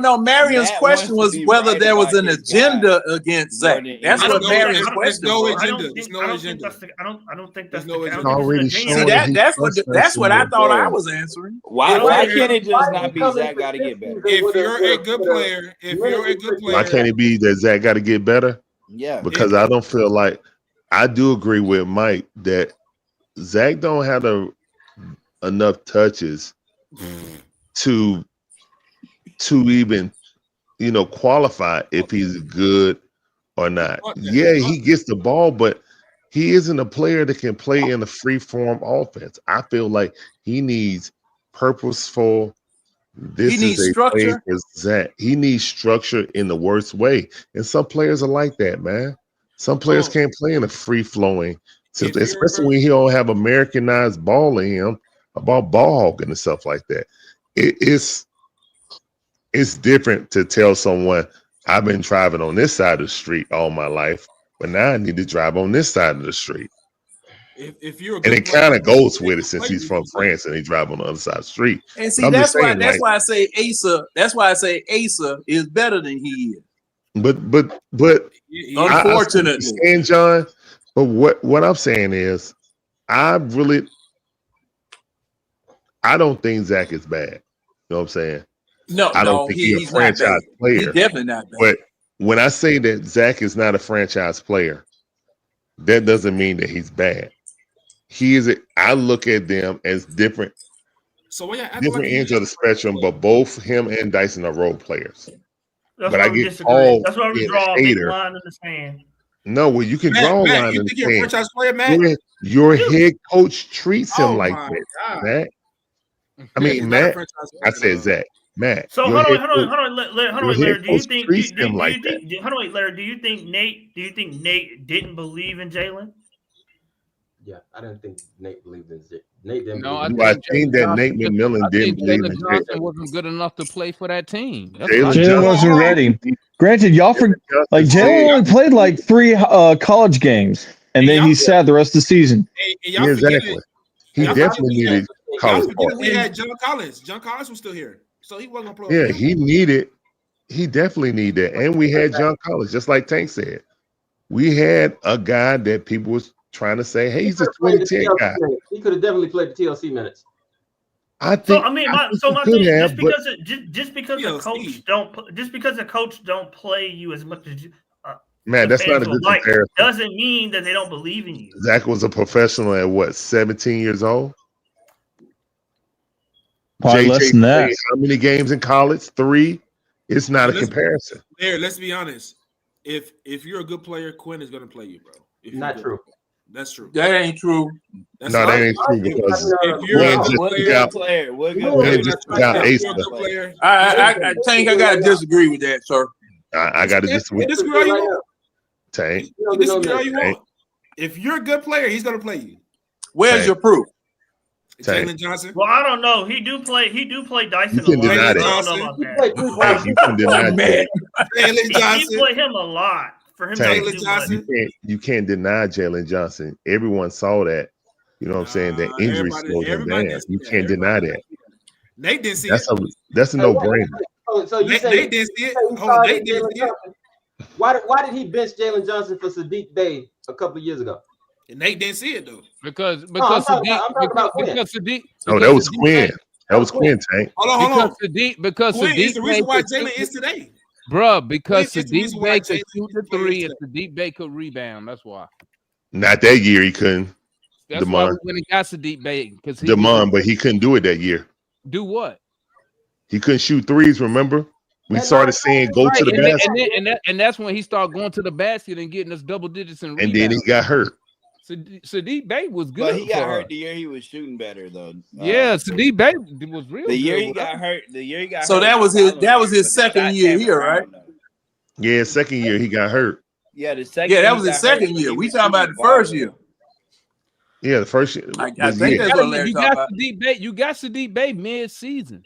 No. Marion's Matt question wants to was be whether right there was about an his agenda against Zach. Jordan That's English. what Marion's question was. I don't think that's the. I don't think that's the. I don't already think showing it's an that agenda. he That's what I trusts thought us. I was answering. Why can't it just not be Zach got to get better? if you're a good player, Why can't it be that Zach got to get better? Yeah. Because I don't feel like I do agree with Mike that Zach don't have enough touches to even qualify if he's good or not. Yeah, he gets the ball, but he isn't a player that can play in a free form offense. I feel like he needs purposeful. This He needs is a play structure. for Zach. He needs structure in the worst way. And some players are like that, man. Some players can't play in a free flowing system, especially when he don't have Americanized ball in him, about ball hogging and stuff like that. It's different to tell someone I've been driving on this side of the street all my life, but now I need to drive on this side of the street. If you're a And good it player, kind of goes with it since he's from France and he drive on the other side of the street. And see, I'm that's just why saying, like, I say Asa. That's why I say Asa is better than he is. But Unfortunately. and John, but what I'm saying is, I don't think Zach is bad. You know what I'm saying? No, I don't think he's a not bad. franchise player. He's definitely not bad. But when I say that Zach is not a franchise player, that doesn't mean that he's bad. He is. I look at them as different ends of the spectrum, but both him and Dyson are role players. That's But why I we get disagree. called That's why we being draw a a big hater. line in the sand. No, well, you can Matt, draw a Matt, line you in think the you're a sand. franchise player, Matt? Your head coach treats him Oh like my that, God. Matt. I He's mean, not a Matt. franchise I player, said though. Zach. Matt. So your hold head on, coach- Larry. Do you coach think? treats Do him like you think? Hold on, wait, Larry. Do you think Nate didn't believe in Jalen? Yeah, I didn't think Nate believed in Zach. Nate didn't. No, believe Do I in think that Nate McMillan didn't believe in Jalen Jalen? Johnson wasn't good enough to play for that team. That's what I Jalen Jalen think. wasn't ready. Granted, y'all like Jalen only played like 3 college games, and then he sat the rest of the season. And y'all forgetting- Exactly. He y'all definitely forgetting- needed. College forget Park. we had John Collins. John Collins was still here, so he wasn't gonna play. Yeah, over he definitely needed that. And we had John Collins, just like Tank said. We had a guy that people was trying to say, hey, he's a 2010 guy. He could have definitely played the TLC minutes. I think. So I mean, my he thing could is have, but just because the coach don't play you as much as man, the that's not fans a would good like, comparison. doesn't mean that they don't believe in you. Zach was a professional at what, 17 years old? Probably less than that. played how many games in college? 3. It's not a comparison. There, let's be honest. If you're a good player, Quinn is gonna play you, bro. If you're Not good. true. That's true. That ain't true. That's No, not that ain't true because if you're Quinn a just good took player, out. Quinn just took out Ace. player, I think I gotta disagree with that, sir. I got to disagree. disagree all you want. Tank. You disagree all you Tank. want. If you're a good player, he's gonna play you. Where's Tank. your proof? Tank. Jalen Johnson. Well, I don't know. He do play Dyson a can lot. deny I that. don't know about that. Tank, you can deny that. Jalen He Johnson. play him a lot for him Tank. to do much. You can't deny Jalen Johnson. Everyone saw that. You know what I'm saying? That injury slowed him down. You can't deny that. Nate didn't see it. That's a no-brainer. So you say Nate didn't see it. he Hold on, started Nate didn't Jalen see it. Johnson. Why did he bench Jalen Johnson for Sadiq Bey a couple of years ago? And Nate didn't see it though. Because I'm talking about Quinn. Sadiq. Oh, that was Quinn. That was Quinn, Tank. Hold on. Because Quinn Sadiq is the reason why could Jalen shoot is today. Bruh, because Quinn is the reason Sadiq why Bey could Jalen shoot the plays 3 and today. Sadiq Bey could rebound. That's why. Not that year he couldn't. That's why Demond. we went and got Sadiq Bey. Because Demond, but he couldn't do it that year. do what? He couldn't shoot threes, remember? We started saying go to the and, then- basket, and, then- and, that, and that's when he started going to the basket and getting us double digits and and then he got hurt. Sadiq Bey was good. But he got for hurt us. the year he was shooting better though. Yeah, Sadiq Bey was real. The year good he with got us. hurt. The year he got So hurt. that was his second shot year came here, right? around, though. Yeah, second year he got hurt. Yeah, the second. Yeah, that he was his got hurt, second but year. he We was talking about shooting the first ball, year. Yeah, the first year. I this think year. that's what Larry You talking got about. Sadiq Bey. You got Sadiq Bey mid-season.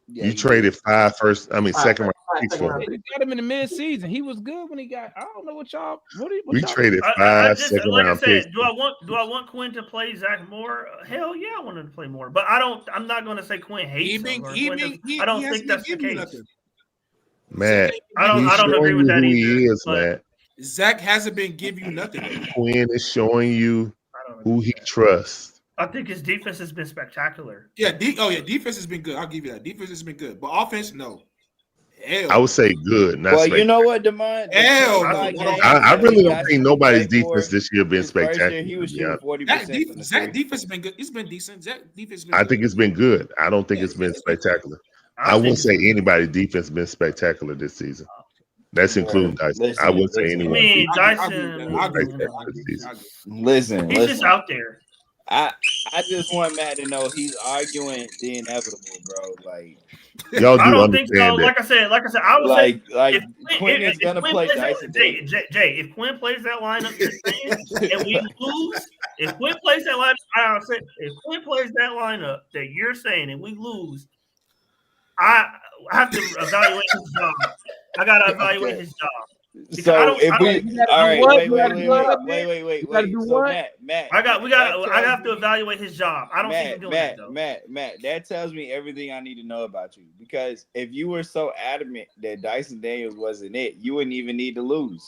Yeah, You traded second round picks for him. You got him in the mid-season. He was good when he got. I don't know what y'all. We traded I 5 just second like I round said, picks. do I want Quinn to play Zach more? Hell yeah, I want him to play more. But I'm not going to say Quinn hates him. Or Quinn doesn't- I don't think that's the case. Matt, I don't he's agree showing with you that who either, he is, but- Matt. Zach hasn't been giving you nothing. Quinn is showing you who he trusts. I think his defense has been spectacular. Yeah, defense has been good. I'll give you that. Defense has been good, but offense, no. Hell. I would say good, not Well, spectacular. you know what, Demond? Hell, I really don't think nobody's defense this year been spectacular. He was to be honest. shooting 40%. Zach defense has been good. It's been decent. Zach defense has been I good. think it's been good. I don't think it's been spectacular. I wouldn't say anybody's defense been spectacular this season. That's including Dyson. I wouldn't say I anyone. mean, Dyson. Listen, He's just out there. I just want Matt to know he's arguing the inevitable, bro. Like y'all do I don't think so. understand that. Like I said, I would like say Quinn is gonna Quinn play plays Dyson. Jay, if Quinn plays that lineup you're saying, and we lose, if Quinn plays that lineup, I say if Quinn plays that lineup that you're saying and we lose, I have to evaluate his job. I gotta evaluate his job. Because I So don't- if I we don't- all right, what? wait. You gotta do So what? Matt, I have to evaluate his job. I don't see him doing that though. Matt, that tells me everything I need to know about you. Because if you were so adamant that Dyson Daniels wasn't it, you wouldn't even need to lose.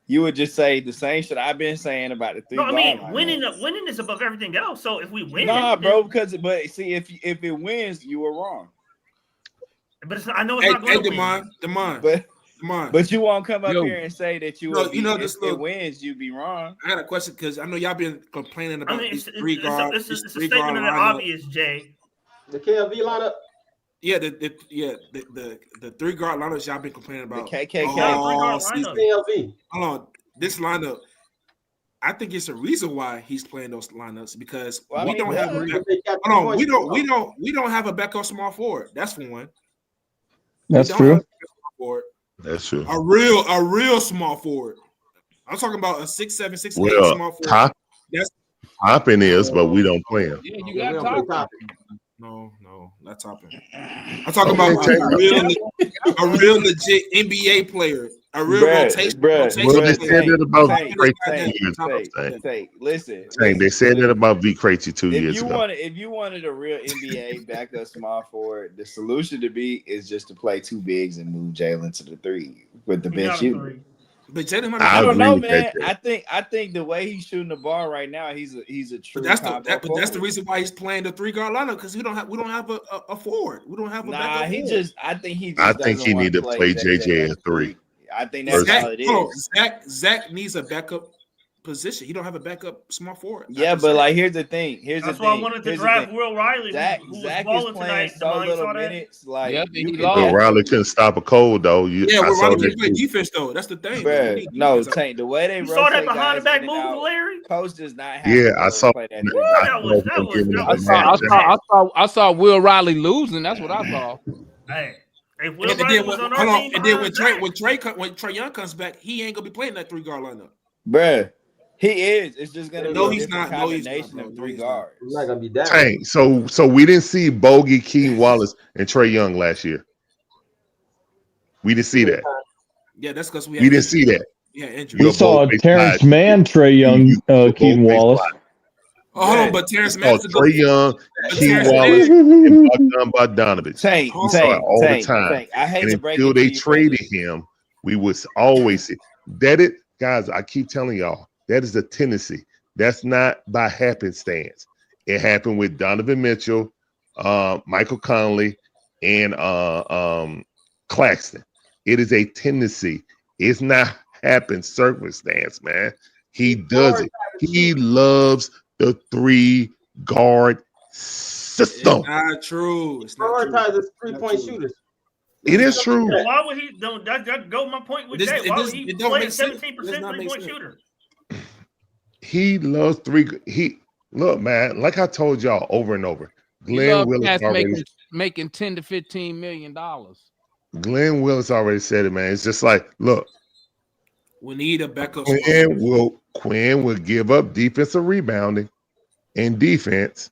You would just say the same shit I've been saying about the 3 No, I mean guard winning lineup. is above everything else. So if we win, Nah, then- bro, but see if it wins, you were wrong. But it's not, I know it's not going to win. Demond. But you won't come up Yo. here and say that you No, would you know be, this if little- it wins, you'd be wrong. I got a question because I know y'all been complaining about I mean, these it's three guard. a statement of the obvious, Jay. The KLV lineup. Yeah, the 3 guard lineups y'all been complaining about. The KKK. all Lineup. season. KLV. Hold on, this lineup. I think it's a reason why he's playing those lineups because Well, I we mean, don't have. yeah. Hold on, we don't have a backup small forward. That's for one. That's We don't true. have a backup forward. That's true. A real small forward. I'm talking about a 6'7", 6'8" small Well, forward. That's Toppin is, but we don't play him. Yeah, you We got don't play top. Toppin. no, not Toppin. I'm talking about a real legit NBA player A real rotation. Well, they said that about V. Krejci 2 years ago. Listen. They said that about V. Krejci 2 years ago. If you wanted a real NBA backup small forward, the solution to be is just to play two bigs and move Jalen to the 3 with the bench shooting. But Jalen, I don't know, man. I think the way he's shooting the ball right now, he's a true. But that's the reason why he's playing the 3-guard lineup, because we don't have a forward. We don't have a backup forward. I think he need to play JJ at 3. I think that's all it is. Zach needs a backup position. He don't have a backup small forward. Yeah, but like here's the thing. That's why I wanted to draft Will Riley. Zach who is balling playing tonight. so little minutes. Like Will Riley couldn't stop a cold though. Will Riley can play defense though. That's the thing. Bruh, no, Tank. The way they you saw that behind the back move, Larry. Coach does not have. Yeah, I saw. I saw Will Riley losing. That's what I saw. Hey. And then when Trae Young comes back, he ain't gonna be playing that 3-guard lineup. Bruh, he is. It's just gonna be he's not. Combination of 3 guards. He's not gonna be that. Dang, so we didn't see Bogey, Keith Wallace, and Trae Young last year. We didn't see that. Yeah, that's because we didn't see that. Yeah, injury. We saw Terrence Mann, Trae Young, Keaton Wallace. Oh, hold on, but Terrence Mann. Trae Young, Keith Wallace, and Bogdanovich. Tank, all the time. I hate and to break until it to they you, traded him, we would always see that. Guys, I keep telling y'all that is a tendency. That's not by happenstance. It happened with Donovan Mitchell, Michael Conley, and Claxton. It is a tendency. It's not circumstance, man. He does it. He loves the 3-guard system. It's not true. It's not true. Prioritize the 3-point shooters. It is true. Why would he? That go my point with Jay. Why would he play 17% 3-point shooter? He loves 3. Look, man. Like I told y'all over and over, Glenn Willis already making $10 to $15 million. Glenn Willis already said it, man. It's just like, look, we need a backup. Quinn will give up defensive rebounding and defense.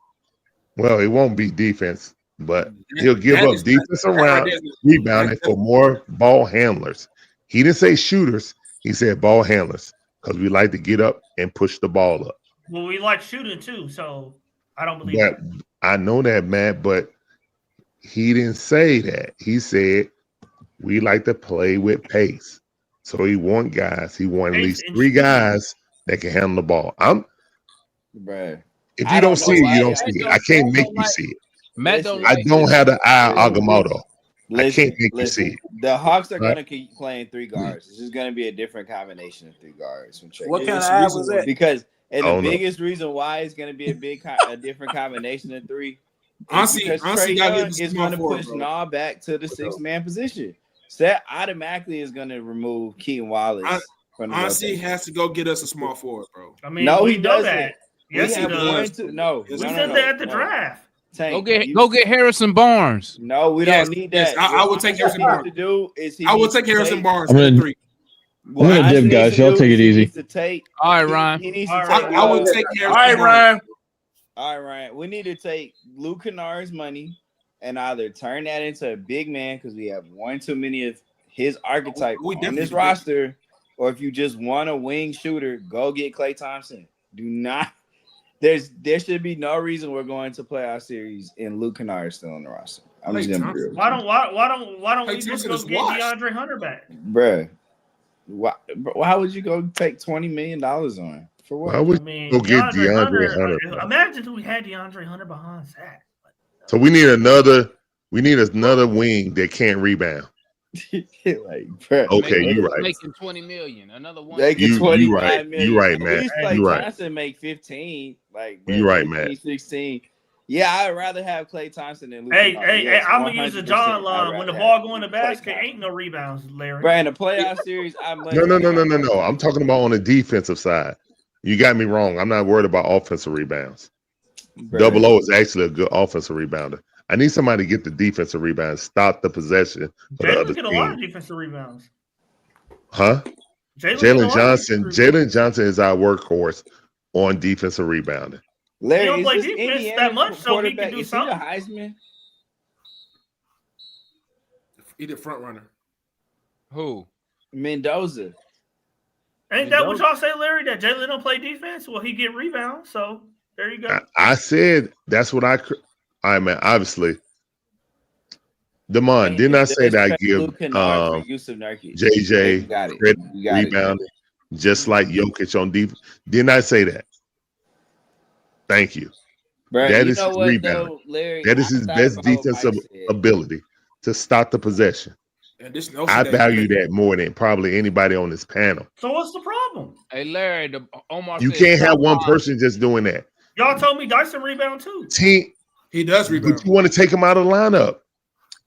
Well, it won't be defense, but he'll give up defense around rebounding for more ball handlers. He didn't say shooters. He said ball handlers because we like to get up and push the ball up. Well, we like shooting too, so I don't believe that. I know that, man, but he didn't say that. He said we like to play with pace. So he want guys. He want at least 3 guys that can handle the ball. Bruh. If you don't see it, you don't see it. I can't make you see it. I don't have the eye Agamotto. I can't make you see it. The Hawks are going to keep playing 3 guards. It's just going to be a different combination of 3 guards. What kind of eye was that? Because the biggest reason why it's going to be a different combination of 3 because Trae Young is going to push Nah back to the 6-man position. So that automatically is going to remove Keaton Wallace. Honestly, has to go get us a small forward, bro. I mean, no, he doesn't. That. Yes, he does. We said that at the draft. Tank, go get Harrison Barnes. No, we don't need that. Yes, I will take Harrison Barnes. I will take Harrison Barnes. I'm gonna dip, guys. Y'all take it easy. All right, Ryan. I will take Harrison. All right, Ryan. All right, we need to take Luke Kennard's money and either turn that into a big man because we have one too many of his archetype on this roster, or if you just want a wing shooter, go get Klay Thompson. Do not. There should be no reason we're going to play our series and Luke Kennard is still on the roster. I'm just gonna be real. Why don't we just go get DeAndre Hunter back, bruh? Why would you go take $20 million on for what? Why would you go get DeAndre Hunter? Imagine if we had DeAndre Hunter behind Zach. So we need another wing that can't rebound. Okay, you're right. Making $20 million, another one. You right. You right, man. You right. Thompson make 15. You right, man. 16. Yeah, I'd rather have Klay Thompson than Luke. Hey, I'm gonna use the John line. When the ball go in the basket, ain't no rebounds, Larry. Right, in the playoff series, No. I'm talking about on the defensive side. You got me wrong. I'm not worried about offensive rebounds. Double O is actually a good offensive rebounder. I need somebody to get the defensive rebound, stop the possession. Jalen get a lot of defensive rebounds. Huh? Jalen Johnson is our workhorse on defensive rebounding. Larry, he don't play defense that much, so he can do something. Heisman? He the front runner. Who? Mendoza. Ain't that what y'all say, Larry? That Jalen don't play defense? Well, he get rebounds. So there you go. I said that's what I mean, obviously. Damon, didn't I say that I give JJ credit rebounding just like Jokic on defense? Didn't I say that? Thank you. Bro, that you is know his what, rebound. though, Larry, that is his best defensive ability to stop the possession. I value that more than probably anybody on this panel. So what's the problem? Hey, Larry, Omar You said can't have stop one line. person just doing that. Y'all told me Dyson rebound too. He does rebound. But you want to take him out of the lineup.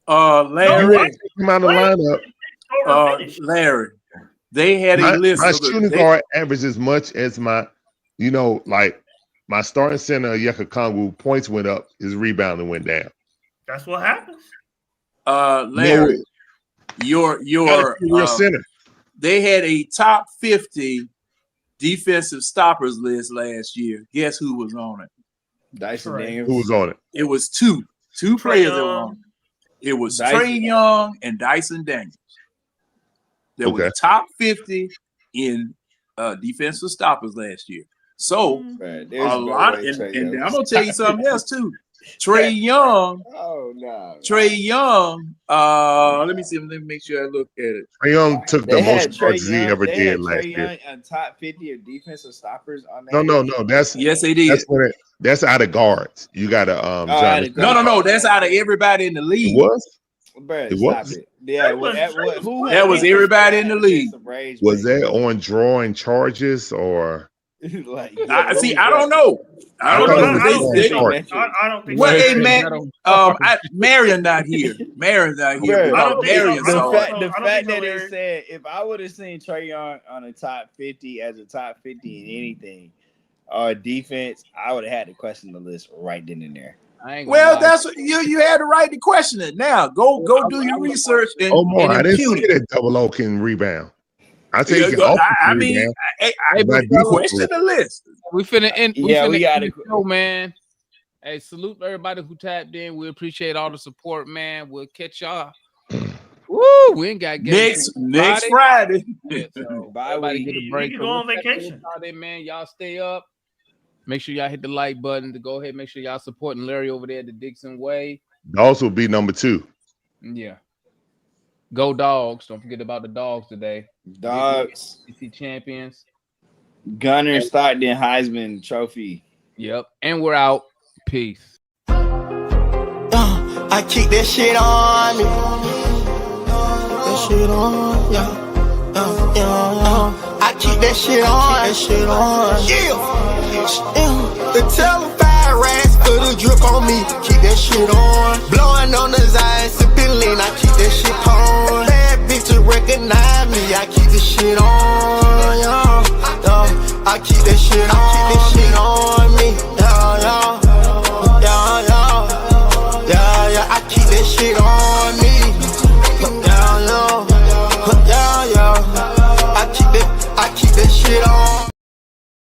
Larry, You want to take him out of the lineup. Larry, they had a list. My of shooting guard averaged as much as my, like my starting center, Yeka Kongu, points went up, his rebounding went down. That's what happens. Larry, your center. They had a top 50 defensive stoppers list last year. Guess who was on it? Dyson Daniels. Who was on it? It was two players that were on it. It was Trae Young and Dyson Daniels. They were the top 50 in defensive stoppers last year. So a lot, and I'm gonna tell you something else too. Trae Young. Oh no. Trae Young. Let me see. Let me make sure I look at it. Trae Young took the most charges he ever did last year. On top 50 of defensive stoppers on that. No. That's yes, they did. That's out of guards. You got to No. That's out of everybody in the league. It was. Bruh, It was. Yeah, that was everybody in the league. Was that on drawing charges or? Like, I don't know. I don't think. Well, hey, man, Marion not here. Marion's not here. The fact that they said if I would have seen Trae Young on a top 50 as a top 50 in anything or defense, I would have had to question the list right then and there. Well, that's what you had the right to question it. Now go do your research. Omar, I didn't see that double O can rebound. I take it off. I question the list. We finna end. We got to go, man. Hey, salute everybody who tapped in. We appreciate all the support, man. We'll catch y'all. Woo! We ain't got next Friday. Yeah, so everybody get a break. You can go on vacation. Man, y'all stay up. Make sure y'all hit the like button to go ahead. Make sure y'all supporting Larry over there at the Dixon Way. Dogs will be number 2. Yeah. Go Dogs. Don't forget about the Dogs today. Dogs. DC champions. Gunner Stockton Heisman Trophy. Yep. And we're out. Peace. I keep that shit on me. That shit on, yeah. I keep that shit on. Yeah. The telephone racks for the drip on me. Keep that shit on. Blowing on the Zion, sipping lean. I keep that shit on. Bad bitch to recognize me. I keep this shit on. Yeah. I keep that shit on me.